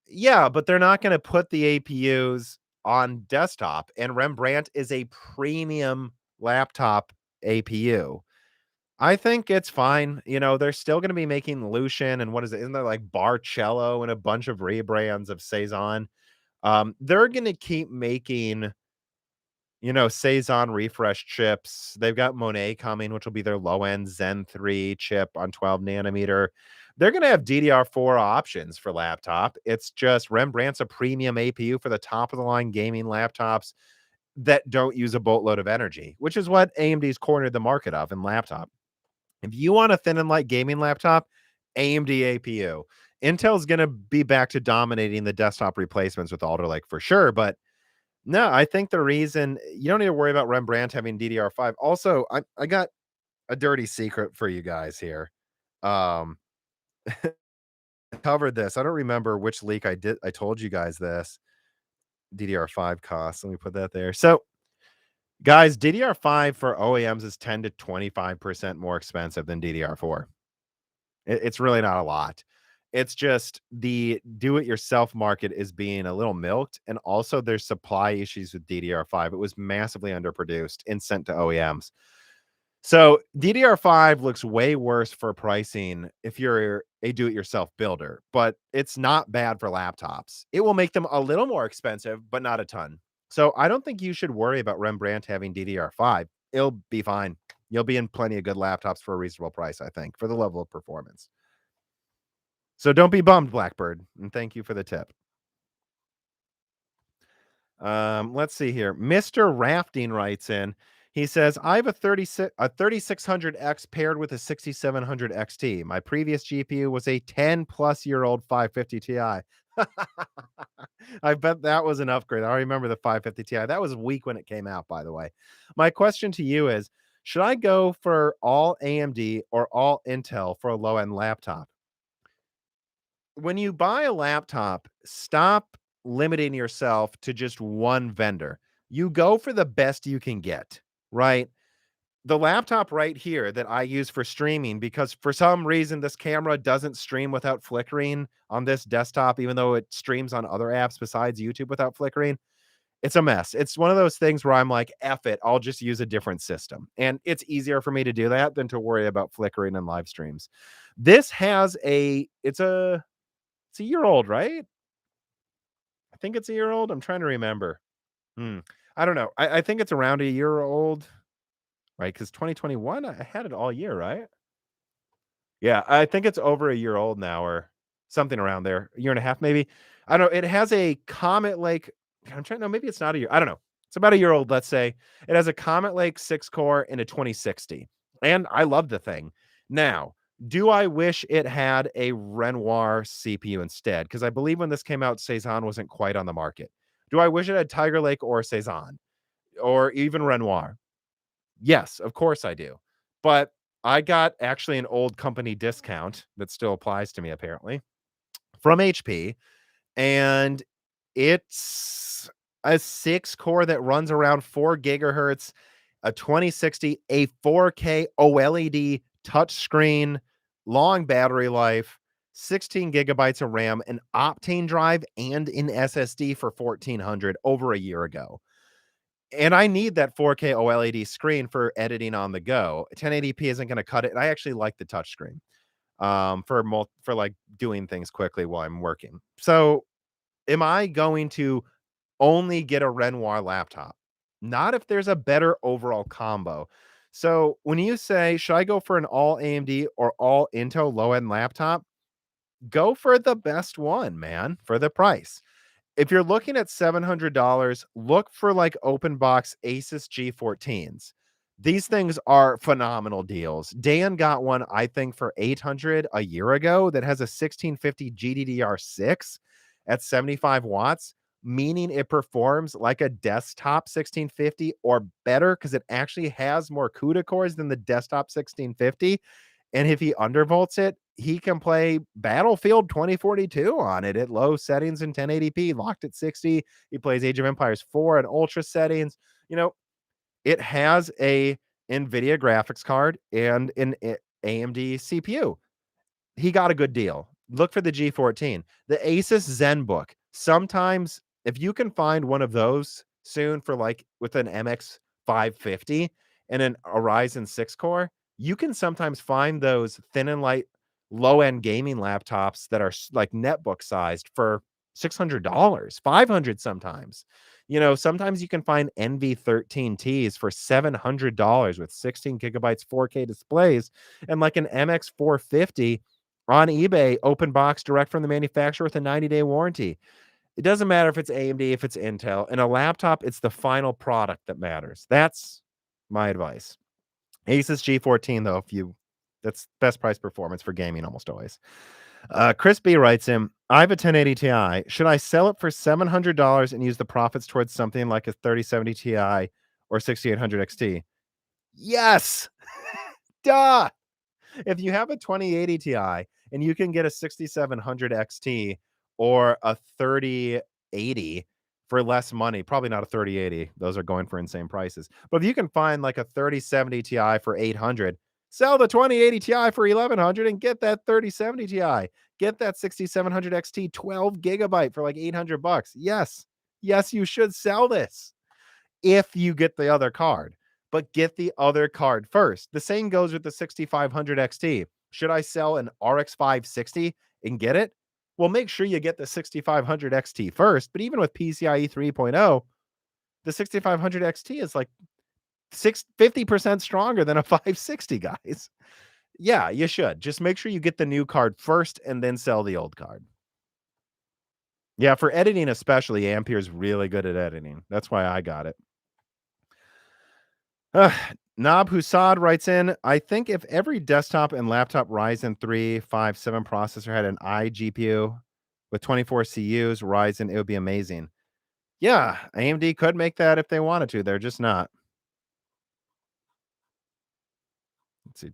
Yeah, but they're not going to put the APUs on desktop, and Rembrandt is a premium laptop APU. I think it's fine. They're still going to be making Lucian and what is it? Isn't there like Barcello and a bunch of rebrands of Cezanne? They're going to keep making Cezanne refresh chips. They've got Monet coming, which will be their low end Zen 3 chip on 12 nanometer. They're going to have DDR4 options for laptop. It's just Rembrandt's a premium APU for the top of the line gaming laptops that don't use a boatload of energy, which is what AMD's cornered the market of in laptop. If you want a thin and light gaming laptop, AMD APU. Intel's going to be back to dominating the desktop replacements with Alder Lake for sure, but no, I think the reason you don't need to worry about Rembrandt having DDR5. Also, I got a dirty secret for you guys here. Um, I covered this. I don't remember which leak I did. I told you guys this. DDR5 costs. Let me put that there. So, guys, DDR5 for OEMs is 10 to 25% more expensive than DDR4. It's really not a lot. It's just the do-it-yourself market is being a little milked, and also there's supply issues with DDR5. It was massively underproduced and sent to OEMs. So DDR5 looks way worse for pricing if you're a do-it-yourself builder, but it's not bad for laptops. It will make them a little more expensive, but not a ton. So I don't think you should worry about Rembrandt having DDR5. It'll be fine. You'll be in plenty of good laptops for a reasonable price, I think, for the level of performance. So don't be bummed, Blackbird, and thank you for the tip. Let's see here. Mr. Rafting writes in. He says, I have a 3600X paired with a 6700 XT. My previous GPU was a 10 plus year old 550 Ti. I bet that was an upgrade. I remember the 550 Ti. That was weak when it came out, by the way. My question to you is, should I go for all AMD or all Intel for a low end laptop? When you buy a laptop, stop limiting yourself to just one vendor. You go for the best you can get, right? The laptop right here that I use for streaming, because for some reason this camera doesn't stream without flickering on this desktop, even though it streams on other apps besides YouTube without flickering. It's a mess. It's one of those things where I'm like, F it, I'll just use a different system. And it's easier for me to do that than to worry about flickering and live streams. This has it's a year old, right? I think it's a year old. I'm trying to remember. Hmm. I don't know. I think it's around a year old, right? Because 2021, I had it all year, right? Yeah, I think it's over a year old now or something around there. A year and a half, maybe. I don't know. It has a Comet Lake. I'm trying. No, maybe it's not a year. I don't know. It's about a year old, let's say. It has a Comet Lake 6 core and a 2060. And I love the thing. Now, do I wish it had a Renoir CPU instead? Because I believe when this came out, Cezanne wasn't quite on the market. Do I wish it had Tiger Lake or Cezanne or even Renoir? Yes, of course I do. But I got actually an old company discount that still applies to me apparently from HP, and it's a 6 core that runs around 4 gigahertz, a 2060, a 4K OLED touchscreen, long battery life, 16 gigabytes of RAM, an Optane drive, and an SSD for 1400 over a year ago. And I need that 4K OLED screen for editing on the go. 1080p isn't going to cut it. And I actually like the touchscreen for like doing things quickly while I'm working. So am I going to only get a Renoir laptop, not if there's a better overall combo. So when you say, should I go for an all AMD or all Intel low end laptop? Go for the best one, man, for the price. If you're looking at $700, look for like open box Asus G14s. These things are phenomenal deals. Dan got one, I think, for 800 a year ago that has a 1650 GDDR6 at 75 watts, meaning it performs like a desktop 1650 or better because it actually has more CUDA cores than the desktop 1650. And if he undervolts it, he can play Battlefield 2042 on it at low settings in 1080p, locked at 60. He plays Age of Empires 4 in ultra settings. You know, it has a Nvidia graphics card and an AMD CPU. He got a good deal. Look for the G14. The Asus ZenBook. Sometimes if you can find one of those soon for like with an MX 550 and an Ryzen 6 core, you can sometimes find those thin and light low end gaming laptops that are like netbook sized for $600, 500 sometimes. You know, sometimes you can find NV13Ts for $700 with 16 gigabytes 4K displays and like an MX 450 on eBay, open box, direct from the manufacturer with a 90-day warranty. It doesn't matter if it's AMD, if it's Intel. In a laptop, it's the final product that matters. That's my advice. Asus G14, though, that's best price performance for gaming almost always. Chris B writes in, I have a 1080 Ti. Should I sell it for $700 and use the profits towards something like a 3070 Ti or 6800 XT? Yes. Duh. If you have a 2080 Ti and you can get a 6700 XT or a 3080 for less money, probably not a 3080. Those are going for insane prices. But if you can find like a 3070 Ti for 800, sell the 2080 Ti for 1100 and get that 3070 Ti. Get that 6700 XT 12 gigabyte for like 800 bucks. Yes. Yes, you should sell this if you get the other card, but get the other card first. The same goes with the 6500 XT. Should I sell an RX 560 and get it? Well, make sure you get the 6500 XT first. But even with PCIe 3.0, the 6500 XT is like 50% stronger than a 560, guys. Yeah, you should. Just make sure you get the new card first and then sell the old card. Yeah, for editing especially, Ampere's really good at editing. That's why I got it. Nob Hussad writes in, I think if every desktop and laptop Ryzen 3 5 7 processor had an iGPU with 24 CUs, Ryzen, it would be amazing. Yeah, AMD could make that if they wanted to. They're just not. Let's see.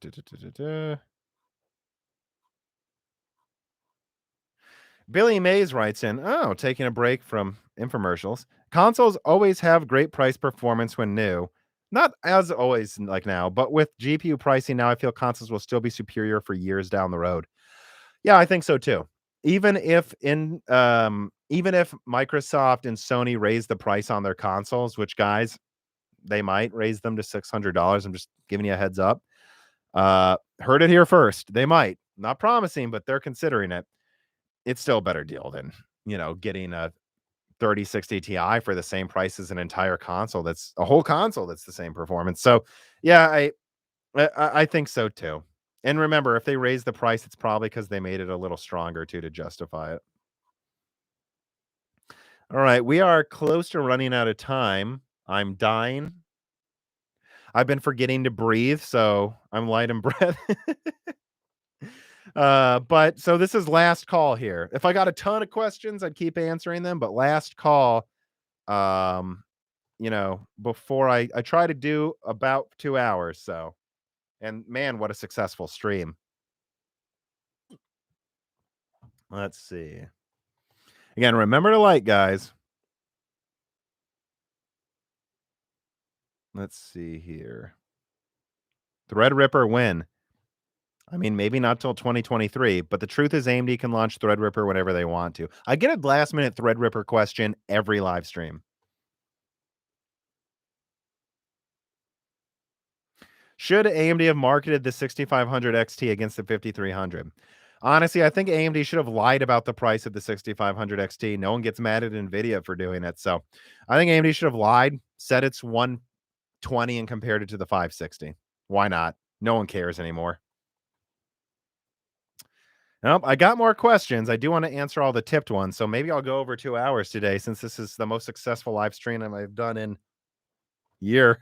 Billy Mays writes in, oh, taking a break from infomercials. Consoles always have great price performance when new. Not as always like now, but with GPU pricing now, I feel consoles will still be superior for years down the road. Yeah, I think so too. Even if Microsoft and Sony raise the price on their consoles, which guys, they might raise them to $600. I'm just giving you a heads up. Heard it here first. They might. Not promising, but they're considering it. It's still a better deal than, getting a 3060 Ti for the same price as an entire console. That's a whole console that's the same performance. So, yeah, I think so too. And remember, if they raise the price, it's probably because they made it a little stronger too to justify it. All right, we are close to running out of time. I'm dying. I've been forgetting to breathe, so I'm light in breath. But so this is last call here. If I got a ton of questions, I'd keep answering them, but last call, um, before I try to do about 2 hours, so. And man, what a successful stream. Let's see. Again, remember to like, guys. Let's see here. Threadripper win. I mean, maybe not till 2023, but the truth is AMD can launch Threadripper whenever they want to. I get a last minute Threadripper question every live stream. Should AMD have marketed the 6500 XT against the 5300? Honestly, I think AMD should have lied about the price of the 6500 XT. No one gets mad at Nvidia for doing it. So I think AMD should have lied, said it's 120 and compared it to the 560. Why not? No one cares anymore. Nope, I got more questions. I do want to answer all the tipped ones. So maybe I'll go over 2 hours today since this is the most successful live stream I've done in year.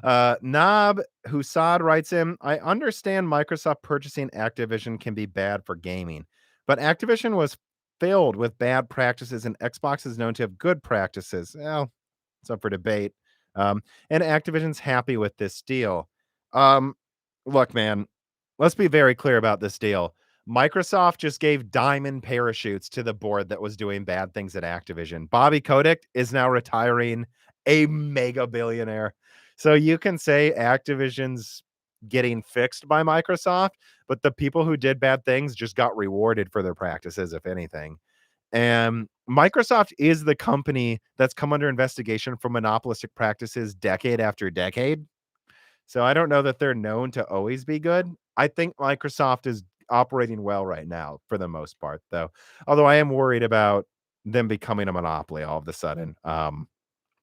Nob Husad writes in, I understand Microsoft purchasing Activision can be bad for gaming, but Activision was filled with bad practices and Xbox is known to have good practices. Well, it's up for debate. And Activision's happy with this deal. Um, Look, man, let's be very clear about this deal. Microsoft just gave diamond parachutes to the board that was doing bad things at Activision. Bobby Kotick is now retiring, a mega billionaire. So you can say Activision's getting fixed by Microsoft, but the people who did bad things just got rewarded for their practices, if anything. And Microsoft is the company that's come under investigation for monopolistic practices decade after decade. So I don't know that they're known to always be good. I think Microsoft is operating well right now for the most part, though. Although I am worried about them becoming a monopoly all of a sudden. I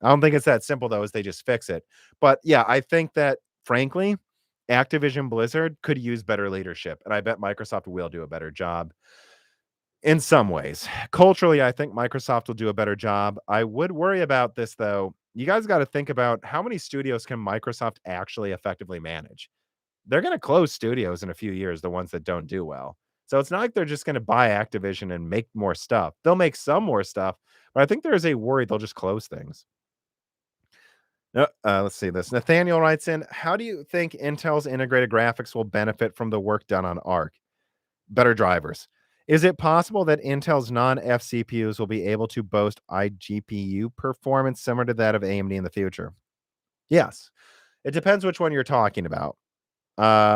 don't think it's that simple though, as they just fix it. But yeah, I think that frankly, Activision Blizzard could use better leadership, and I bet Microsoft will do a better job in some ways. Culturally, I think Microsoft will do a better job. I would worry about this though. You guys got to think about how many studios can Microsoft actually effectively manage. They're going to close studios in a few years, the ones that don't do well. So it's not like they're just going to buy Activision and make more stuff. They'll make some more stuff, but I think there is a worry they'll just close things. Let's see this. Nathaniel writes in, how do you think Intel's integrated graphics will benefit from the work done on ARC? Better drivers. Is it possible that Intel's non-F CPUs will be able to boast iGPU performance similar to that of AMD in the future? Yes. It depends which one you're talking about.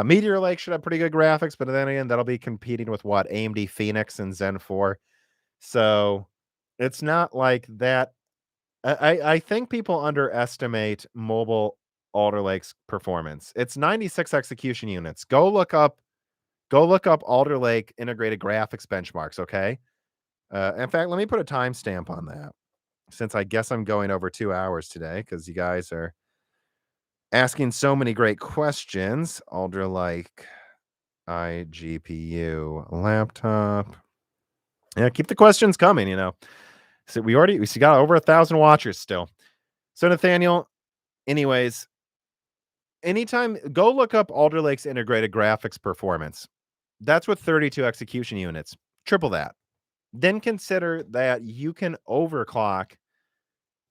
Meteor Lake should have pretty good graphics, but then again, that'll be competing with what? AMD Phoenix and Zen 4. So it's not like that. I think people underestimate mobile Alder Lake's performance. It's 96 execution units. Go look up Alder Lake integrated graphics benchmarks, okay? In fact, let me put a timestamp on that since I guess I'm going over 2 hours today because you guys are asking so many great questions. Alder Lake iGPU laptop. Yeah, keep the questions coming. So we got over 1,000 watchers still. So Nathaniel, anyways, anytime go look up Alder Lake's integrated graphics performance. That's with 32 execution units. Triple that. Then consider that you can overclock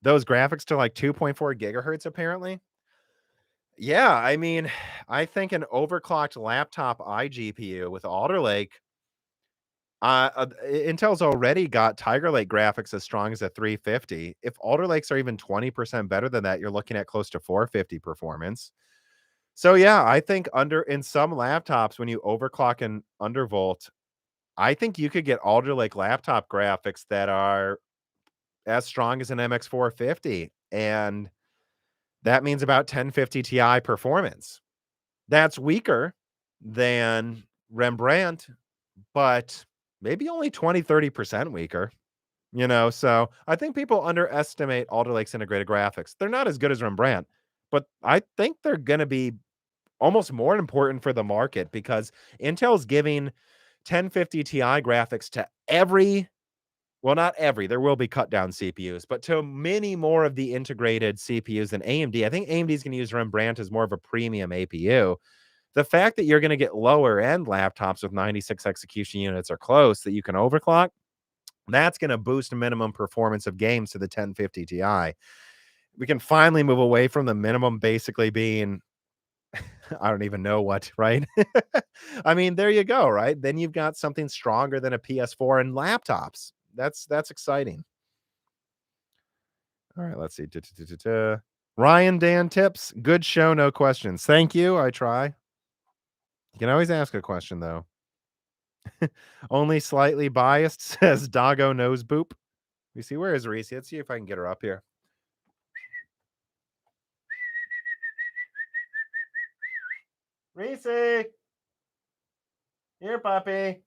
those graphics to like 2.4 gigahertz, apparently. Yeah, I mean, I think an overclocked laptop iGPU with Alder Lake, Intel's already got Tiger Lake graphics as strong as a 350. If Alder Lakes are even 20% better than that, you're looking at close to 450 performance. So yeah, I think in some laptops, when you overclock and undervolt, I think you could get Alder Lake laptop graphics that are as strong as an MX 450. And that means about 1050 Ti performance. That's weaker than Rembrandt, but maybe only 20-30% weaker. So I think people underestimate Alder Lake's integrated graphics. They're not as good as Rembrandt, but I think they're going to be almost more important for the market because Intel's giving 1050 Ti graphics to not every, there will be cut down CPUs, but to many more of the integrated CPUs than AMD. I think AMD is going to use Rembrandt as more of a premium APU. The fact that you're going to get lower end laptops with 96 execution units or close that you can overclock, that's going to boost minimum performance of games to the 1050 Ti. We can finally move away from the minimum basically being I don't even know what, right? I mean, there you go, right? Then you've got something stronger than a PS4 and laptops. That's exciting. All right, let's see. Ryan Dan tips. Good show, no questions. Thank you. I try. You can always ask a question though. Only slightly biased, says Doggo Nose Boop. You see, where is Reesie? Let's see if I can get her up here. Reesie! Here, puppy.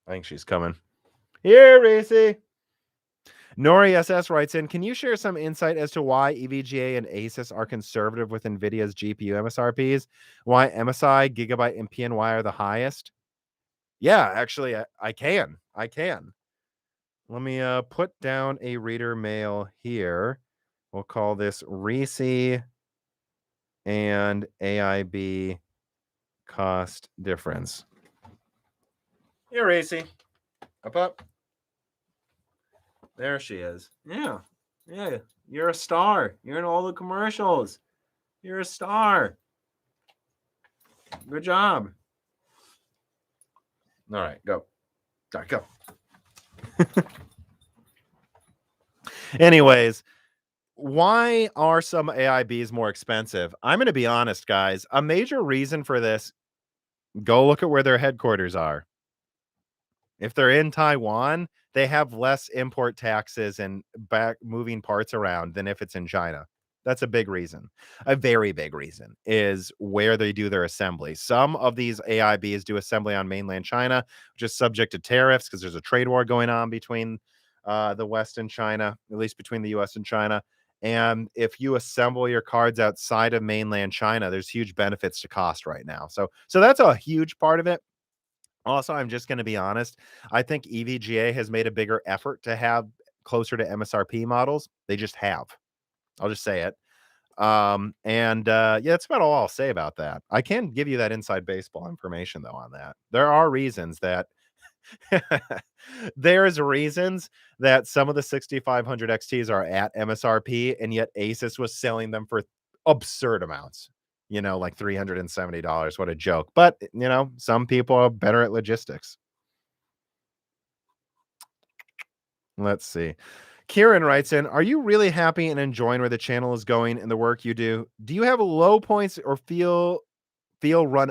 I think she's coming. Here, Reesie. Nori SS writes in, can you share some insight as to why EVGA and ASUS are conservative with NVIDIA's GPU MSRPs? Why MSI, Gigabyte, and PNY are the highest? Yeah, actually, I can. I can. Let me put down a reader mail here. We'll call this Reesie and AIB cost difference. Here, Reesie. Up. There she is. Yeah. Yeah. You're a star. You're in all the commercials. You're a star. Good job. All right, go. All right, go. Anyways, why are some AIBs more expensive? I'm going to be honest, guys. A major reason for this, go look at where their headquarters are. If they're in Taiwan, they have less import taxes and back moving parts around than if it's in China. That's a big reason. A very big reason is where they do their assembly. Some of these AIBs do assembly on mainland China, which is subject to tariffs because there's a trade war going on between the West and China, at least between the US and China. And if you assemble your cards outside of mainland China, there's huge benefits to cost right now. So that's a huge part of it. Also, I'm just going to be honest. I think EVGA has made a bigger effort to have closer to MSRP models. They just have. I'll just say it. Yeah, that's about all I'll say about that. I can give you that inside baseball information though on that. There are reasons that there's reasons that some of the 6500 XTs are at MSRP and yet Asus was selling them for absurd amounts. Like $370. What a joke. But, some people are better at logistics. Let's see. Kieran writes in, are you really happy and enjoying where the channel is going and the work you do? Do you have low points or feel run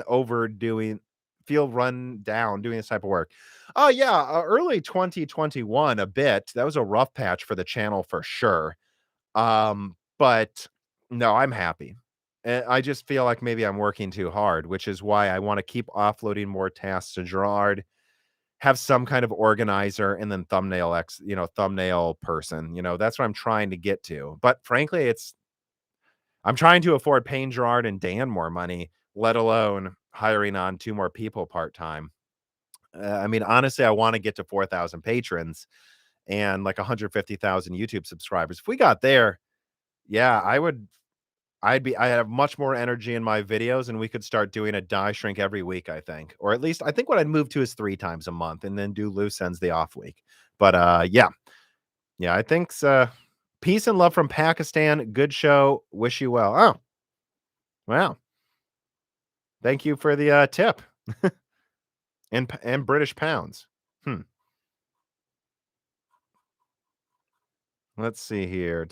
down doing this type of work? Oh yeah, early 2021 a bit. That was a rough patch for the channel for sure. But no, I'm happy. I just feel like maybe I'm working too hard, which is why I want to keep offloading more tasks to Gerard, have some kind of organizer, and then thumbnail person. That's what I'm trying to get to. But frankly, I'm trying to afford paying Gerard and Dan more money, let alone hiring on 2 more people part-time. Honestly, I want to get to 4,000 patrons and like 150,000 YouTube subscribers. If we got there, yeah, I have much more energy in my videos and we could start doing a die shrink every week, I think. Or at least I think what I'd move to is 3 times a month and then do loose ends the off week. But yeah. Yeah, I think peace and love from Pakistan. Good show. Wish you well. Oh. Wow. Thank you for the tip. and British pounds. Let's see here.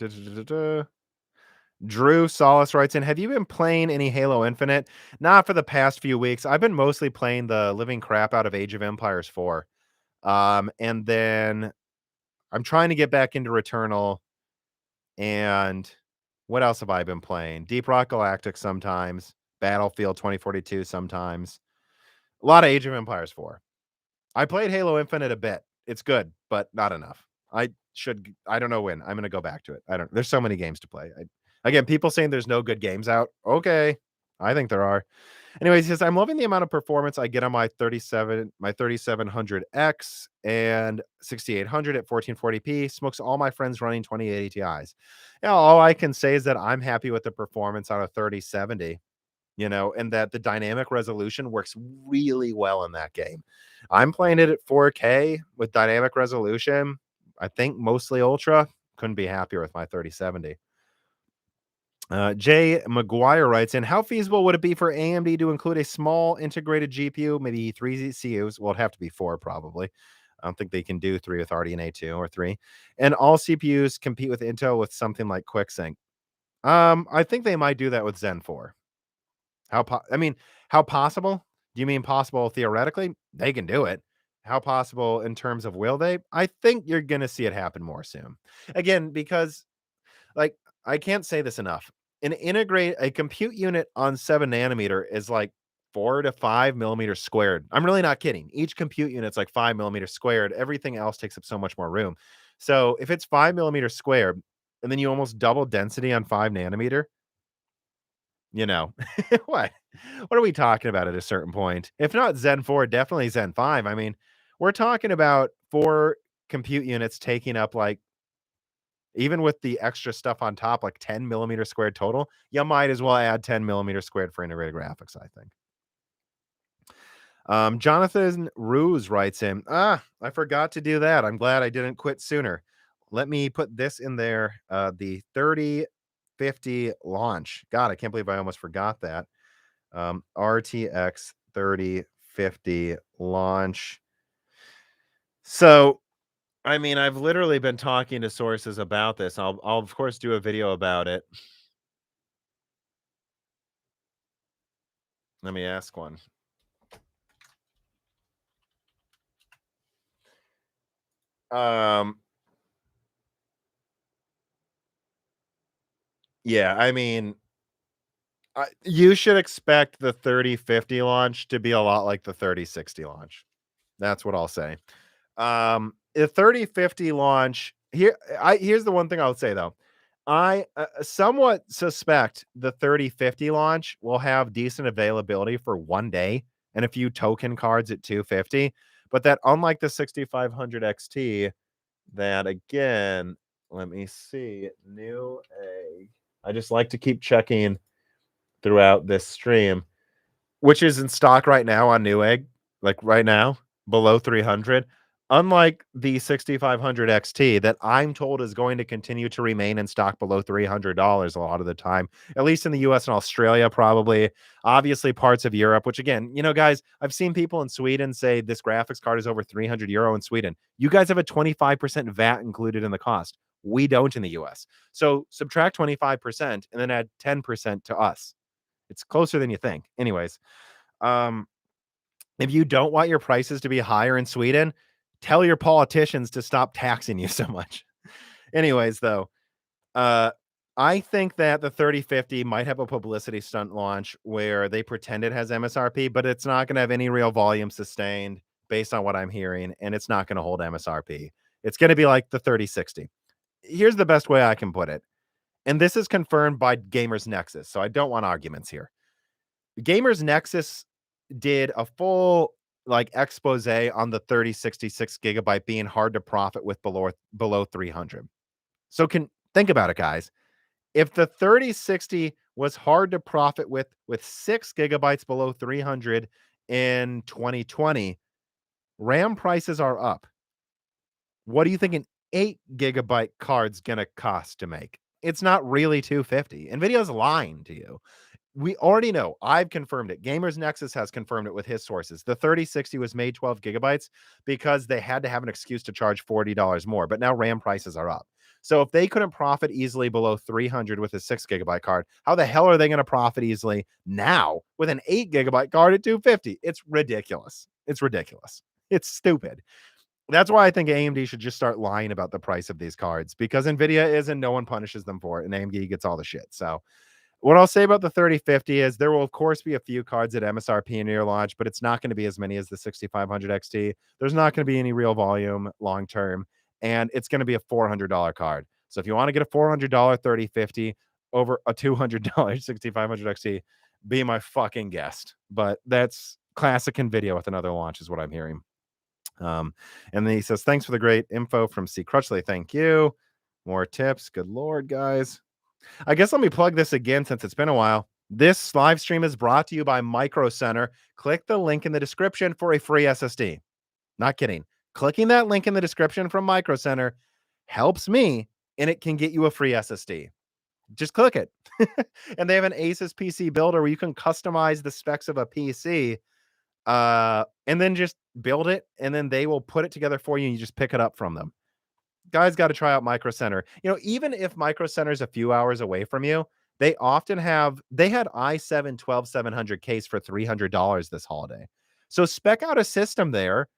Drew Solace writes in, have you been playing any Halo Infinite? Not for the past few weeks. I've been mostly playing the living crap out of Age of Empires 4. And then I'm trying to get back into Returnal. And what else have I been playing? Deep Rock Galactic sometimes. Battlefield 2042 sometimes. A lot of Age of Empires 4. I played Halo Infinite a bit. It's good, but not enough. I don't know when. I'm going to go back to it. There's so many games to play. Again, people saying there's no good games out. Okay. I think there are. Anyways, he says, I'm loving the amount of performance I get on my 3700X and 6800 at 1440p. Smokes all my friends running 2080 Ti's. All I can say is that I'm happy with the performance on a 3070, and that the dynamic resolution works really well in that game. I'm playing it at 4K with dynamic resolution. I think mostly ultra. Couldn't be happier with my 3070. Jay McGuire writes in, how feasible would it be for AMD to include a small integrated GPU, maybe 3 CUs? Well, it'd have to be 4 probably. I don't think they can do 3 with RDNA 2 or 3. And all CPUs compete with Intel with something like QuickSync. I think they might do that with Zen 4. How possible? Do you mean possible theoretically? They can do it. How possible in terms of will they? I think you're going to see it happen more soon. Again, because I can't say this enough. A compute unit on 7 nanometer is like 4 to 5 millimeters squared. I'm really not kidding. Each compute unit's like 5 millimeters squared. Everything else takes up so much more room. So if it's 5 millimeters squared, and then you almost double density on 5 nanometer, you know, what? What are we talking about at a certain point? If not Zen 4, definitely Zen 5. I mean, we're talking about 4 compute units taking up like, even with the extra stuff on top, like 10 millimeters squared total. You might as well add 10 millimeters squared for integrated graphics, I think. Jonathan Ruse writes in, I forgot to do that. I'm glad I didn't quit sooner. Let me put this in there. The 3050 launch. God, I can't believe I almost forgot that. RTX 3050 launch. So, I mean, I've literally been talking to sources about this. I'll of course do a video about it. Let me ask one. Yeah, I mean, you should expect the 3050 launch to be a lot like the 3060 launch. That's what I'll say. The 3050 launch here's the one thing I would say though. I somewhat suspect the 3050 launch will have decent availability for 1 day and a few token cards at 250, but that unlike the 6500 XT, that again, let me see, new egg. I just like to keep checking throughout this stream, which is in stock right now on Newegg, like right now, below 300. Unlike the 6500 XT that I'm told is going to continue to remain in stock below $300 a lot of the time, at least in the US and Australia, probably. Obviously, parts of Europe, which again, guys, I've seen people in Sweden say this graphics card is over 300 euro in Sweden. You guys have a 25% VAT included in the cost. We don't in the US. So subtract 25% and then add 10% to us. It's closer than you think. Anyways, um, if you don't want your prices to be higher in Sweden, tell your politicians to stop taxing you so much. Anyways, though, uh, I think that the 3050 might have a publicity stunt launch where they pretend it has MSRP, but it's not going to have any real volume sustained based on what I'm hearing, and it's not going to hold MSRP. It's going to be like the 3060. Here's the best way I can put it. And this is confirmed by Gamers Nexus, so I don't want arguments here. Gamers Nexus did a full like expose on the 3066 gigabyte being hard to profit with below 300. So think about it, guys. If the 3060 was hard to profit with 6 gigabytes below 300 in 2020, RAM prices are up. What do you think an 8 gigabyte card's going to cost to make? It's not really 250. Nvidia's lying to you. We already know. I've confirmed it. Gamers Nexus has confirmed it with his sources. The 3060 was made 12 gigabytes because they had to have an excuse to charge $40 more, but now RAM prices are up. So if they couldn't profit easily below 300 with a 6 gigabyte card, how the hell are they going to profit easily now with an 8 gigabyte card at 250? It's ridiculous. It's ridiculous. It's stupid. That's why I think AMD should just start lying about the price of these cards, because Nvidia is and no one punishes them for it, and AMD gets all the shit. So what I'll say about the 3050 is there will, of course, be a few cards at MSRP near launch, but it's not going to be as many as the 6500 XT. There's not going to be any real volume long term, and it's going to be a $400 card. So if you want to get a $400 3050 over a $200 6500 XT, be my fucking guest. But that's classic NVIDIA with another launch is what I'm hearing. And then he says, thanks for the great info from C. Crutchley. Thank you. More tips. Good Lord, guys. I guess let me plug this again since it's been a while. This live stream is brought to you by Micro Center. Click the link in the description for a free SSD. Not kidding. Clicking that link in the description from Micro Center helps me, and it can get you a free SSD. Just click it. And they have an Asus PC builder where you can customize the specs of a PC and then just build it, and then they will put it together for you, and you just pick it up from them. Guys got to try out Micro Center. Even if Micro Center is a few hours away from you, they had i7 12700 case for $300 this holiday. So spec out a system there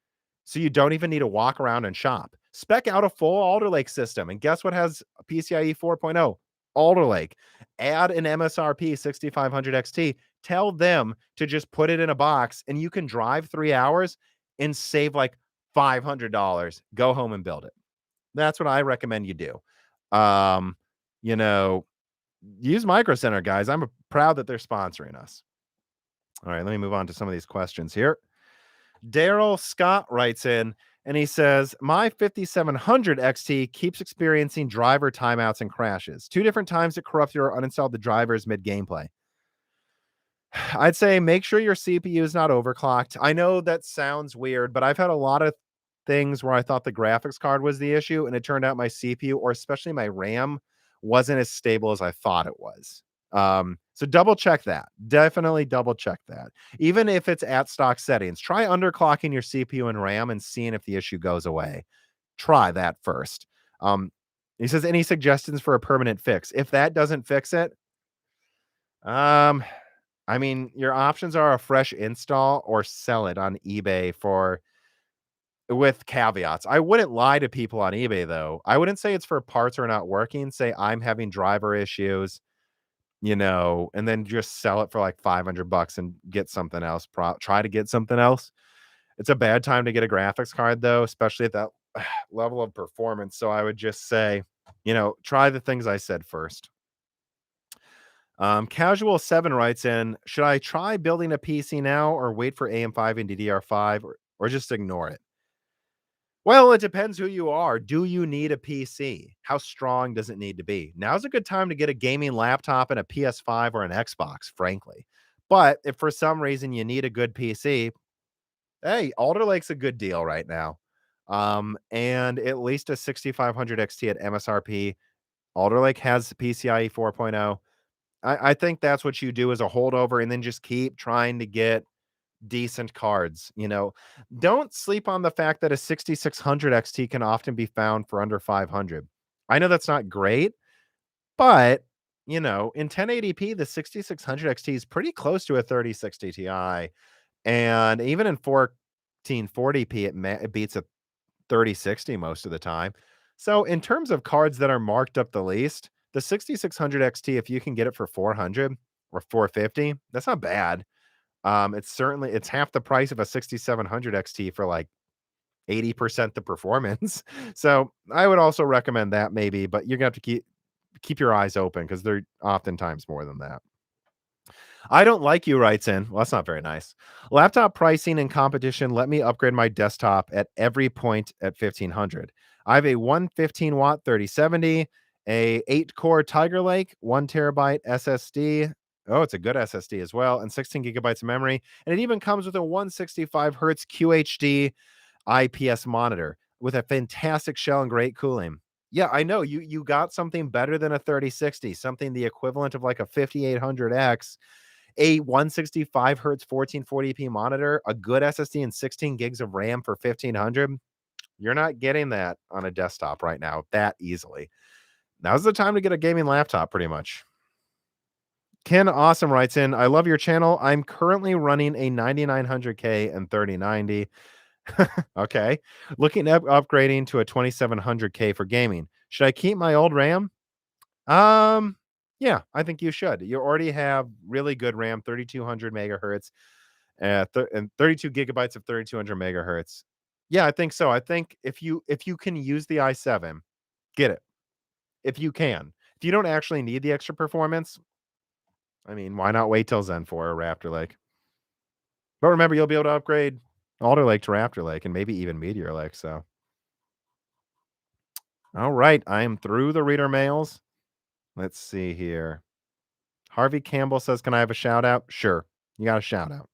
so you don't even need to walk around and shop. Spec out a full Alder Lake system, and guess what has PCIe 4.0? Alder Lake, add an MSRP 6500 XT, tell them to just put it in a box and you can drive 3 hours and save like $500. Go home and build it. That's what I recommend you do. Um, you know, use Micro Center, guys. I'm proud that they're sponsoring us. All right, let me move on to some of these questions here. Daryl Scott writes in and he says, my 5700 XT keeps experiencing driver timeouts and crashes. 2 different times it corrupted or uninstalled the drivers mid gameplay. I'd say make sure your CPU is not overclocked. I know that sounds weird, but I've had a lot of things where I thought the graphics card was the issue, and it turned out my CPU or especially my RAM wasn't as stable as I thought it was. So double check that. Definitely double check that. Even if it's at stock settings, try underclocking your CPU and RAM and seeing if the issue goes away. Try that first. He says, any suggestions for a permanent fix? If that doesn't fix it, I mean, your options are a fresh install or sell it on eBay for with caveats. I wouldn't lie to people on eBay though. I wouldn't say it's for parts are not working. Say I'm having driver issues, and then just sell it for like $500 and get something else. Try to get something else. It's a bad time to get a graphics card though, especially at that level of performance. So I would just say, try the things I said first. Casual 7 writes in, should I try building a PC now or wait for AM5 and DDR5 or just ignore it? Well, it depends who you are. Do you need a PC? How strong does it need to be? Now's a good time to get a gaming laptop and a PS5 or an Xbox, frankly. But if for some reason you need a good PC, hey, Alder Lake's a good deal right now. And at least a 6500 XT at MSRP. Alder Lake has PCIe 4.0. I think that's what you do as a holdover and then just keep trying to get decent cards. Don't sleep on the fact that a 6600 XT can often be found for under 500. I know that's not great, but in 1080p, the 6600 XT is pretty close to a 3060 Ti. And even in 1440p, it beats a 3060 most of the time. So in terms of cards that are marked up the least, the 6600 XT, if you can get it for 400 or 450, that's not bad. It's half the price of a 6700 XT for like 80% the performance. So I would also recommend that maybe, but you're gonna have to keep your eyes open because they're oftentimes more than that. I don't like you writes in. Well, that's not very nice. Laptop pricing and competition let me upgrade my desktop at every point at 1500. I have a 115 watt 3070, a 8-core Tiger Lake, 1 terabyte SSD. Oh, it's a good SSD as well, and 16 gigabytes of memory. And it even comes with a 165 hertz QHD IPS monitor with a fantastic shell and great cooling. Yeah, I know you got something better than a 3060, something the equivalent of like a 5800X, a 165 hertz 1440p monitor, a good SSD, and 16 gigs of RAM for 1500. You're not getting that on a desktop right now that easily. Now's the time to get a gaming laptop, pretty much. Ken Awesome writes in, I love your channel. I'm currently running a 9900K and 3090. Okay. Looking at upgrading to a 2700K for gaming. Should I keep my old RAM? Yeah, I think you should. You already have really good RAM, 3200 megahertz, and 32 gigabytes of 3200 megahertz. Yeah, I think so. I think if you can use the i7, get it. If you can. If you don't actually need the extra performance, I mean, why not wait till Zen 4 or Raptor Lake? But remember, you'll be able to upgrade Alder Lake to Raptor Lake and maybe even Meteor Lake. So, all right, I am through the reader mails. Let's see here. Harvey Campbell says, can I have a shout out? Sure. You got a shout out.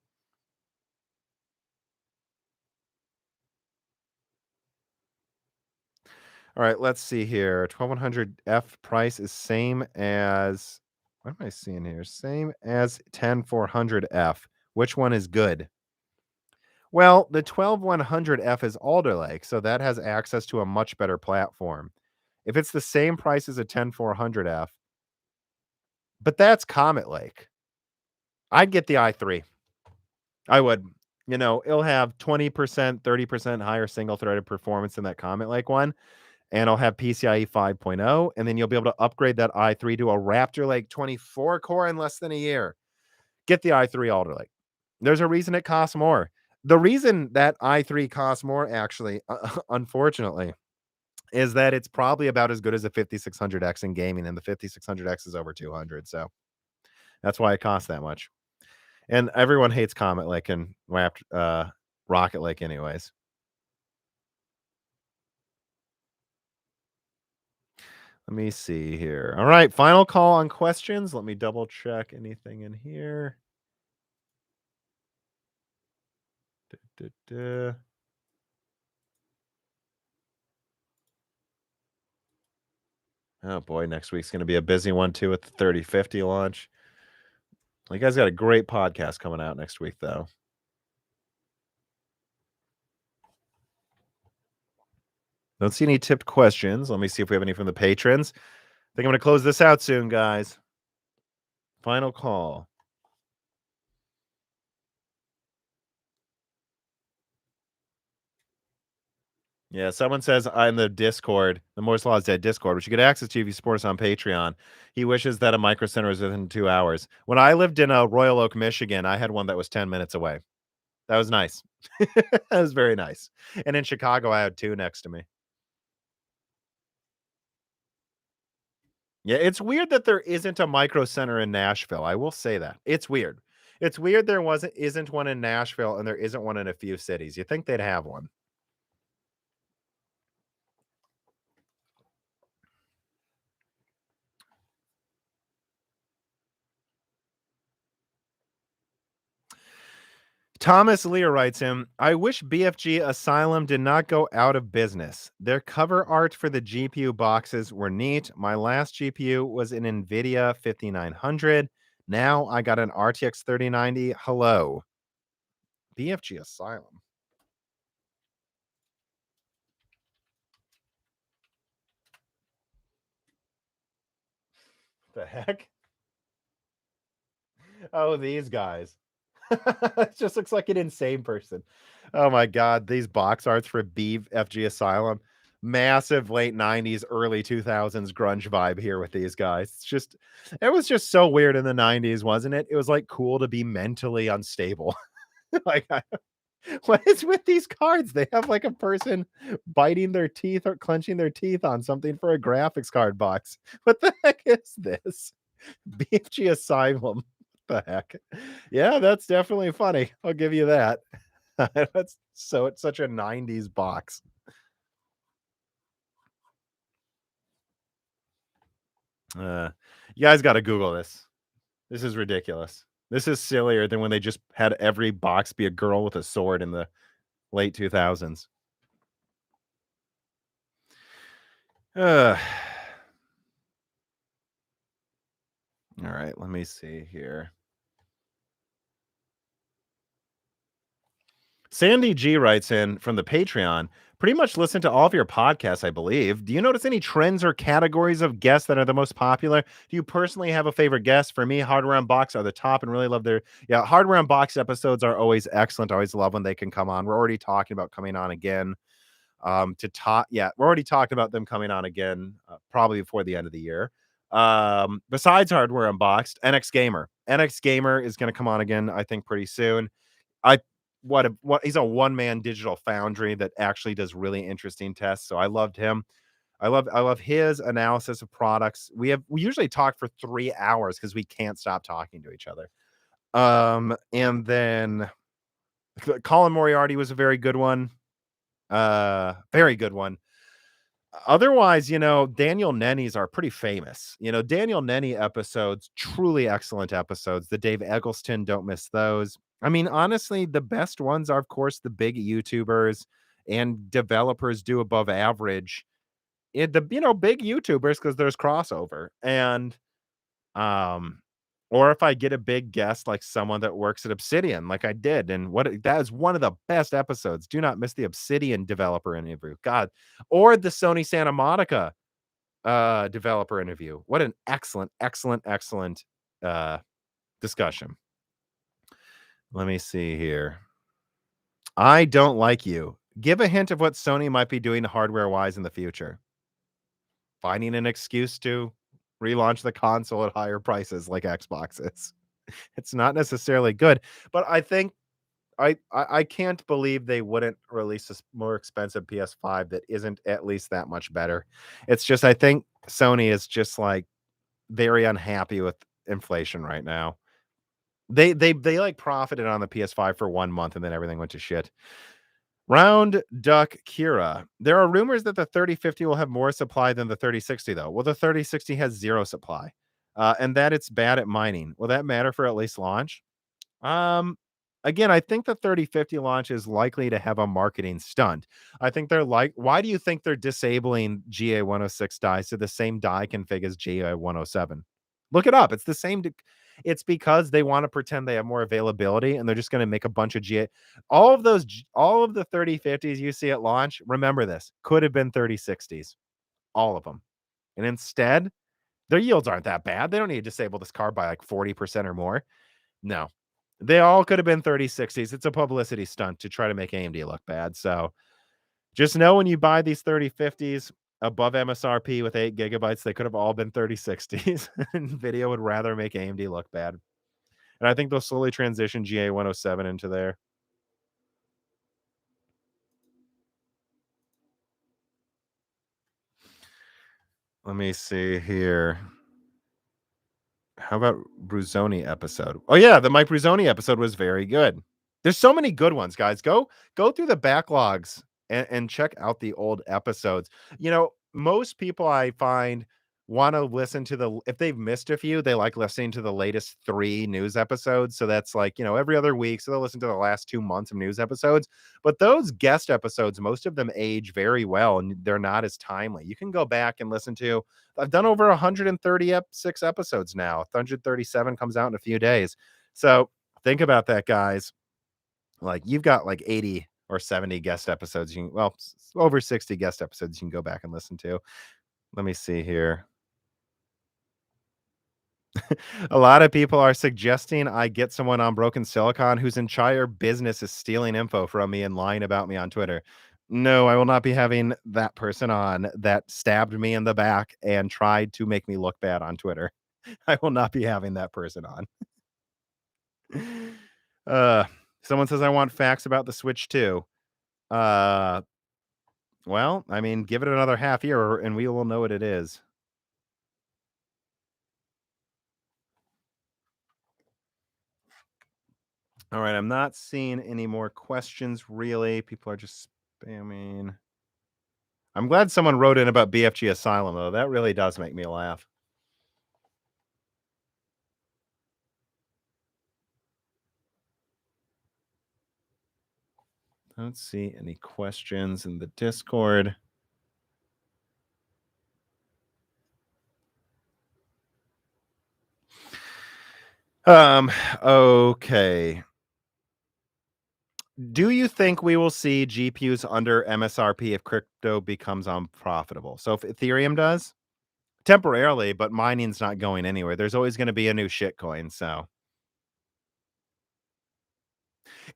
All right, let's see here. 1200F price is same as, what am I seeing here? Same as 10400F. Which one is good? Well, the 12100F is Alder Lake, so that has access to a much better platform. If it's the same price as a 10400F, but that's Comet Lake. I'd get the i3. I would. It'll have 20%, 30% higher single threaded performance than that Comet Lake one. and I'll have PCIe 5.0, and then you'll be able to upgrade that i3 to a Raptor Lake 24 core in less than a year. Get the i3 Alder Lake. There's a reason it costs more. The reason that i3 costs more, actually, unfortunately, is that it's probably about as good as a 5600X in gaming, and the 5600X is over 200, so that's why it costs that much. And everyone hates Comet Lake and Rocket Lake anyways. Let me see here. All right, final call on questions. Let me double check anything in here. Duh, duh, duh. Oh boy, next week's going to be a busy one too with the 3050 launch. You guys got a great podcast coming out next week, though. Don't see any tipped questions. Let me see if we have any from the patrons. I think I'm going to close this out soon, guys. Final call. Yeah, someone says on the Discord, the Moore's Law is Dead Discord, which you get access to if you support us on Patreon. He wishes that a Micro Center was within 2 hours. When I lived in Royal Oak, Michigan, I had one that was 10 minutes away. That was nice. That was very nice. And in Chicago, I had two next to me. Yeah, it's weird that there isn't a Micro Center in Nashville. I will say that. It's weird. It's weird there isn't one in Nashville and there isn't one in a few cities. You think they'd have one. Thomas Lear writes him, I wish BFG Asylum did not go out of business. Their cover art for the GPU boxes were neat. My last GPU was an Nvidia 5900. Now I got an RTX 3090. Hello. BFG Asylum. The heck? Oh, these guys. It just looks like an insane person. Oh my god, these box arts for BFG Asylum. Massive late 90s, early 2000s grunge vibe here with these guys. It was just so weird in the 90s, wasn't it? It was like cool to be mentally unstable. like what is with these cards? They have like a person biting their teeth or clenching their teeth on something for a graphics card box. What the heck is this? BFG Asylum. What the heck? Yeah, that's definitely funny. I'll give you that. It's such a 90s box. You guys got to Google this. This is ridiculous. This is sillier than when they just had every box be a girl with a sword in the late 2000s. All right, let me see here. Sandy G writes in from the Patreon, pretty much listen to all of your podcasts, I believe. Do you notice any trends or categories of guests that are the most popular? Do you personally have a favorite guest? For me, Hardware Unboxed are the top and really love Hardware Unboxed episodes are always excellent. I always love when they can come on. We're already talking about coming on again we're already talking about them coming on again, probably before the end of the year. Besides Hardware Unboxed, NX Gamer is going to come on again, I think, pretty soon. I what he's a one-man digital foundry that actually does really interesting tests. So I loved him. I love his analysis of products. We usually talk for 3 hours because we can't stop talking to each other. And then Colin Moriarty was a very good one. Very good one. Otherwise, Daniel Nenny's are pretty famous. Daniel Nenny episodes, truly excellent episodes. The Dave Eggleston, don't miss those. I mean, honestly, the best ones are, of course, the big YouTubers and developers do above average. Big YouTubers because there's crossover. And or if I get a big guest like someone that works at Obsidian, like I did, and that is one of the best episodes. Do not miss the Obsidian developer interview. God, or the Sony Santa Monica developer interview. What an excellent, excellent, excellent discussion. Let me see here. I don't like you. Give a hint of what Sony might be doing hardware wise in the future. finding an excuse to relaunch the console at higher prices like Xbox is. It's not necessarily good, but I think I can't believe they wouldn't release a more expensive PS5 that isn't at least that much better. It's just I think Sony is just like very unhappy with inflation right now. They like profited on the PS5 for 1 month and then everything went to shit. Round Duck Kira. There are rumors that the 3050 will have more supply than the 3060 though. Well, the 3060 has zero supply. And that it's bad at mining. Will that matter for at least launch? Um, Again, I think the 3050 launch is likely to have a marketing stunt. I think they're like, why do you think they're disabling GA106 dies to the same die config as GA107? Look it up. It's the same. It's because they want to pretend they have more availability and they're just going to make a bunch of GA. All of the 3050s you see at launch, remember this, could have been 3060s. All of them. And instead, their yields aren't that bad. They don't need to disable this card by like 40% or more. No, they all could have been 3060s. It's a publicity stunt to try to make AMD look bad. So just know when you buy these 3050s above MSRP with 8 gigabytes, they could have all been 3060s. Nvidia would rather make AMD look bad. And I think they'll slowly transition GA107 into there. Let me see here. How about Bruzoni episode? Oh yeah, the Mike Bruzoni episode was very good. There's so many good ones, guys. Go through the backlogs and check out the old episodes. You know, most people I find want to listen to if they've missed a few, they like listening to the latest 3 news episodes. So that's like, every other week. So they'll listen to the last 2 months of news episodes. But those guest episodes, most of them age very well and they're not as timely. You can go back and listen to, I've done over 136 episodes now. 137 comes out in a few days. So think about that, guys. Like you've got like 80 or 70 guest episodes. Over 60 guest episodes you can go back and listen to. Let me see here. A lot of people are suggesting I get someone on Broken Silicon whose entire business is stealing info from me and lying about me on Twitter. No, I will not be having that person on that stabbed me in the back and tried to make me look bad on Twitter. I will not be having that person on. Someone says I want facts about the Switch 2. Well, I mean, give it another half year and we will know what it is. All right, I'm not seeing any more questions, really. People are just spamming. I'm glad someone wrote in about BFG Asylum, though. That really does make me laugh. I don't see any questions in the Discord. Okay. Do you think we will see GPUs under MSRP if crypto becomes unprofitable? So if Ethereum does, temporarily, but mining's not going anywhere. There's always going to be a new shitcoin. So,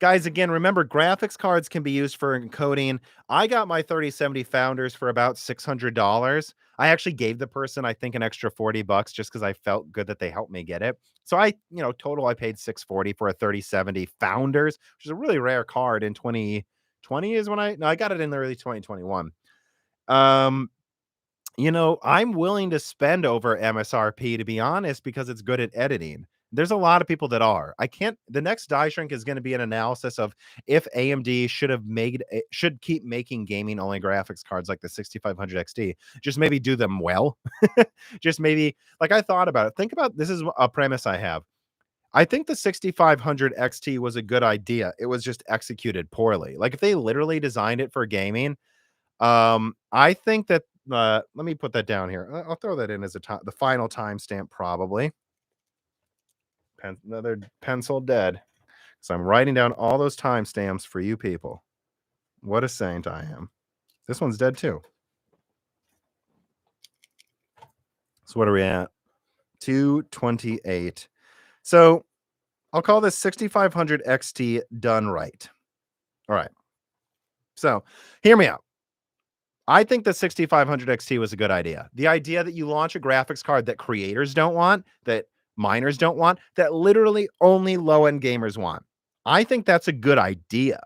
guys, again, remember graphics cards can be used for encoding. I got my 3070 Founders for about $600. I actually gave the person, I think, an extra $40 just because I felt good that they helped me get it. So total I paid $640 for a 3070 Founders, which is a really rare card in 2020 is when I got it in the early 2021. I'm willing to spend over MSRP, to be honest, because it's good at editing. There's a lot of people that are. The next die shrink is going to be an analysis of if AMD should keep making gaming only graphics cards like the 6500 XT. Just maybe do them well. Just maybe, like I thought about it. Think about, this is a premise I have. I think the 6500 XT was a good idea. It was just executed poorly. Like if they literally designed it for gaming, I think that let me put that down here. I'll throw that in as the final timestamp, probably. Another pencil dead. So I'm writing down all those timestamps for you people. What a saint I am. This one's dead too. So what are we at? 228. So I'll call this 6500 XT done right. All right. So hear me out. I think the 6500 XT was a good idea. The idea that you launch a graphics card that creators don't want, that miners don't want, that literally only low-end gamers want. I think that's a good idea.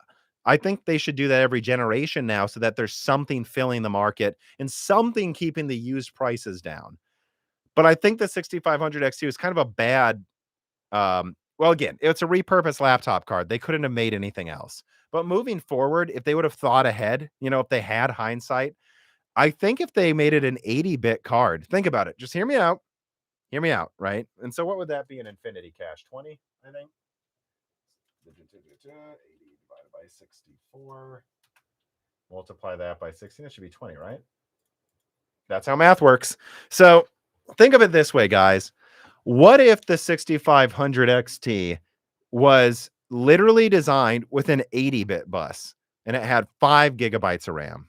I think they should do that every generation now so that there's something filling the market and something keeping the used prices down. But I think the 6500 XT is kind of a bad well, again, it's a repurposed laptop card. They couldn't have made anything else. But moving forward, if they would have thought ahead, if they had hindsight, I think if they made it an 80-bit card, think about it. Just hear me out. Hear me out, right? And so what would that be in Infinity Cache? 20, I think. 80 divided by 64. Multiply that by 16. That should be 20, right? That's how math works. So think of it this way, guys. What if the 6500 XT was literally designed with an 80-bit bus and it had 5 gigabytes of RAM?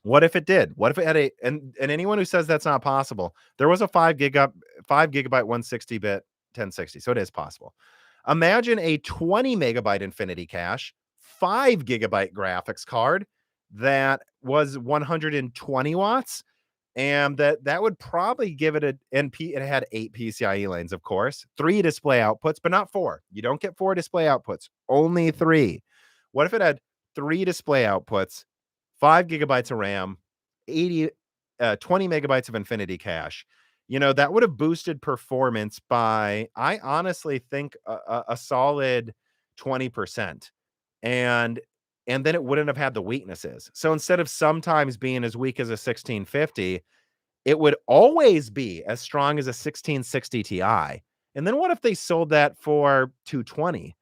What if it did? What if it had and anyone who says that's not possible, there was a 5 gigabyte 160-bit 1060, so it is possible. Imagine a 20 megabyte Infinity Cache, 5 gigabyte graphics card that was 120 watts, and that would probably give it it had 8 PCIe lanes, of course, 3 display outputs, but not 4. You don't get 4 display outputs, only 3. What if it had 3 display outputs, 5 gigabytes of RAM, 20 megabytes of Infinity Cache? That would have boosted performance by, I honestly think, a solid 20%. And then it wouldn't have had the weaknesses. So instead of sometimes being as weak as a 1650, it would always be as strong as a 1660 Ti. And then what if they sold that for 220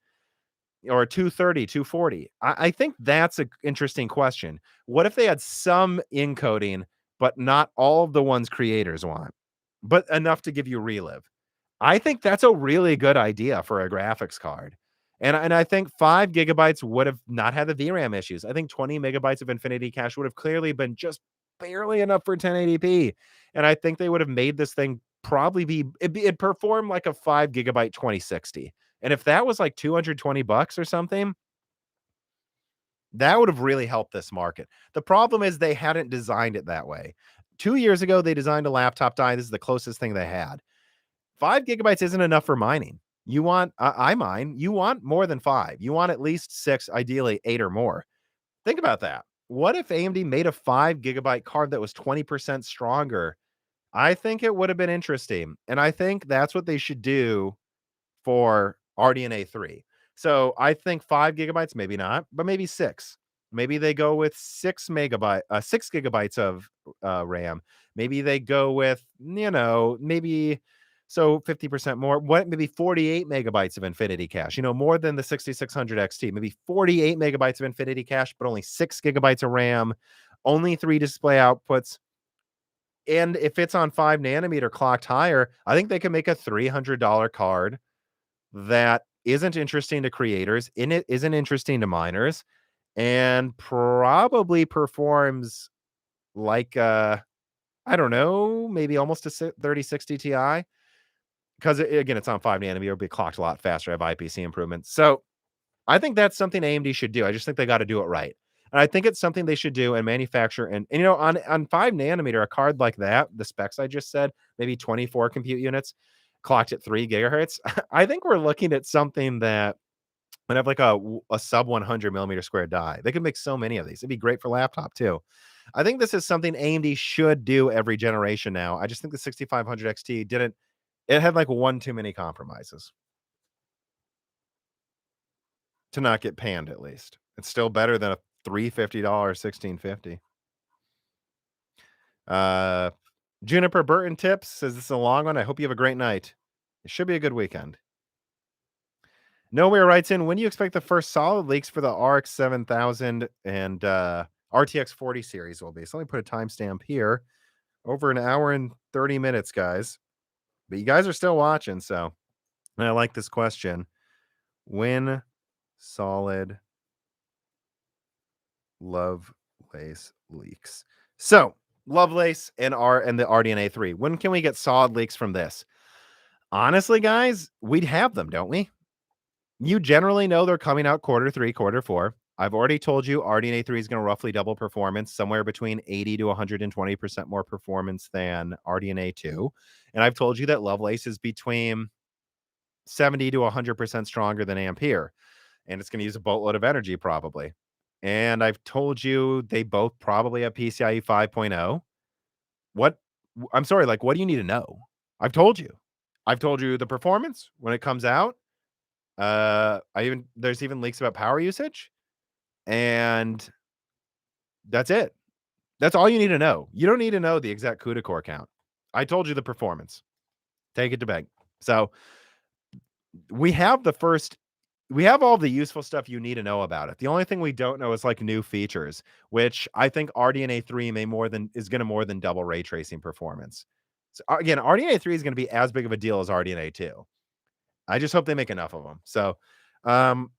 or 230, 240? I think that's an interesting question. What if they had some encoding, but not all of the ones creators want, but enough to give you relive? I think that's a really good idea for a graphics card. And I think 5 gigabytes would have not had the VRAM issues. I think 20 megabytes of Infinity Cache would have clearly been just barely enough for 1080p. And I think they would have made this thing probably it'd perform like a 5 gigabyte 2060. And if that was like $220 or something, that would have really helped this market. The problem is they hadn't designed it that way. 2 years ago, they designed a laptop die. This is the closest thing they had. 5 gigabytes isn't enough for mining. You want, I mine, you want more than 5. You want at least 6, ideally 8 or more. Think about that. What if AMD made a 5 gigabyte card that was 20% stronger? I think it would have been interesting. And I think that's what they should do for RDNA 3. So I think 5 gigabytes, maybe not, but maybe 6. Maybe they go with 6 gigabytes of RAM. Maybe they go with, maybe 50% more. Maybe 48 megabytes of Infinity Cache, more than the 6600 XT. Maybe 48 megabytes of Infinity Cache, but only 6 gigabytes of RAM, only 3 display outputs. And if it's on 5 nanometer clocked higher, I think they can make a $300 card that isn't interesting to creators, it isn't interesting to miners, and probably performs like I don't know, maybe almost a 3060 Ti. Because again, it's on 5 nanometer, it'll be clocked a lot faster, have IPC improvements. So I think that's something AMD should do. I just think they got to do it right. And I think it's something they should do and manufacture. And on 5 nanometer, a card like that, the specs I just said, maybe 24 compute units clocked at 3 gigahertz. I think we're looking at something that would have like a sub 100 millimeter square die. They could make so many of these. It'd be great for laptop too. I think this is something AMD should do every generation now. I just think the 6500 XT didn't. It had like one too many compromises to not get panned. At least it's still better than a $350 1650. Juniper Burton Tips says this is a long one. I hope you have a great night. It should be a good weekend. Nowhere writes in, when do you expect the first solid leaks for the RX 7000 and RTX 40 series will be? So let me put a timestamp here. Over an hour and 30 minutes, guys. But you guys are still watching, so and I like this question. When solid Lovelace leaks? So Lovelace and the RDNA 3. When can we get solid leaks from this? Honestly, guys, we'd have them, don't we? You generally know they're coming out quarter 3, quarter 4. I've already told you RDNA 3 is going to roughly double performance, somewhere between 80 to 120% more performance than RDNA 2. And I've told you that Lovelace is between 70 to 100% stronger than Ampere, and it's going to use a boatload of energy probably. And I've told you they both probably have PCIe 5.0. What I'm sorry, like, what do you need to know? I've told you. I've told you the performance when it comes out. There's even leaks about power usage, and that's it. That's all you need to know. You don't need to know the exact CUDA core count. I told you the performance. Take it to bank. So we have we have all the useful stuff you need to know about it. The only thing we don't know is like new features, which I think RDNA 3 is going to more than double ray tracing performance. So again, RDNA 3 is going to be as big of a deal as RDNA 2. I just hope they make enough of them. So, um,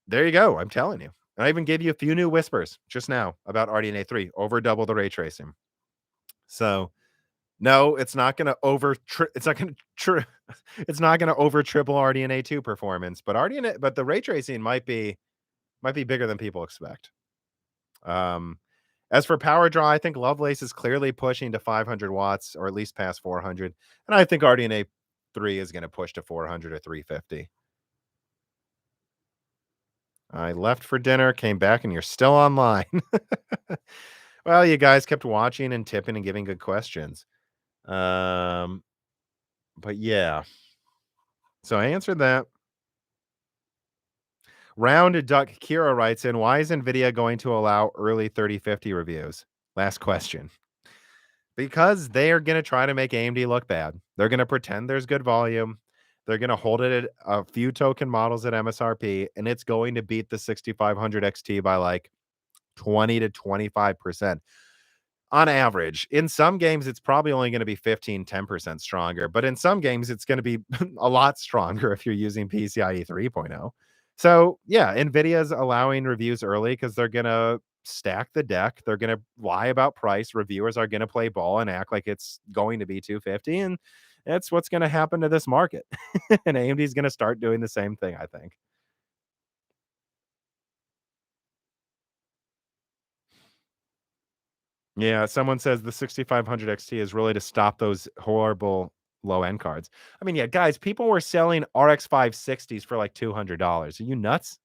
there you go. I'm telling you. And I even gave you a few new whispers just now about RDNA 3 over double the ray tracing. So, no, it's not going to it's not going to it's not going to over triple RDNA 2 performance, but the ray tracing might be bigger than people expect. As for power draw, I think Lovelace is clearly pushing to 500 watts or at least past 400, and I think RDNA 3 is going to push to 400 or 350. I left for dinner, came back, and you're still online. Well, you guys kept watching and tipping and giving good questions. Um, but yeah. So I answered that. Round Duck Kira writes in, why is Nvidia going to allow early 3050 reviews? Last question. Because they are going to try to make AMD look bad. They're going to pretend there's good volume. They're going to hold it at a few token models at MSRP, and it's going to beat the 6500 XT by like 20 to 25% on average. In some games, it's probably only going to be 10% stronger, but in some games, it's going to be a lot stronger if you're using PCIe 3.0. So, yeah, Nvidia's allowing reviews early because they're going to stack the deck. They're going to lie about price. Reviewers are going to play ball and act like it's going to be 250. And that's what's going to happen to this market. And AMD is going to start doing the same thing, I think. Yeah, someone says the 6500 XT is really to stop those horrible low end cards. I mean, yeah, guys, people were selling RX 560s for like $200. Are you nuts?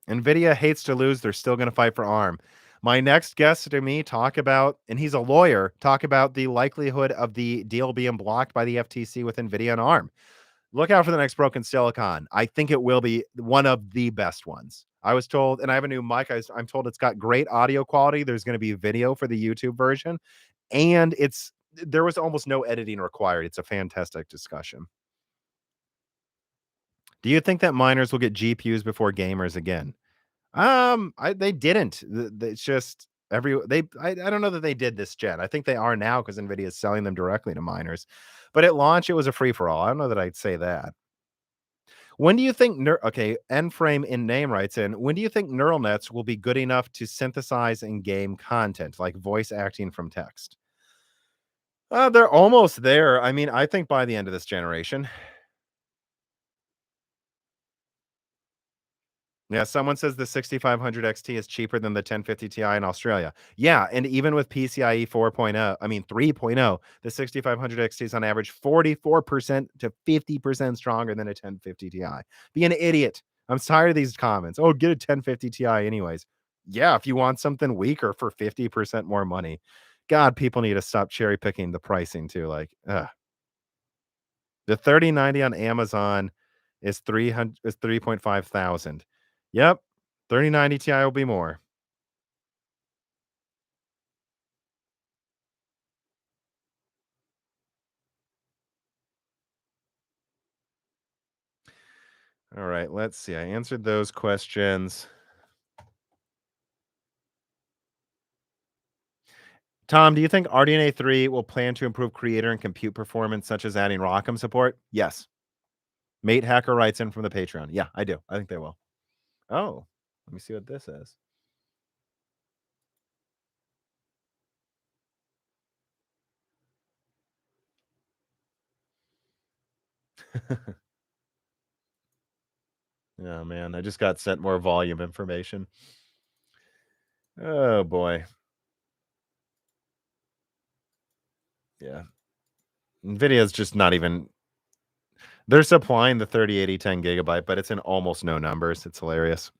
Nvidia hates to lose. They're still going to fight for ARM. My next guest to me and he's a lawyer, talk about the likelihood of the deal being blocked by the FTC with Nvidia and ARM. Look out for the next Broken Silicon. I think it will be one of the best ones. I was told, and I have a new mic. I'm told it's got great audio quality. There's going to be video for the YouTube version, and there was almost no editing required. It's a fantastic discussion. Do you think that miners will get GPUs before gamers again? They didn't. It's just I don't know that they did this gen. I think they are now because Nvidia is selling them directly to miners. But at launch, it was a free for all. I don't know that I'd say that. When do you think Nframe in name writes in, when do you think neural nets will be good enough to synthesize in game content like voice acting from text? They're almost there. I mean, I think by the end of this generation. Yeah, someone says the 6500 XT is cheaper than the 1050 Ti in Australia. Yeah, and even with PCIe 4.0, I mean 3.0, the 6500 XT is on average 44% to 50% stronger than a 1050 Ti. Be an idiot. I'm tired of these comments. Oh, get a 1050 Ti anyways. Yeah, if you want something weaker for 50% more money. God, people need to stop cherry picking the pricing too. Like, the 3090 on Amazon is 3.5 thousand. Yep. 3090 Ti will be more. All right, let's see. I answered those questions. Tom, do you think RDNA 3 will plan to improve creator and compute performance, such as adding ROCm support? Yes. Mate Hacker writes in from the Patreon. Yeah, I do. I think they will. Oh, let me see what this is. Oh man, I just got sent more volume information. Oh boy. Yeah. Nvidia's just not even they're supplying the 3080 10 GB, but it's in almost no numbers. It's hilarious.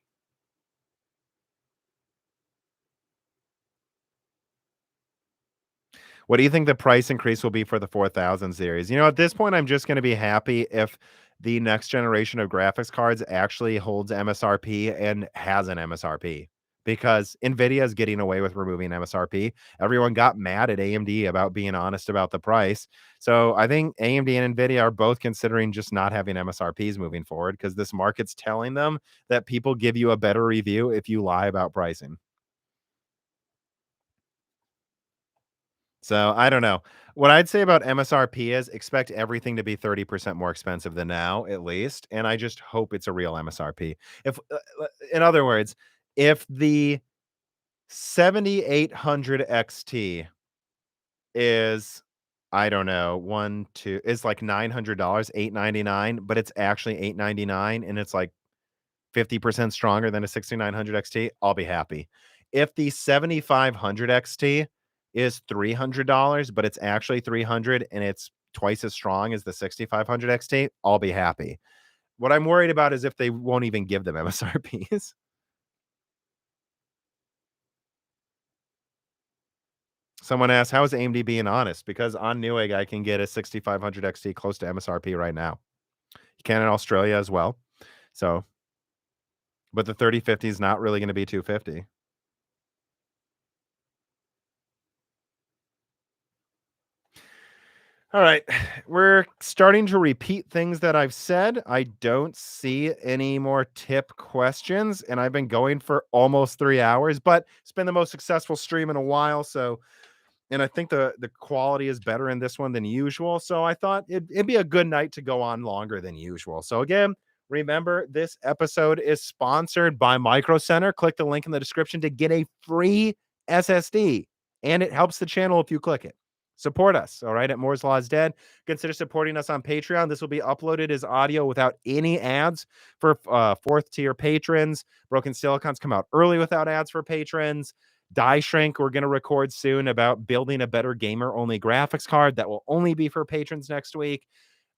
What do you think the price increase will be for the 4000 series? At this point, I'm just going to be happy if the next generation of graphics cards actually holds MSRP and has an MSRP because Nvidia is getting away with removing MSRP. Everyone got mad at AMD about being honest about the price. So I think AMD and Nvidia are both considering just not having MSRPs moving forward because this market's telling them that people give you a better review if you lie about pricing. So, I don't know. What I'd say about MSRP is expect everything to be 30% more expensive than now, at least, and I just hope it's a real MSRP. If in other words, if the 7800 XT is, I don't know, 1, 2 is like $900, 899, but it's actually 899, and it's like 50% stronger than a 6900 XT, I'll be happy. If the 7500 XT is $300, but it's actually 300 and it's twice as strong as the 6500 XT, I'll be happy. What I'm worried about is if they won't even give them MSRPs. Someone asked, "How is AMD being honest?" Because on Newegg, I can get a 6500 XT close to MSRP right now. You can in Australia as well. So, but the 3050 is not really going to be 250. All right. We're starting to repeat things that I've said. I don't see any more tip questions, and I've been going for almost 3 hours, but it's been the most successful stream in a while, so and I think the quality is better in this one than usual. So I thought it'd be a good night to go on longer than usual. So again, remember this episode is sponsored by Micro Center. Click the link in the description to get a free SSD, and it helps the channel if you click it. Support us, all right, at Moore's Law is Dead. Consider supporting us on Patreon. This will be uploaded as audio without any ads for fourth tier patrons. Broken Silicons come out early without ads for patrons. Die Shrink, we're going to record soon about building a better gamer only graphics card that will only be for patrons next week.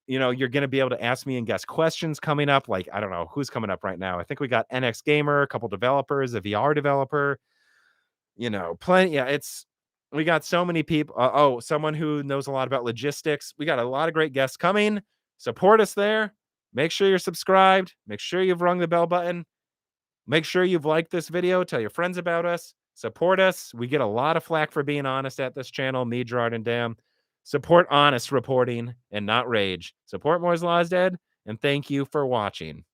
You're going to be able to ask me and guess questions coming up. Like, I don't know who's coming up right now. I think we got NX Gamer, a couple developers, a VR developer, plenty. Yeah, we got so many people. Someone who knows a lot about logistics. We got a lot of great guests coming. Support us there. Make sure you're subscribed. Make sure you've rung the bell button. Make sure you've liked this video. Tell your friends about us. Support us. We get a lot of flack for being honest at this channel. Me, Gerard, and Dan. Support honest reporting and not rage. Support Moore's Law is Dead. And thank you for watching.